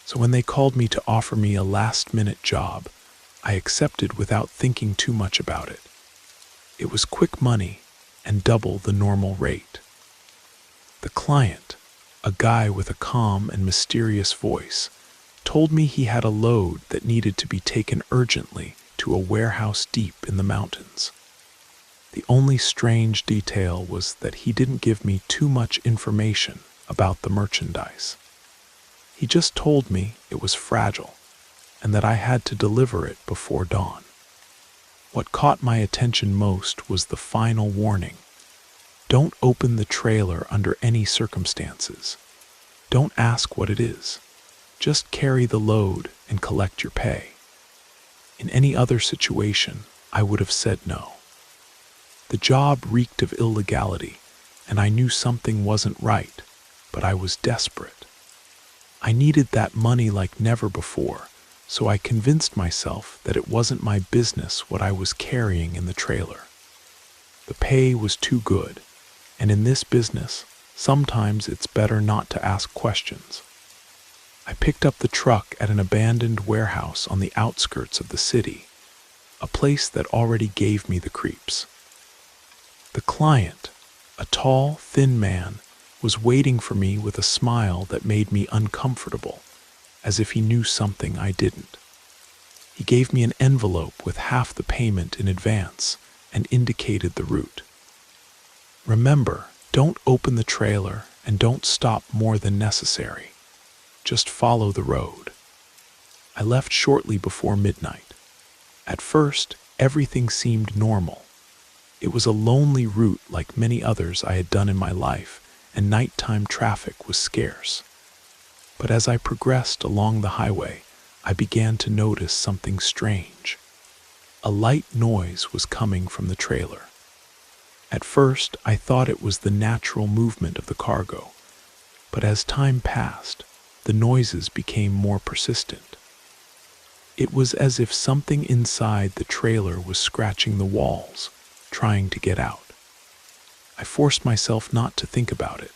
So when they called me to offer me a last-minute job, I accepted without thinking too much about it. It was quick money and double the normal rate. The client, a guy with a calm and mysterious voice, told me he had a load that needed to be taken urgently to a warehouse deep in the mountains. The only strange detail was that he didn't give me too much information about the merchandise. He just told me it was fragile and that I had to deliver it before dawn. What caught my attention most was the final warning. Don't open the trailer under any circumstances. Don't ask what it is. Just carry the load and collect your pay. In any other situation, I would have said no. The job reeked of illegality, and I knew something wasn't right, but I was desperate. I needed that money like never before, so I convinced myself that it wasn't my business what I was carrying in the trailer. The pay was too good, and in this business, sometimes it's better not to ask questions. I picked up the truck at an abandoned warehouse on the outskirts of the city, a place that already gave me the creeps. The client, a tall, thin man, was waiting for me with a smile that made me uncomfortable, as if he knew something I didn't. He gave me an envelope with half the payment in advance and indicated the route. Remember, don't open the trailer and don't stop more than necessary. Just follow the road. I left shortly before midnight. At first, everything seemed normal. It was a lonely route like many others I had done in my life, and nighttime traffic was scarce. But as I progressed along the highway, I began to notice something strange. A light noise was coming from the trailer. At first, I thought it was the natural movement of the cargo, but as time passed, the noises became more persistent. It was as if something inside the trailer was scratching the walls, trying to get out. I forced myself not to think about it.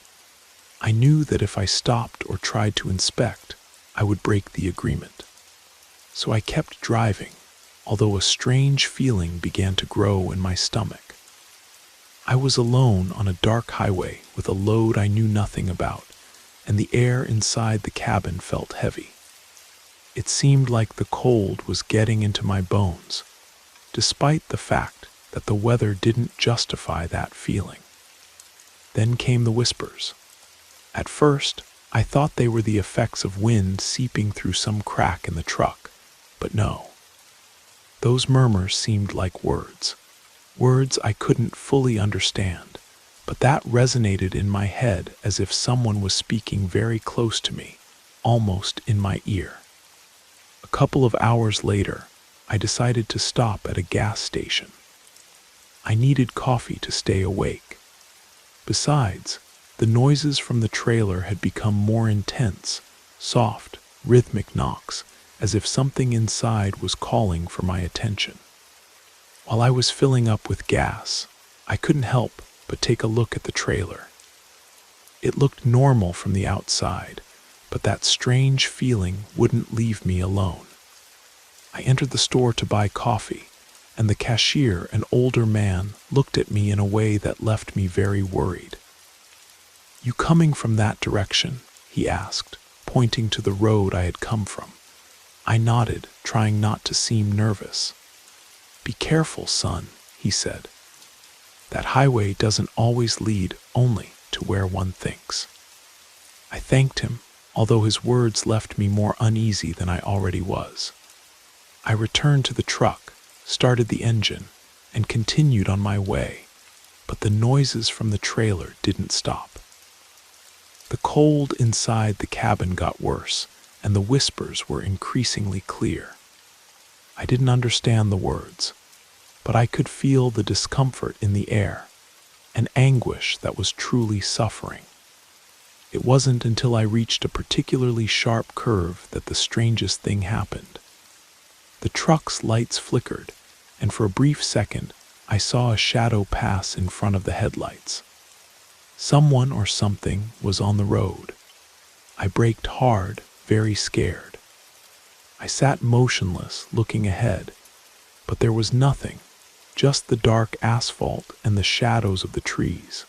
I knew that if I stopped or tried to inspect, I would break the agreement. So I kept driving, although a strange feeling began to grow in my stomach. I was alone on a dark highway with a load I knew nothing about, and the air inside the cabin felt heavy. It seemed like the cold was getting into my bones, despite the fact that the weather didn't justify that feeling. Then came the whispers. At first, I thought they were the effects of wind seeping through some crack in the truck, but no. Those murmurs seemed like words I couldn't fully understand, but that resonated in my head as if someone was speaking very close to me, almost in my ear. A couple of hours later, I decided to stop at a gas station. I needed coffee to stay awake. Besides, the noises from the trailer had become more intense, soft, rhythmic knocks, as if something inside was calling for my attention. While I was filling up with gas, I couldn't help but take a look at the trailer. It looked normal from the outside, but that strange feeling wouldn't leave me alone. I entered the store to buy coffee, and the cashier, an older man, looked at me in a way that left me very worried. "You coming from that direction?" he asked, pointing to the road I had come from. I nodded, trying not to seem nervous. "Be careful, son," he said. "That highway doesn't always lead only to where one thinks." I thanked him, although his words left me more uneasy than I already was. I returned to the truck, started the engine, and continued on my way, but the noises from the trailer didn't stop. The cold inside the cabin got worse, and the whispers were increasingly clear. I didn't understand the words, but I could feel the discomfort in the air, an anguish that was truly suffering. It wasn't until I reached a particularly sharp curve that the strangest thing happened. The truck's lights flickered, and for a brief second, I saw a shadow pass in front of the headlights. Someone or something was on the road. I braked hard, very scared. I sat motionless, looking ahead, but there was nothing, just the dark asphalt and the shadows of the trees.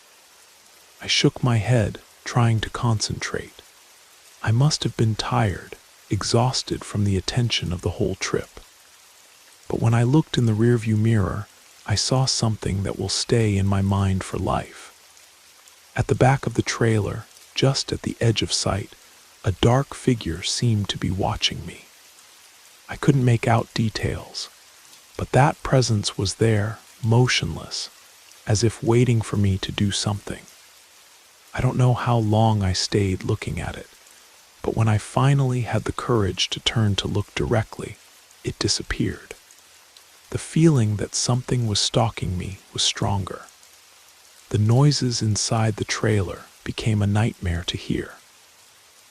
I shook my head, trying to concentrate. I must have been tired, exhausted from the attention of the whole trip. But when I looked in the rearview mirror, I saw something that will stay in my mind for life. At the back of the trailer, just at the edge of sight, a dark figure seemed to be watching me. I couldn't make out details, but that presence was there, motionless, as if waiting for me to do something. I don't know how long I stayed looking at it, but when I finally had the courage to turn to look directly, it disappeared. The feeling that something was stalking me was stronger. The noises inside the trailer became a nightmare to hear.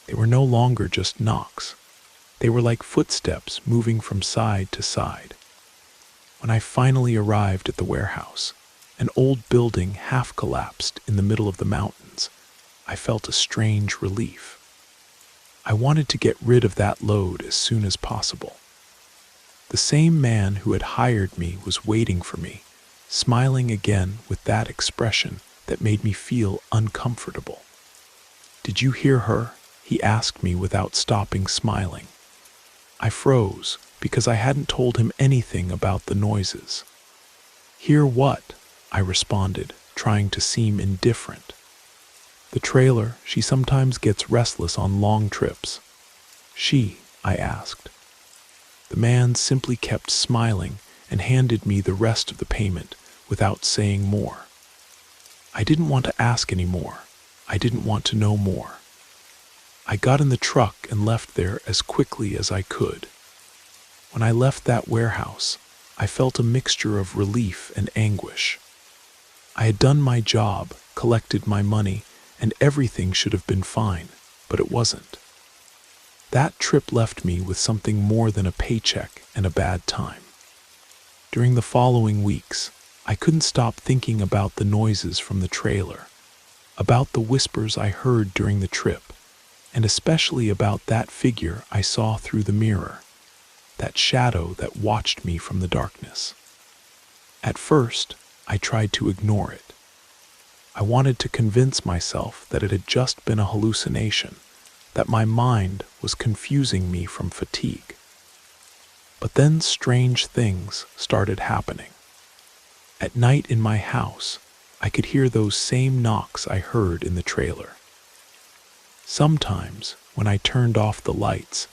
They were no longer just knocks. They were like footsteps moving from side to side. When I finally arrived at the warehouse, an old building half collapsed in the middle of the mountains, I felt a strange relief. I wanted to get rid of that load as soon as possible. The same man who had hired me was waiting for me, smiling again with that expression that made me feel uncomfortable. "Did you hear her?" he asked me without stopping smiling. I froze because I hadn't told him anything about the noises. "Hear what?" I responded, trying to seem indifferent. "The trailer, she sometimes gets restless on long trips." "She?" I asked. The man simply kept smiling and handed me the rest of the payment without saying more. I didn't want to ask any more. I didn't want to know more. I got in the truck and left there as quickly as I could. When I left that warehouse, I felt a mixture of relief and anguish. I had done my job, collected my money, and everything should have been fine, but it wasn't. That trip left me with something more than a paycheck and a bad time. During the following weeks, I couldn't stop thinking about the noises from the trailer, about the whispers I heard during the trip, and especially about that figure I saw through the mirror, that shadow that watched me from the darkness. At first, I tried to ignore it. I wanted to convince myself that it had just been a hallucination, that my mind was confusing me from fatigue. But then strange things started happening. At night in my house, I could hear those same knocks I heard in the trailer. Sometimes, when I turned off the lights,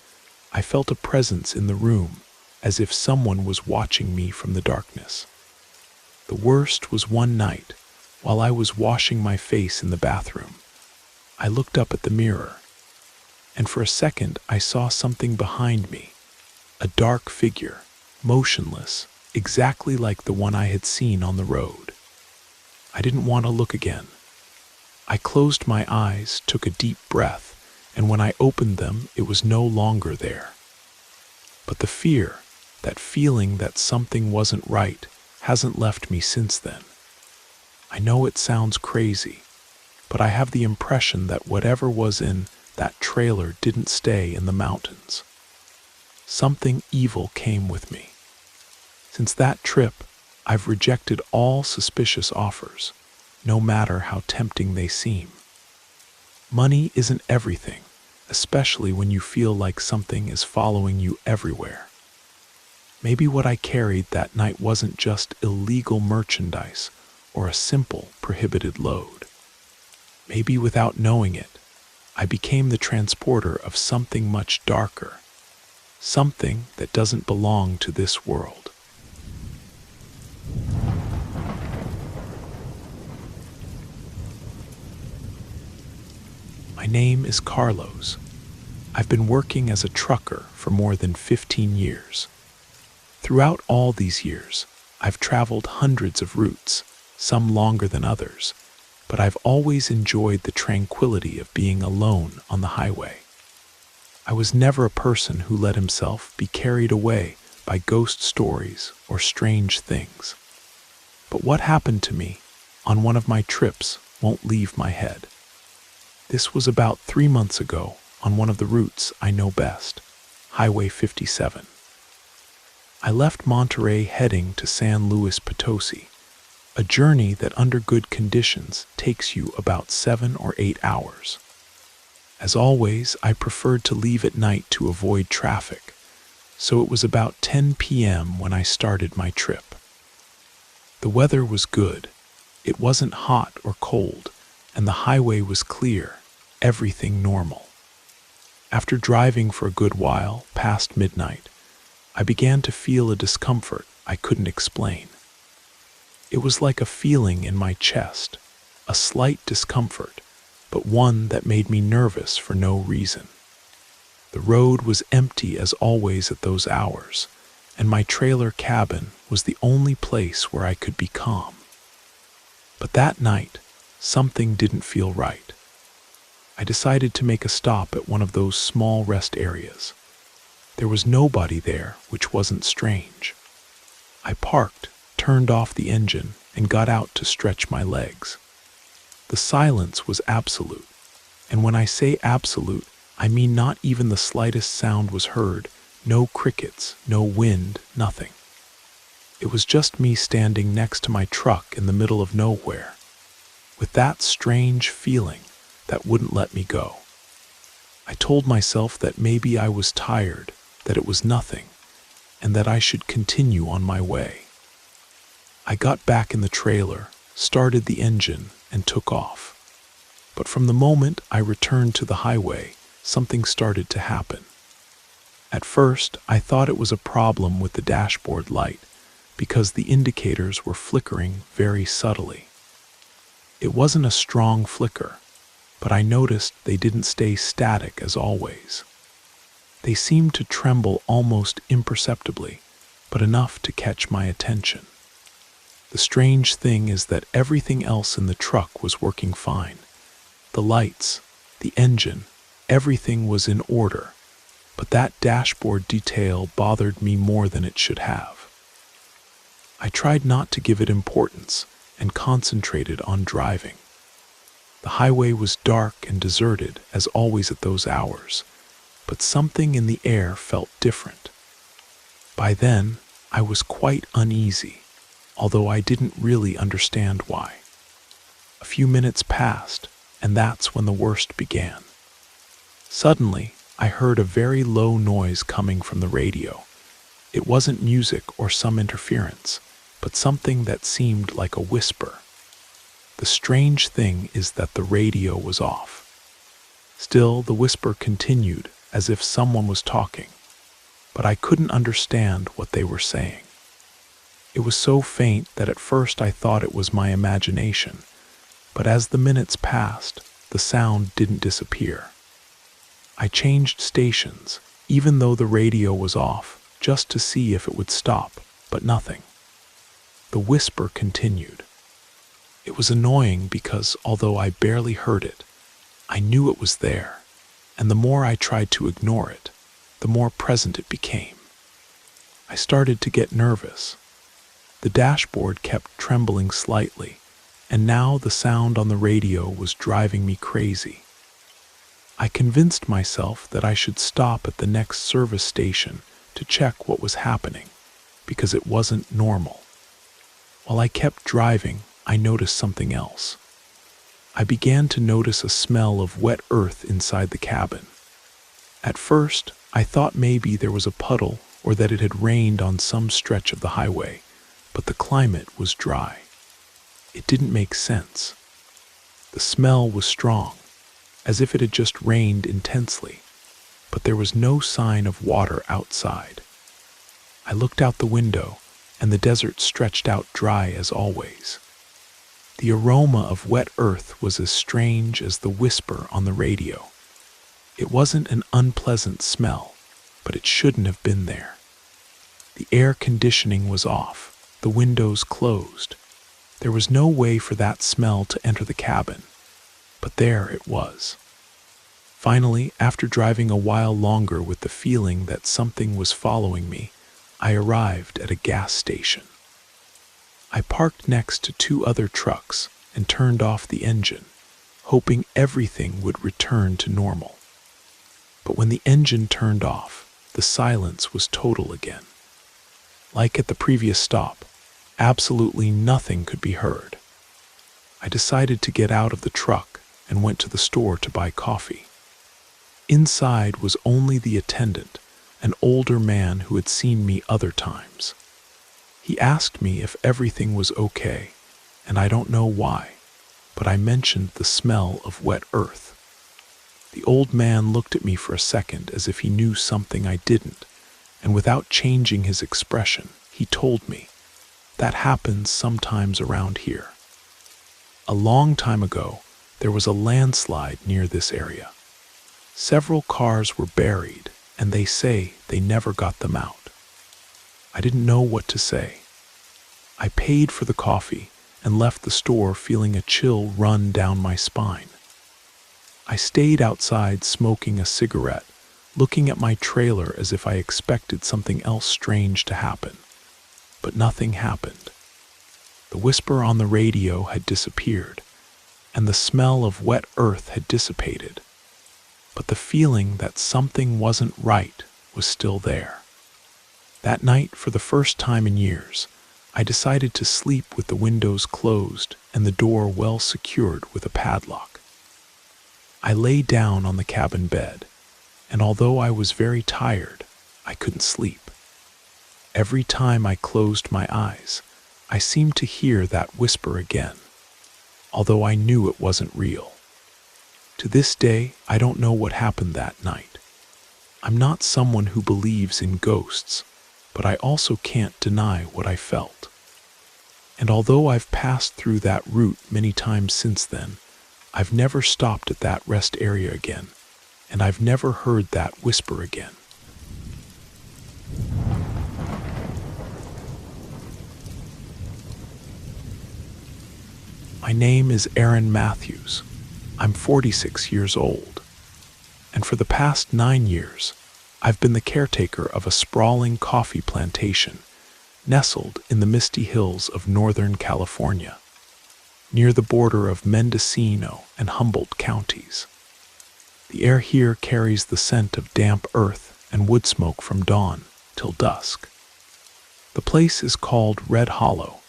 I felt a presence in the room, as if someone was watching me from the darkness. The worst was one night, while I was washing my face in the bathroom. I looked up at the mirror, and for a second I saw something behind me, a dark figure, motionless, exactly like the one I had seen on the road. I didn't want to look again. I closed my eyes, took a deep breath, and when I opened them, it was no longer there. But the fear, that feeling that something wasn't right, hasn't left me since then. I know it sounds crazy, but I have the impression that whatever was in that trailer didn't stay in the mountains. Something evil came with me. Since that trip, I've rejected all suspicious offers, no matter how tempting they seem. Money isn't everything, especially when you feel like something is following you everywhere. Maybe what I carried that night wasn't just illegal merchandise or a simple prohibited load. Maybe without knowing it, I became the transporter of something much darker, something that doesn't belong to this world. My name is Carlos. I've been working as a trucker for more than 15 years. Throughout all these years, I've traveled hundreds of routes, some longer than others, but I've always enjoyed the tranquility of being alone on the highway. I was never a person who let himself be carried away by ghost stories or strange things. But what happened to me on one of my trips won't leave my head. This was about 3 months ago on one of the routes I know best, Highway 57. I left Monterey heading to San Luis Potosi, a journey that under good conditions takes you about 7 or 8 hours. As always, I preferred to leave at night to avoid traffic, so it was about 10 p.m. when I started my trip. The weather was good. It wasn't hot or cold, and the highway was clear, everything normal. After driving for a good while, past midnight, I began to feel a discomfort I couldn't explain. It was like a feeling in my chest, a slight discomfort, but one that made me nervous for no reason. The road was empty as always at those hours, and my trailer cabin was the only place where I could be calm. But that night, something didn't feel right. I decided to make a stop at one of those small rest areas. There was nobody there, which wasn't strange. I parked, turned off the engine, and got out to stretch my legs. The silence was absolute. And when I say absolute, I mean not even the slightest sound was heard, no crickets, no wind, nothing. It was just me standing next to my truck in the middle of nowhere, with that strange feeling that wouldn't let me go. I told myself that maybe I was tired, that it was nothing, and that I should continue on my way. I got back in the trailer, started the engine, and took off. But from the moment I returned to the highway, something started to happen. At first, I thought it was a problem with the dashboard light, because the indicators were flickering very subtly. It wasn't a strong flicker, but I noticed they didn't stay static as always. They seemed to tremble almost imperceptibly, but enough to catch my attention. The strange thing is that everything else in the truck was working fine. The lights, the engine, everything was in order, but that dashboard detail bothered me more than it should have. I tried not to give it importance and concentrated on driving. The highway was dark and deserted, as always at those hours, but something in the air felt different. By then, I was quite uneasy, although I didn't really understand why. A few minutes passed, and that's when the worst began. Suddenly, I heard a very low noise coming from the radio. It wasn't music or some interference, but something that seemed like a whisper. The strange thing is that the radio was off. Still, the whisper continued, as if someone was talking, but I couldn't understand what they were saying. It was so faint that at first I thought it was my imagination, but as the minutes passed, the sound didn't disappear. I changed stations, even though the radio was off, just to see if it would stop, but nothing. The whisper continued. It was annoying because, although I barely heard it, I knew it was there, and the more I tried to ignore it, the more present it became. I started to get nervous. The dashboard kept trembling slightly, and now the sound on the radio was driving me crazy. I convinced myself that I should stop at the next service station to check what was happening, because it wasn't normal. While I kept driving, I noticed something else. I began to notice a smell of wet earth inside the cabin. At first, I thought maybe there was a puddle or that it had rained on some stretch of the highway, but the climate was dry. It didn't make sense. The smell was strong, as if it had just rained intensely, but there was no sign of water outside. I looked out the window, and the desert stretched out dry as always. The aroma of wet earth was as strange as the whisper on the radio. It wasn't an unpleasant smell, but it shouldn't have been there. The air conditioning was off, the windows closed. There was no way for that smell to enter the cabin, but there it was. Finally, after driving a while longer with the feeling that something was following me, I arrived at a gas station. I parked next to two other trucks and turned off the engine, hoping everything would return to normal. But when the engine turned off, the silence was total again. Like at the previous stop, absolutely nothing could be heard. I decided to get out of the truck and went to the store to buy coffee. Inside was only the attendant, an older man who had seen me other times. He asked me if everything was okay, and I don't know why, but I mentioned the smell of wet earth. The old man looked at me for a second as if he knew something I didn't, and without changing his expression, he told me, "That happens sometimes around here. A long time ago, there was a landslide near this area. Several cars were buried, and they say they never got them out." I didn't know what to say. I paid for the coffee and left the store feeling a chill run down my spine. I stayed outside smoking a cigarette, looking at my trailer as if I expected something else strange to happen. But nothing happened. The whisper on the radio had disappeared, and the smell of wet earth had dissipated. But the feeling that something wasn't right was still there. That night, for the first time in years, I decided to sleep with the windows closed and the door well secured with a padlock. I lay down on the cabin bed, and although I was very tired, I couldn't sleep. Every time I closed my eyes, I seemed to hear that whisper again, although I knew it wasn't real. To this day, I don't know what happened that night. I'm not someone who believes in ghosts, but I also can't deny what I felt. And although I've passed through that route many times since then, I've never stopped at that rest area again, and I've never heard that whisper again. My name is Aaron Matthews. I'm 46 years old, and for the past 9 years, I've been the caretaker of a sprawling coffee plantation nestled in the misty hills of Northern California, near the border of Mendocino and Humboldt counties. The air here carries the scent of damp earth and wood smoke from dawn till dusk. The place is called Red Hollow,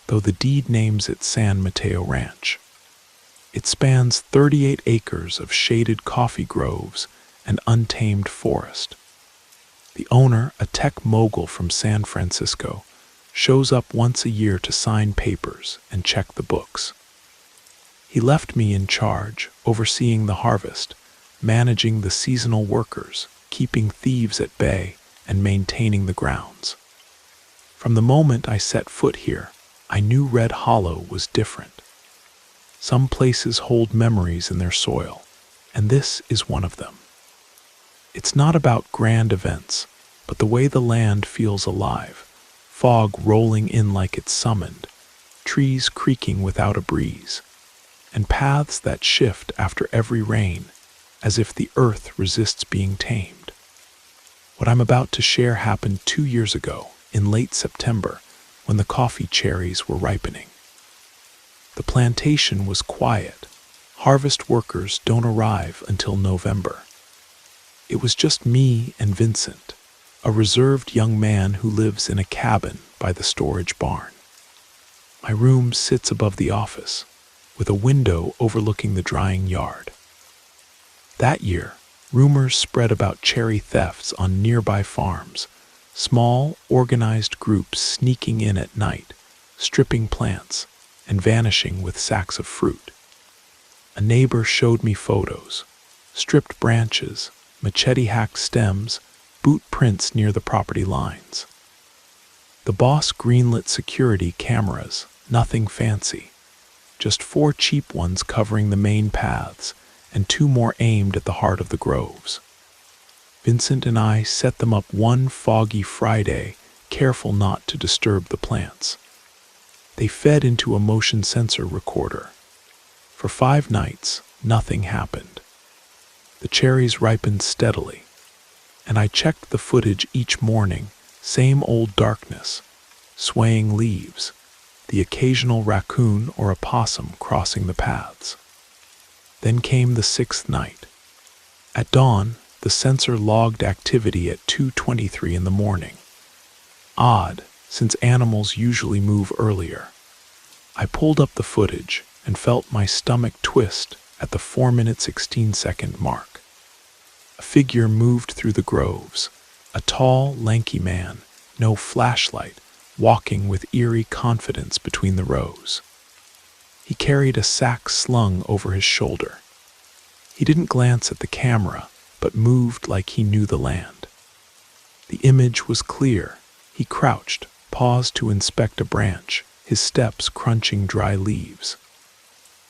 though the deed names it San Mateo Ranch. It spans 38 acres of shaded coffee groves and untamed forest. The owner, a tech mogul from San Francisco, shows up once a year to sign papers and check the books. He left me in charge, overseeing the harvest, managing the seasonal workers, keeping thieves at bay, and maintaining the grounds. From the moment I set foot here, I knew Red Hollow was different. Some places hold memories in their soil, and this is one of them. It's not about grand events, but the way the land feels alive, fog rolling in like it's summoned, trees creaking without a breeze, and paths that shift after every rain, as if the earth resists being tamed. What I'm about to share happened 2 years ago, in late September, when the coffee cherries were ripening. The plantation was quiet. Harvest workers don't arrive until November. It was just me and Vincent, a reserved young man who lives in a cabin by the storage barn. My room sits above the office, with a window overlooking the drying yard. That year, rumors spread about cherry thefts on nearby farms, small, organized groups sneaking in at night, stripping plants, and vanishing with sacks of fruit. A neighbor showed me photos, stripped branches, machete-hacked stems, boot prints near the property lines. The boss greenlit security cameras, nothing fancy, just 4 cheap ones covering the main paths, and 2 more aimed at the heart of the groves. Vincent and I set them up one foggy Friday, careful not to disturb the plants. They fed into a motion sensor recorder. For 5 nights, nothing happened. The cherries ripened steadily, and I checked the footage each morning, same old darkness, swaying leaves, the occasional raccoon or a possum crossing the paths. Then came the 6th night. At dawn, the sensor logged activity at 2:23 in the morning. Odd, since animals usually move earlier. I pulled up the footage and felt my stomach twist at the 4-minute 16-second mark. A figure moved through the groves, a tall, lanky man, no flashlight, walking with eerie confidence between the rows. He carried a sack slung over his shoulder. He didn't glance at the camera, but moved like he knew the land. The image was clear. He crouched, paused to inspect a branch, his steps crunching dry leaves.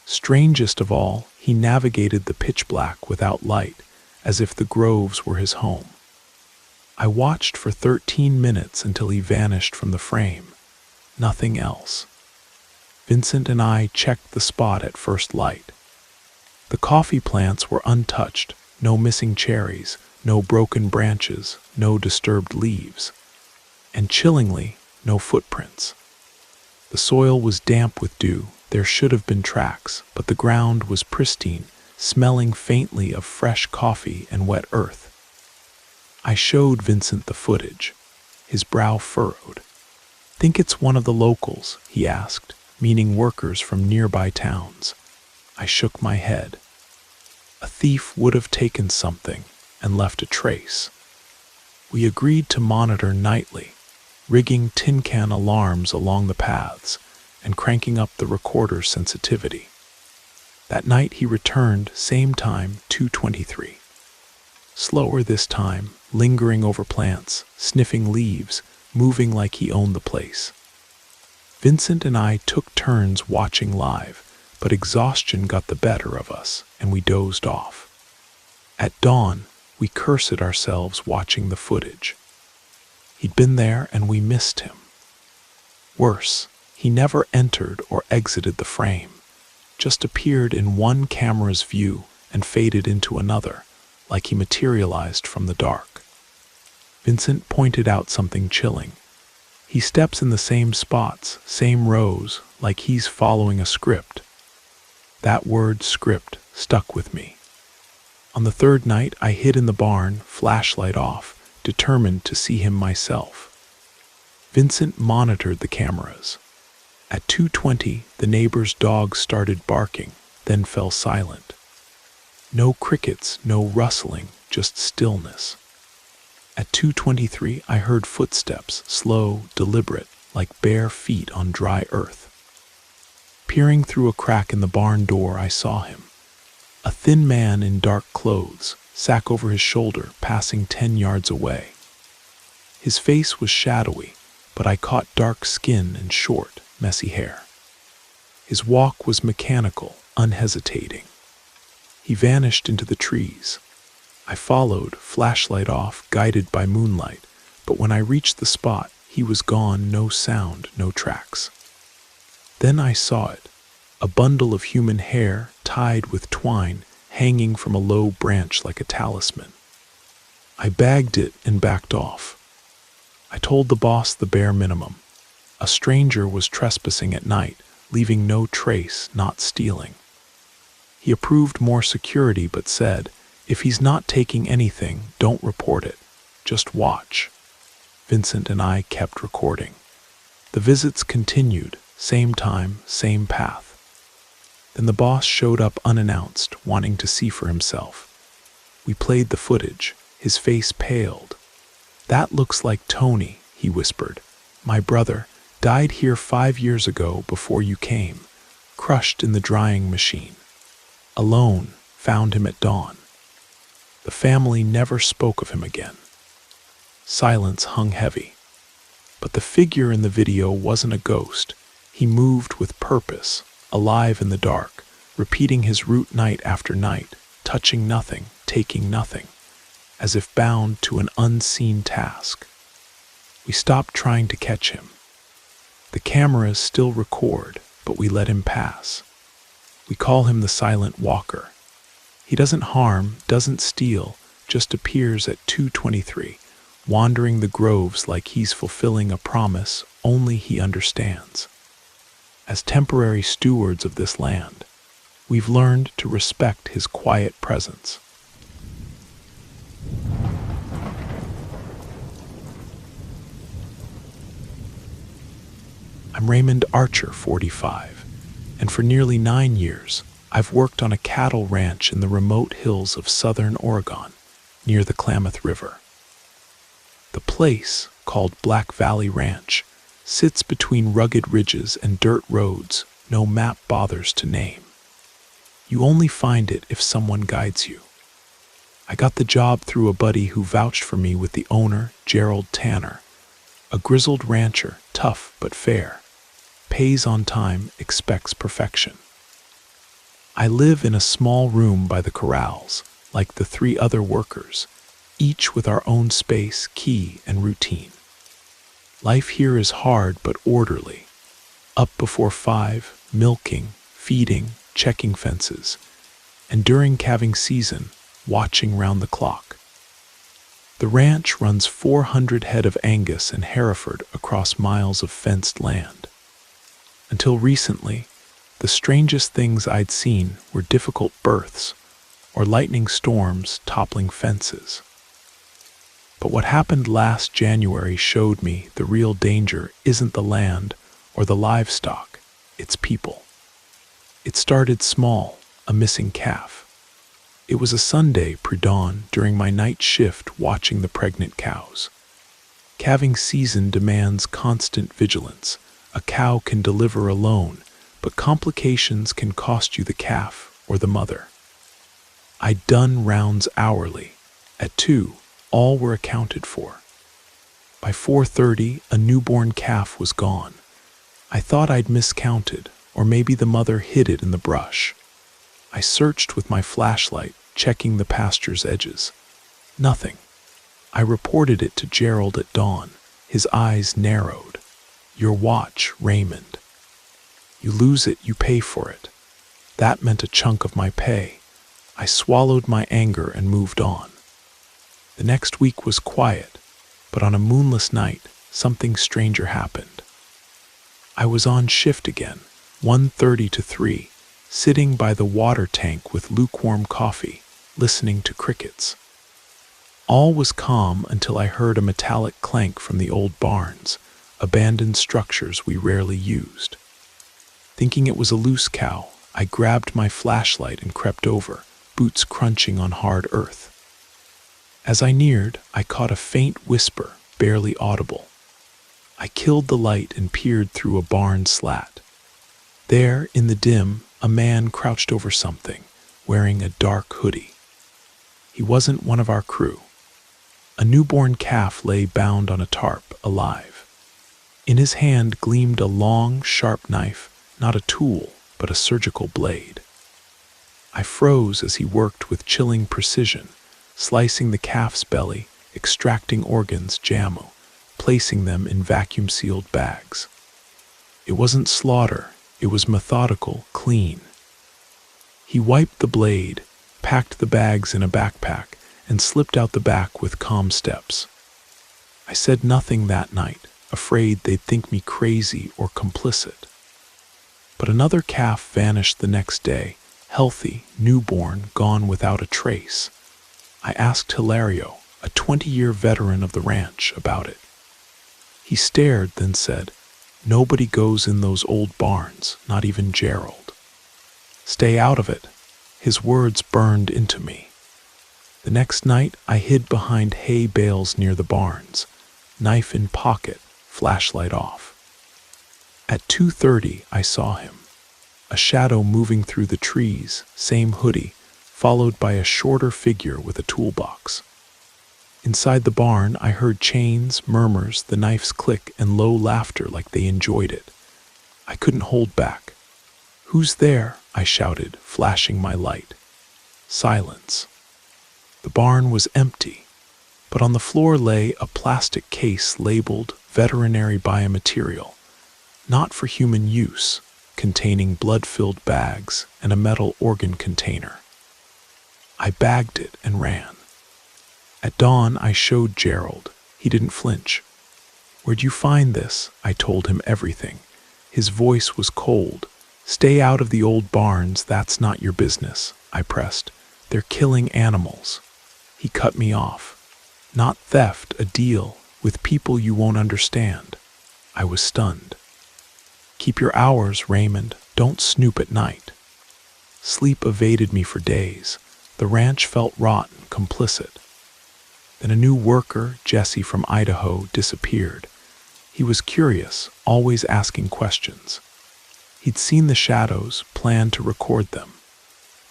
Strangest of all, he navigated the pitch black without light, as if the groves were his home. I watched for 13 minutes until he vanished from the frame. Nothing else. Vincent and I checked the spot at first light. The coffee plants were untouched, no missing cherries, no broken branches, no disturbed leaves, and chillingly, no footprints. The soil was damp with dew, there should have been tracks, but the ground was pristine, smelling faintly of fresh coffee and wet earth. I showed Vincent the footage. His brow furrowed. "Think it's one of the locals?" he asked, meaning workers from nearby towns. I shook my head. A thief would have taken something and left a trace. We agreed to monitor nightly, rigging tin can alarms along the paths and cranking up the recorder sensitivity. That night he returned, same time, 2:23. Slower this time, lingering over plants, sniffing leaves, moving like he owned the place. Vincent and I took turns watching live, but exhaustion got the better of us, and we dozed off. At dawn, we cursed ourselves watching the footage. He'd been there and we missed him. Worse, he never entered or exited the frame, just appeared in one camera's view and faded into another, like he materialized from the dark. Vincent pointed out something chilling. He steps in the same spots, same rows, like he's following a script. That word script stuck with me. On the third night, I hid in the barn, flashlight off, determined to see him myself. Vincent monitored the cameras. At 2:20, the neighbor's dog started barking, then fell silent. No crickets, no rustling, just stillness. At 2:23, I heard footsteps, slow, deliberate, like bare feet on dry earth. Peering through a crack in the barn door, I saw him. A thin man in dark clothes, sack over his shoulder, passing 10 yards away. His face was shadowy, but I caught dark skin and short, messy hair. His walk was mechanical, unhesitating. He vanished into the trees. I followed, flashlight off, guided by moonlight, but when I reached the spot, he was gone, no sound, no tracks. Then I saw it, a bundle of human hair tied with twine hanging from a low branch like a talisman. I bagged it and backed off. I told the boss the bare minimum. A stranger was trespassing at night, leaving no trace, not stealing. He approved more security but said, "If he's not taking anything, don't report it. Just watch." Vincent and I kept recording. The visits continued, same time, same path. Then the boss showed up unannounced, wanting to see for himself. We played the footage. His face paled. "That looks like Tony," he whispered. "My brother died here 5 years ago before you came, crushed in the drying machine. Alone, found him at dawn." The family never spoke of him again. Silence hung heavy. But the figure in the video wasn't a ghost. He moved with purpose, alive in the dark, repeating his route night after night, touching nothing, taking nothing, as if bound to an unseen task. We stopped trying to catch him. The cameras still record, but we let him pass. We call him the silent walker. He doesn't harm, doesn't steal, just appears at 2:23, wandering the groves like he's fulfilling a promise only he understands. As temporary stewards of this land, we've learned to respect his quiet presence. I'm Raymond Archer, 45, and for nearly 9 years, I've worked on a cattle ranch in the remote hills of southern Oregon, near the Klamath River. The place, called Black Valley Ranch, sits between rugged ridges and dirt roads no map bothers to name. You only find it if someone guides you. I got the job through a buddy who vouched for me with the owner, Gerald Tanner, a grizzled rancher, tough but fair, pays on time, expects perfection. I live in a small room by the corrals, like the 3 other workers, each with our own space, key, and routine. Life here is hard but orderly. Up before 5, milking, feeding, checking fences. and during calving season, watching round the clock. The ranch runs 400 head of Angus and Hereford across miles of fenced land. Until recently, the strangest things I'd seen were difficult births or lightning storms toppling fences. But what happened last January showed me the real danger isn't the land or the livestock, it's people. It started small, a missing calf. It was a Sunday pre-dawn during my night shift watching the pregnant cows. Calving season demands constant vigilance. A cow can deliver alone, but complications can cost you the calf or the mother. I'd done rounds hourly. At 2, all were accounted for. By 4:30, a newborn calf was gone. I thought I'd miscounted, or maybe the mother hid it in the brush. I searched with my flashlight, checking the pasture's edges. Nothing. I reported it to Gerald at dawn. His eyes narrowed. "Your watch, Raymond. You lose it, you pay for it." That meant a chunk of my pay. I swallowed my anger and moved on. The next week was quiet, but on a moonless night, something stranger happened. I was on shift again, 1:30 to 3, sitting by the water tank with lukewarm coffee, listening to crickets. All was calm until I heard a metallic clank from the old barns, abandoned structures we rarely used. Thinking it was a loose cow, I grabbed my flashlight and crept over, boots crunching on hard earth. As I neared, I caught a faint whisper, barely audible. I killed the light and peered through a barn slat. There, in the dim, a man crouched over something, wearing a dark hoodie. He wasn't one of our crew. A newborn calf lay bound on a tarp, alive. In his hand gleamed a long, sharp knife, not a tool, but a surgical blade. I froze as he worked with chilling precision, slicing the calf's belly, extracting organs, JAMO, placing them in vacuum-sealed bags. It wasn't slaughter, it was methodical, clean. He wiped the blade, packed the bags in a backpack, and slipped out the back with calm steps. I said nothing that night, afraid they'd think me crazy or complicit. But another calf vanished the next day, healthy, newborn, gone without a trace. I asked Hilario, a 20-year veteran of the ranch, about it. He stared, then said, "Nobody goes in those old barns, not even Gerald." "Stay out of it." His words burned into me. The next night, I hid behind hay bales near the barns, knife in pocket, flashlight off. At 2:30, I saw him. A shadow moving through the trees, same hoodie, followed by a shorter figure with a toolbox. Inside the barn, I heard chains, murmurs, the knife's click, and low laughter like they enjoyed it. I couldn't hold back. "Who's there?" I shouted, flashing my light. Silence. The barn was empty, but on the floor lay a plastic case labeled veterinary biomaterial, not for human use, containing blood-filled bags and a metal organ container. I bagged it and ran. At dawn, I showed Gerald. He didn't flinch. "Where'd you find this?" I told him everything. His voice was cold. "Stay out of the old barns, that's not your business," I pressed. "They're killing animals." He cut me off. "Not theft, a deal, with people you won't understand." I was stunned. "Keep your hours, Raymond. Don't snoop at night." Sleep evaded me for days. The ranch felt rotten, complicit. Then a new worker, Jesse from Idaho, disappeared. He was curious, always asking questions. He'd seen the shadows, planned to record them.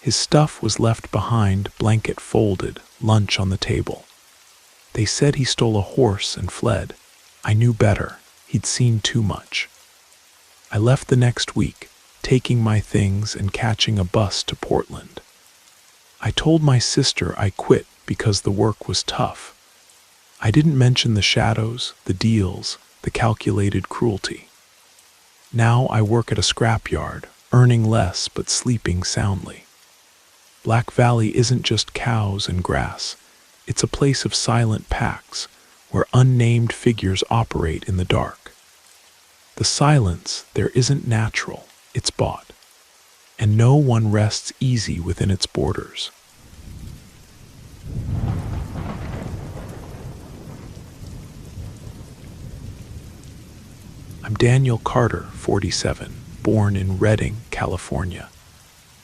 His stuff was left behind, blanket folded, lunch on the table. They said he stole a horse and fled. I knew better. He'd seen too much. I left the next week, taking my things and catching a bus to Portland. I told my sister I quit because the work was tough. I didn't mention the shadows, the deals, the calculated cruelty. Now I work at a scrapyard, earning less but sleeping soundly. Black Valley isn't just cows and grass. It's a place of silent packs where unnamed figures operate in the dark. The silence there isn't natural, it's bought, and no one rests easy within its borders. I'm Daniel Carter, 47, born in Redding, California,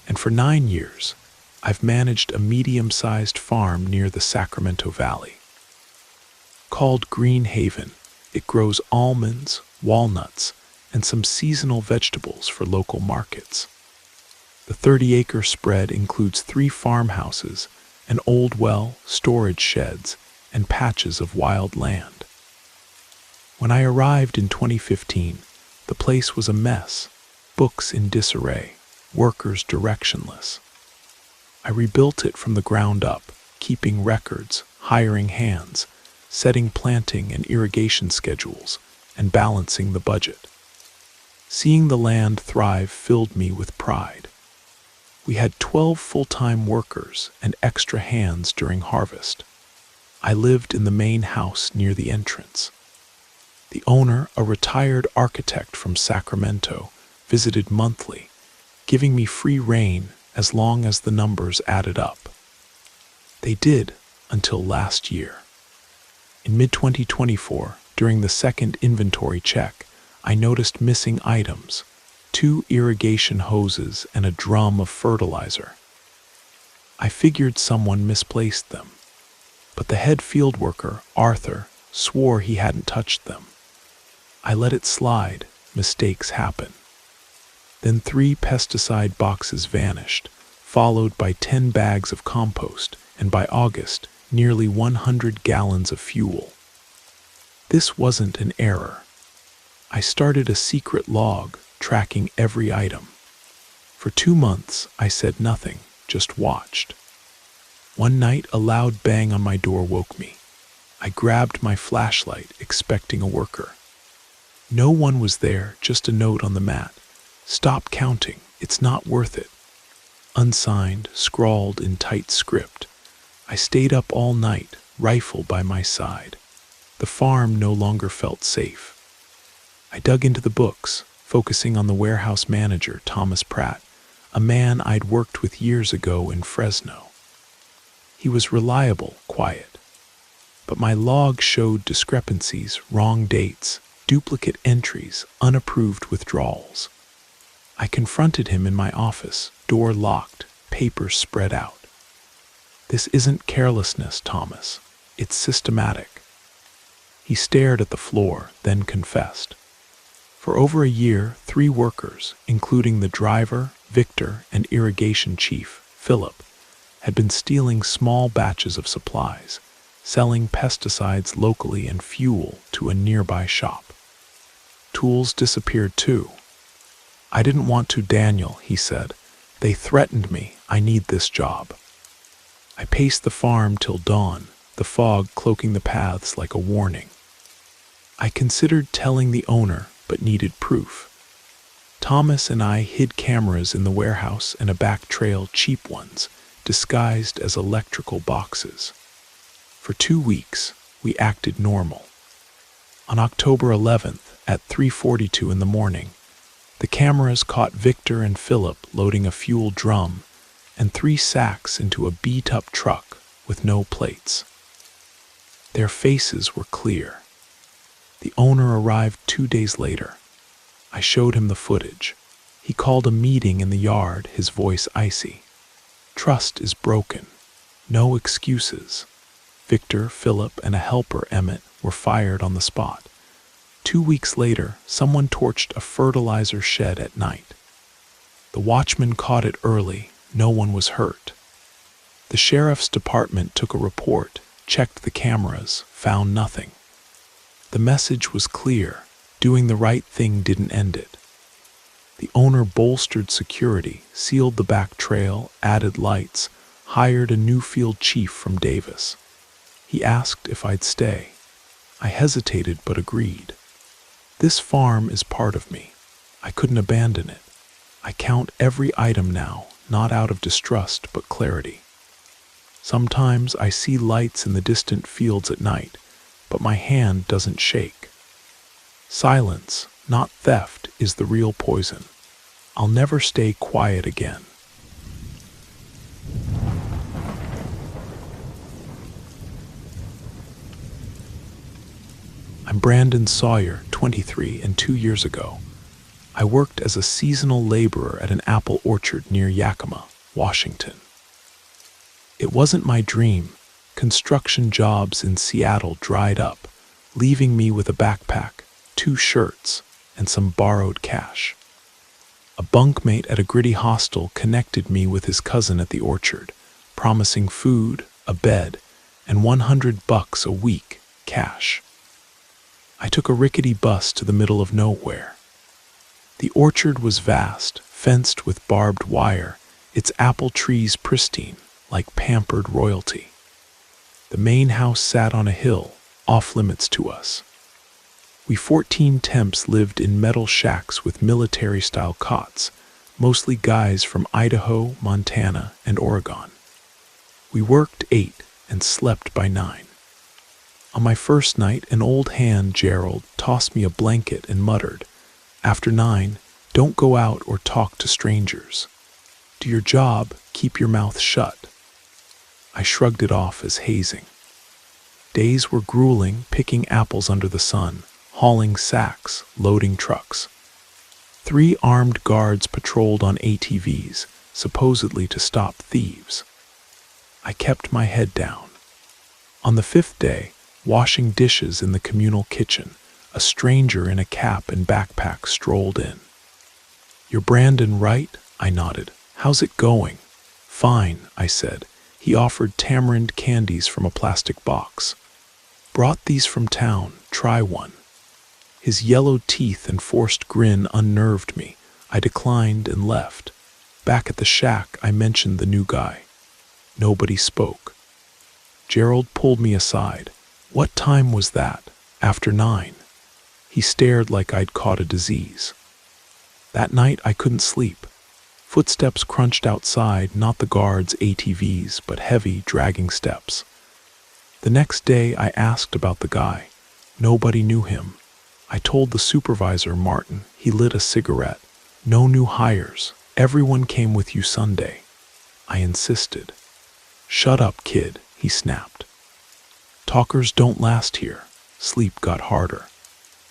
and for 9 years, I've managed a medium-sized farm near the Sacramento Valley. Called Green Haven, it grows almonds, walnuts, and some seasonal vegetables for local markets. The 30-acre spread includes 3 farmhouses, an old well, storage sheds, and patches of wild land. When I arrived in 2015, the place was a mess, books in disarray, workers directionless. I rebuilt it from the ground up, keeping records, hiring hands, setting planting and irrigation schedules, and balancing the budget. Seeing the land thrive filled me with pride. We had 12 full-time workers and extra hands during harvest. I lived in the main house near the entrance. The owner, a retired architect from Sacramento, visited monthly, giving me free rein as long as the numbers added up. They did until last year. In mid-2024, during the second inventory check, I noticed missing items, 2 irrigation hoses and a drum of fertilizer. I figured someone misplaced them, but the head field worker, Arthur, swore he hadn't touched them. I let it slide, mistakes happen. Then 3 pesticide boxes vanished, followed by 10 bags of compost, and by August, nearly 100 gallons of fuel. This wasn't an error. I started a secret log, tracking every item. For 2 months, I said nothing, just watched. One night, a loud bang on my door woke me. I grabbed my flashlight, expecting a worker. No one was there, just a note on the mat. "Stop counting, it's not worth it." Unsigned, scrawled in tight script. I stayed up all night, rifle by my side. The farm no longer felt safe. I dug into the books, focusing on the warehouse manager, Thomas Pratt, a man I'd worked with years ago in Fresno. He was reliable, quiet. But my log showed discrepancies, wrong dates, duplicate entries, unapproved withdrawals. I confronted him in my office, door locked, papers spread out. "This isn't carelessness, Thomas. It's systematic." He stared at the floor, then confessed. For over a year, 3 workers, including the driver, Victor, and irrigation chief, Philip, had been stealing small batches of supplies, selling pesticides locally and fuel to a nearby shop. Tools disappeared too. "I didn't want to, Daniel," he said. "They threatened me. I need this job." I paced the farm till dawn, the fog cloaking the paths like a warning. I considered telling the owner, but needed proof. Thomas and I hid cameras in the warehouse and a back trail, cheap ones, disguised as electrical boxes. For 2 weeks, we acted normal. On October 11th, at 3:42 in the morning, the cameras caught Victor and Philip loading a fuel drum and 3 sacks into a beat-up truck with no plates. Their faces were clear. The owner arrived 2 days later. I showed him the footage. He called a meeting in the yard, his voice icy. Trust is broken. No excuses. Victor, Philip, and a helper, Emmett, were fired on the spot. 2 weeks later, someone torched a fertilizer shed at night. The watchman caught it early. No one was hurt. The sheriff's department took a report, checked the cameras, found nothing. The message was clear. Doing the right thing didn't end it. The owner bolstered security, sealed the back trail, added lights, hired a new field chief from Davis. He asked if I'd stay. I hesitated but agreed. This farm is part of me. I couldn't abandon it. I count every item now, not out of distrust but clarity. Sometimes I see lights in the distant fields at night, but my hand doesn't shake. Silence, not theft, is the real poison. I'll never stay quiet again. I'm Brandon Sawyer, 23, and 2 years ago, I worked as a seasonal laborer at an apple orchard near Yakima, Washington. It wasn't my dream. Construction jobs in Seattle dried up, leaving me with a backpack, 2 shirts, and some borrowed cash. A bunkmate at a gritty hostel connected me with his cousin at the orchard, promising food, a bed, and $100 a week, cash. I took a rickety bus to the middle of nowhere. The orchard was vast, fenced with barbed wire, its apple trees pristine, like pampered royalty. The main house sat on a hill, off limits to us. We 14 temps lived in metal shacks with military-style cots, mostly guys from Idaho, Montana, and Oregon. We worked 8 and slept by 9. On my first night, an old hand, Gerald, tossed me a blanket and muttered, "After 9, don't go out or talk to strangers. Do your job, keep your mouth shut." I shrugged it off as hazing. Days were grueling, picking apples under the sun, hauling sacks, loading trucks. 3 armed guards patrolled on ATVs, supposedly to stop thieves. I kept my head down. On the 5th day, washing dishes in the communal kitchen, a stranger in a cap and backpack strolled in. "You're Brandon, right?" I nodded. "How's it going?" "Fine," I said. He offered tamarind candies from a plastic box. "Brought these from town, try one." His yellow teeth and forced grin unnerved me. I declined and left. Back at the shack, I mentioned the new guy. Nobody spoke. Gerald pulled me aside. "What time was that?" "After 9. He stared like I'd caught a disease. That night I couldn't sleep. Footsteps crunched outside, not the guards' ATVs, but heavy, dragging steps. The next day I asked about the guy. Nobody knew him. I told the supervisor, Martin. He lit a cigarette. "No new hires. Everyone came with you Sunday." I insisted. "Shut up, kid," he snapped. "Talkers don't last here." Sleep got harder.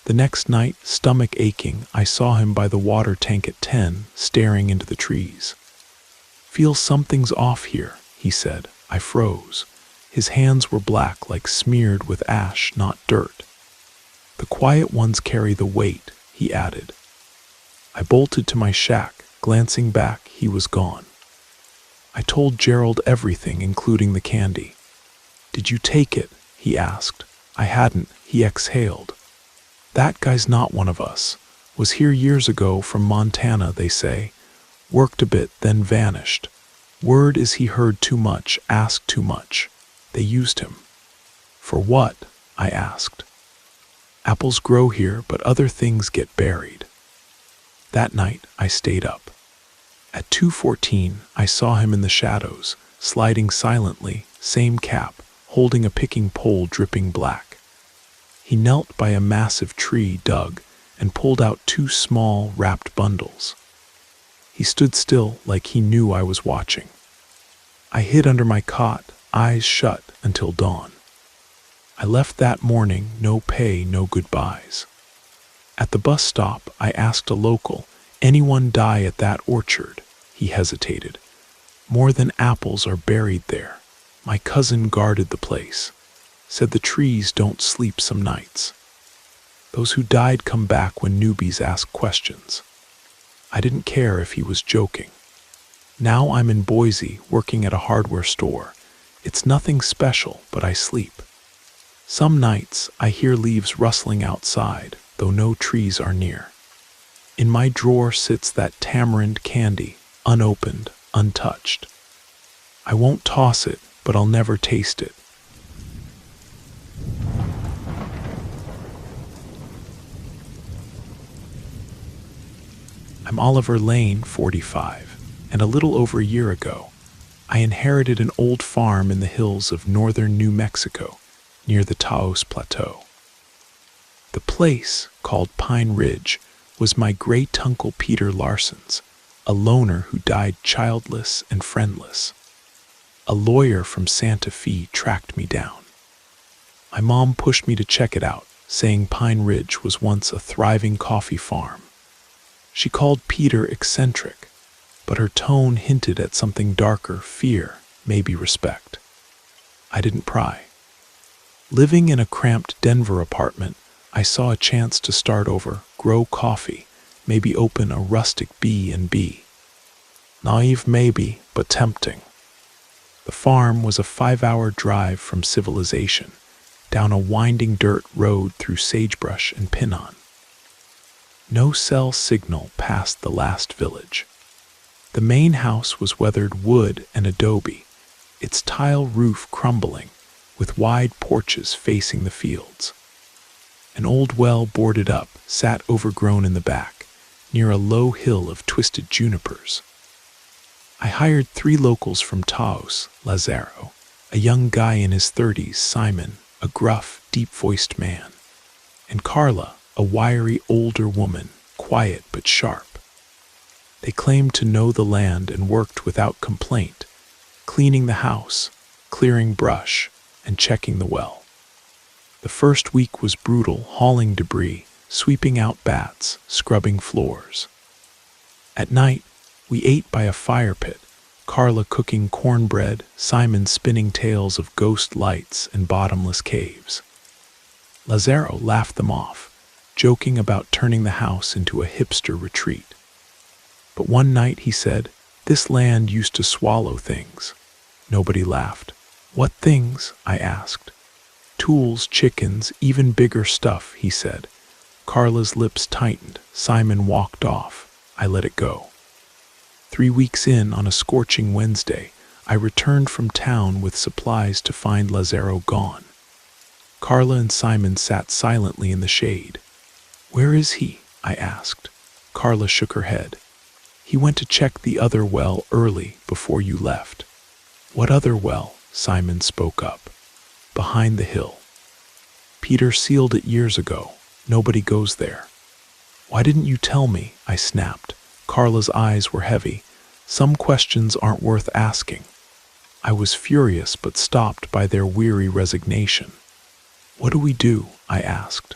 The next night, stomach aching, I saw him by the water tank at 10, staring into the trees. "Feel something's off here," he said. I froze. His hands were black, like smeared with ash, not dirt. "The quiet ones carry the weight," he added. I bolted to my shack. Glancing back, he was gone. I told Gerald everything, including the candy. "Did you take it?" he asked. I hadn't, he exhaled. "That guy's not one of us. Was here years ago from Montana, they say. Worked a bit, then vanished. Word is he heard too much, asked too much. They used him." "For what?" I asked. "Apples grow here, but other things get buried." That night, I stayed up. At 2:14, I saw him in the shadows, sliding silently, same cap, holding a picking pole dripping black. He knelt by a massive tree, dug, and pulled out 2 small, wrapped bundles. He stood still, like he knew I was watching. I hid under my cot, eyes shut, until dawn. I left that morning, no pay, no goodbyes. At the bus stop, I asked a local, "Anyone die at that orchard?" He hesitated. "More than apples are buried there. My cousin guarded the place. Said the trees don't sleep some nights. Those who died come back when newbies ask questions." I didn't care if he was joking. Now I'm in Boise, working at a hardware store. It's nothing special, but I sleep. Some nights I hear leaves rustling outside, though no trees are near. In my drawer sits that tamarind candy, unopened, untouched. I won't toss it, but I'll never taste it. I'm Oliver Lane, 45. And a little over a year ago, I inherited an old farm in the hills of northern New Mexico, near the Taos Plateau. The place, called Pine Ridge, was my great-uncle Peter Larson's, a loner who died childless and friendless. A lawyer from Santa Fe tracked me down. My mom pushed me to check it out, saying Pine Ridge was once a thriving coffee farm. She called Peter eccentric, but her tone hinted at something darker: fear, maybe respect. I didn't pry. Living in a cramped Denver apartment, I saw a chance to start over, grow coffee, maybe open a rustic B&B. Naive maybe, but tempting. The farm was a 5-hour drive from civilization, down a winding dirt road through sagebrush and pinon. No cell signal past the last village. The main house was weathered wood and adobe, its tile roof crumbling, with wide porches facing the fields. An old well boarded up sat overgrown in the back, near a low hill of twisted junipers. I hired 3 locals from Taos: Lazaro, a young guy in his 30s, Simon, a gruff, deep-voiced man, and Carla, a wiry older woman, quiet but sharp. They claimed to know the land and worked without complaint, cleaning the house, clearing brush, and checking the well. The first week was brutal, hauling debris, sweeping out bats, scrubbing floors. At night, we ate by a fire pit, Carla cooking cornbread, Simon spinning tales of ghost lights and bottomless caves. Lazaro laughed them off, joking about turning the house into a hipster retreat. But one night he said, "This land used to swallow things." Nobody laughed. "What things?" I asked. "Tools, chickens, even bigger stuff," he said. Carla's lips tightened. Simon walked off. I let it go. 3 weeks in, on a scorching Wednesday, I returned from town with supplies to find Lazaro gone. Carla and Simon sat silently in the shade. "Where is he?" I asked. Carla shook her head. "He went to check the other well early, before you left." "What other well?" Simon spoke up. "Behind the hill. Peter sealed it years ago. Nobody goes there." "Why didn't you tell me?" I snapped. Carla's eyes were heavy. "Some questions aren't worth asking." I was furious, but stopped by their weary resignation. "What do we do?" I asked.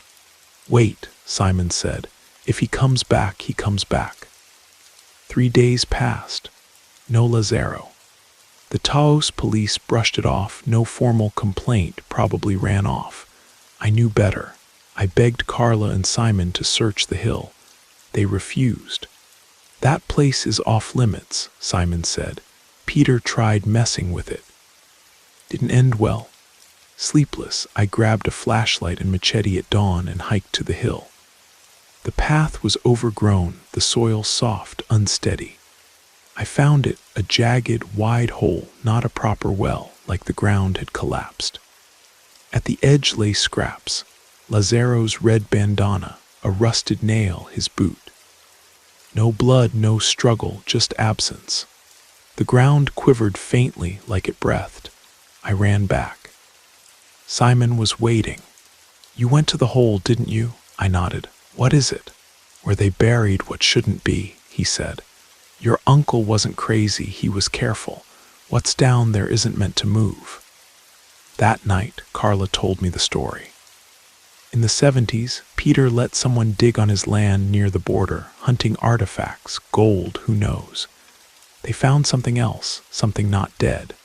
"Wait," Simon said. "If he comes back, he comes back." 3 days passed. No Lazaro. The Taos police brushed it off. No formal complaint, probably ran off. I knew better. I begged Carla and Simon to search the hill. They refused. "That place is off limits," Simon said. "Peter tried messing with it. Didn't end well." Sleepless, I grabbed a flashlight and machete at dawn and hiked to the hill. The path was overgrown, the soil soft, unsteady. I found it, a jagged, wide hole, not a proper well, like the ground had collapsed. At the edge lay scraps: Lazaro's red bandana, a rusted nail, his boot. No blood, no struggle, just absence. The ground quivered faintly, like it breathed. I ran back. Simon was waiting. "You went to the hole, didn't you?" I nodded. "What is it?" "Where they buried what shouldn't be," he said. "Your uncle wasn't crazy, he was careful. What's down there isn't meant to move." That night, Carla told me the story. In the 70s, Peter let someone dig on his land near the border, hunting artifacts, gold, who knows. They found something else, something not dead.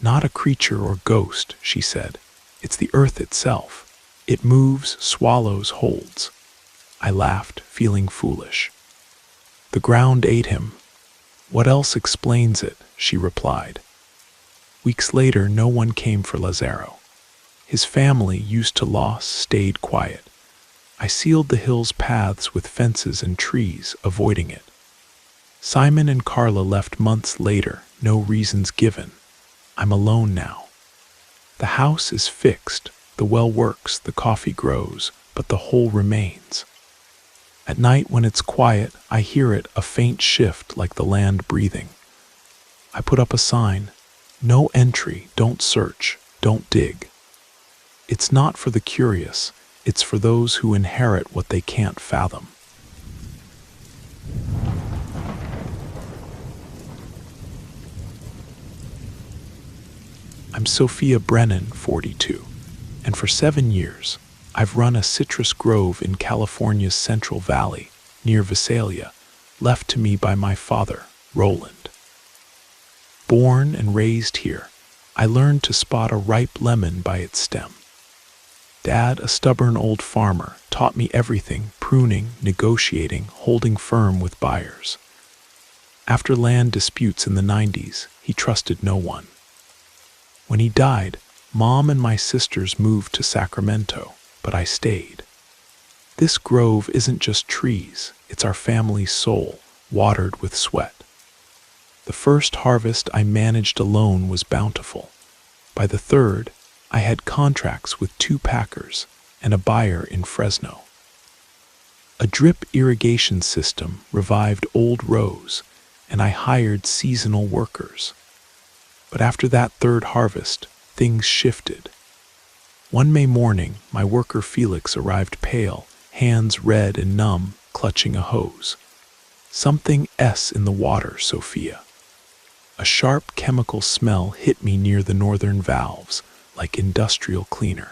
"Not a creature or ghost," she said. "It's the earth itself. It moves, swallows, holds." I laughed, feeling foolish. "The ground ate him." "What else explains it?" she replied. Weeks later, no one came for Lazaro. His family, used to loss, stayed quiet. I sealed the hill's paths with fences and trees, avoiding it. Simon and Carla left months later, no reasons given. I'm alone now. The house is fixed, the well works, the coffee grows, but the hole remains. At night, when it's quiet, I hear it, a faint shift like the land breathing. I put up a sign, "No entry, don't search, don't dig." It's not for the curious, it's for those who inherit what they can't fathom. I'm Sophia Brennan, 42, and for 7 years, I've run a citrus grove in California's Central Valley, near Visalia, left to me by my father, Roland. Born and raised here, I learned to spot a ripe lemon by its stem. Dad, a stubborn old farmer, taught me everything: pruning, negotiating, holding firm with buyers. After land disputes in the 90s, he trusted no one. When he died, Mom and my sisters moved to Sacramento, but I stayed. This grove isn't just trees, it's our family's soul, watered with sweat. The first harvest I managed alone was bountiful. By the third, I had contracts with 2 packers and a buyer in Fresno. A drip irrigation system revived old rows, and I hired seasonal workers. But after that third harvest, things shifted. One May morning, my worker Felix arrived pale, hands red and numb, clutching a hose. "Something S in the water, Sophia." A sharp chemical smell hit me near the northern valves, like industrial cleaner.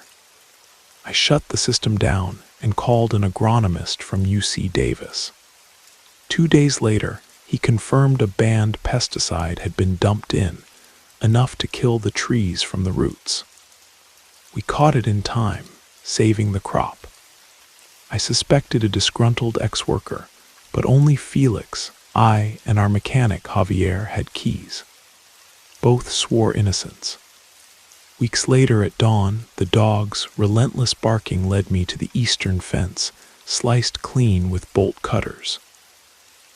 I shut the system down and called an agronomist from UC Davis. 2 days later, he confirmed a banned pesticide had been dumped in, enough to kill the trees from the roots. We caught it in time, saving the crop. I suspected a disgruntled ex-worker, but only Felix, I, and our mechanic Javier had keys. Both swore innocence. Weeks later at dawn, the dog's relentless barking led me to the eastern fence, sliced clean with bolt cutters.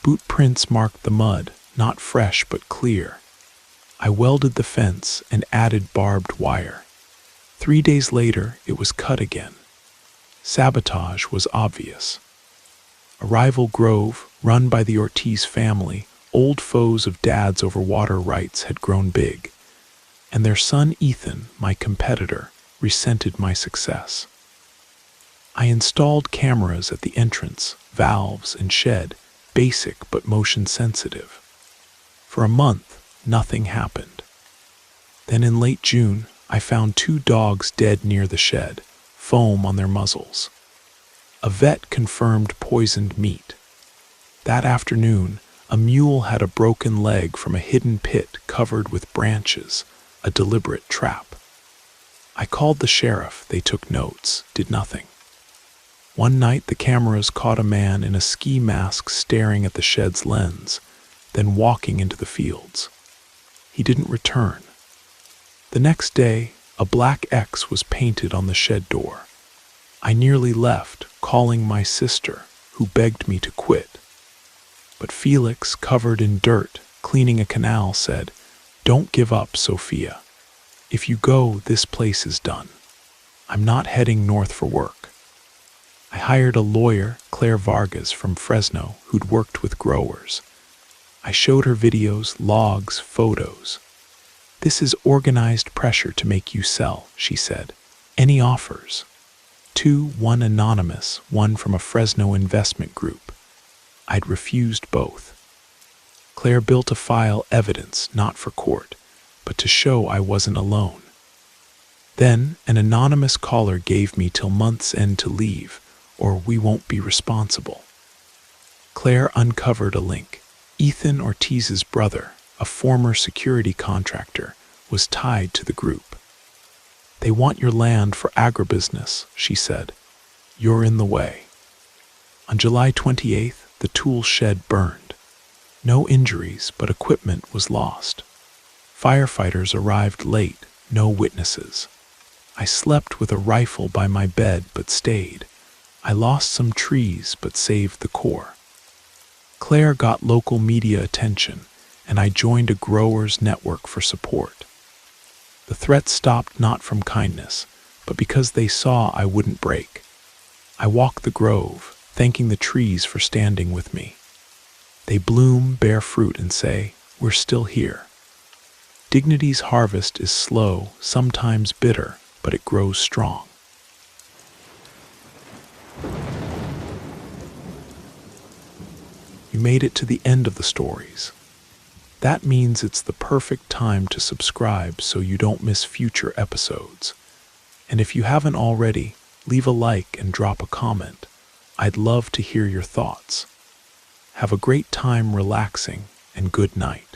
Boot prints marked the mud, not fresh but clear. I welded the fence and added barbed wire. 3 days later, it was cut again. Sabotage was obvious. A rival grove, run by the Ortiz family, old foes of Dad's over water rights, had grown big, and their son Ethan, my competitor, resented my success. I installed cameras at the entrance, valves, and shed, basic but motion sensitive. For a month, nothing happened. Then in late June, I found 2 dogs dead near the shed, foam on their muzzles. A vet confirmed poisoned meat. That afternoon, a mule had a broken leg from a hidden pit covered with branches, a deliberate trap. I called the sheriff, they took notes, did nothing. One night the cameras caught a man in a ski mask staring at the shed's lens, then walking into the fields. He didn't return. The next day, a black X was painted on the shed door. I nearly left, calling my sister, who begged me to quit. But Felix, covered in dirt, cleaning a canal, said, "Don't give up, Sophia. If you go, this place is done. I'm not heading north for work." I hired a lawyer, Claire Vargas, from Fresno, who'd worked with growers. I showed her videos, logs, photos. "This is organized pressure to make you sell," she said. "Any offers?" 2, one anonymous, one from a Fresno investment group. I'd refused both. Claire built a file, evidence, not for court, but to show I wasn't alone. Then an anonymous caller gave me till month's end to leave, or we won't be responsible. Claire uncovered a link. Ethan Ortiz's brother, a former security contractor, was tied to the group. "They want your land for agribusiness," she said. "You're in the way." On July 28th, the tool shed burned. No injuries, but equipment was lost. Firefighters arrived late, no witnesses. I slept with a rifle by my bed but stayed. I lost some trees but saved the core. Claire got local media attention, and I joined a growers' network for support. The threat stopped not from kindness, but because they saw I wouldn't break. I walked the grove, thanking the trees for standing with me. They bloom, bear fruit, and say, "We're still here." Dignity's harvest is slow, sometimes bitter, but it grows strong. You made it to the end of the stories. That means it's the perfect time to subscribe so you don't miss future episodes. And if you haven't already, leave a like and drop a comment. I'd love to hear your thoughts. Have a great time relaxing, and good night.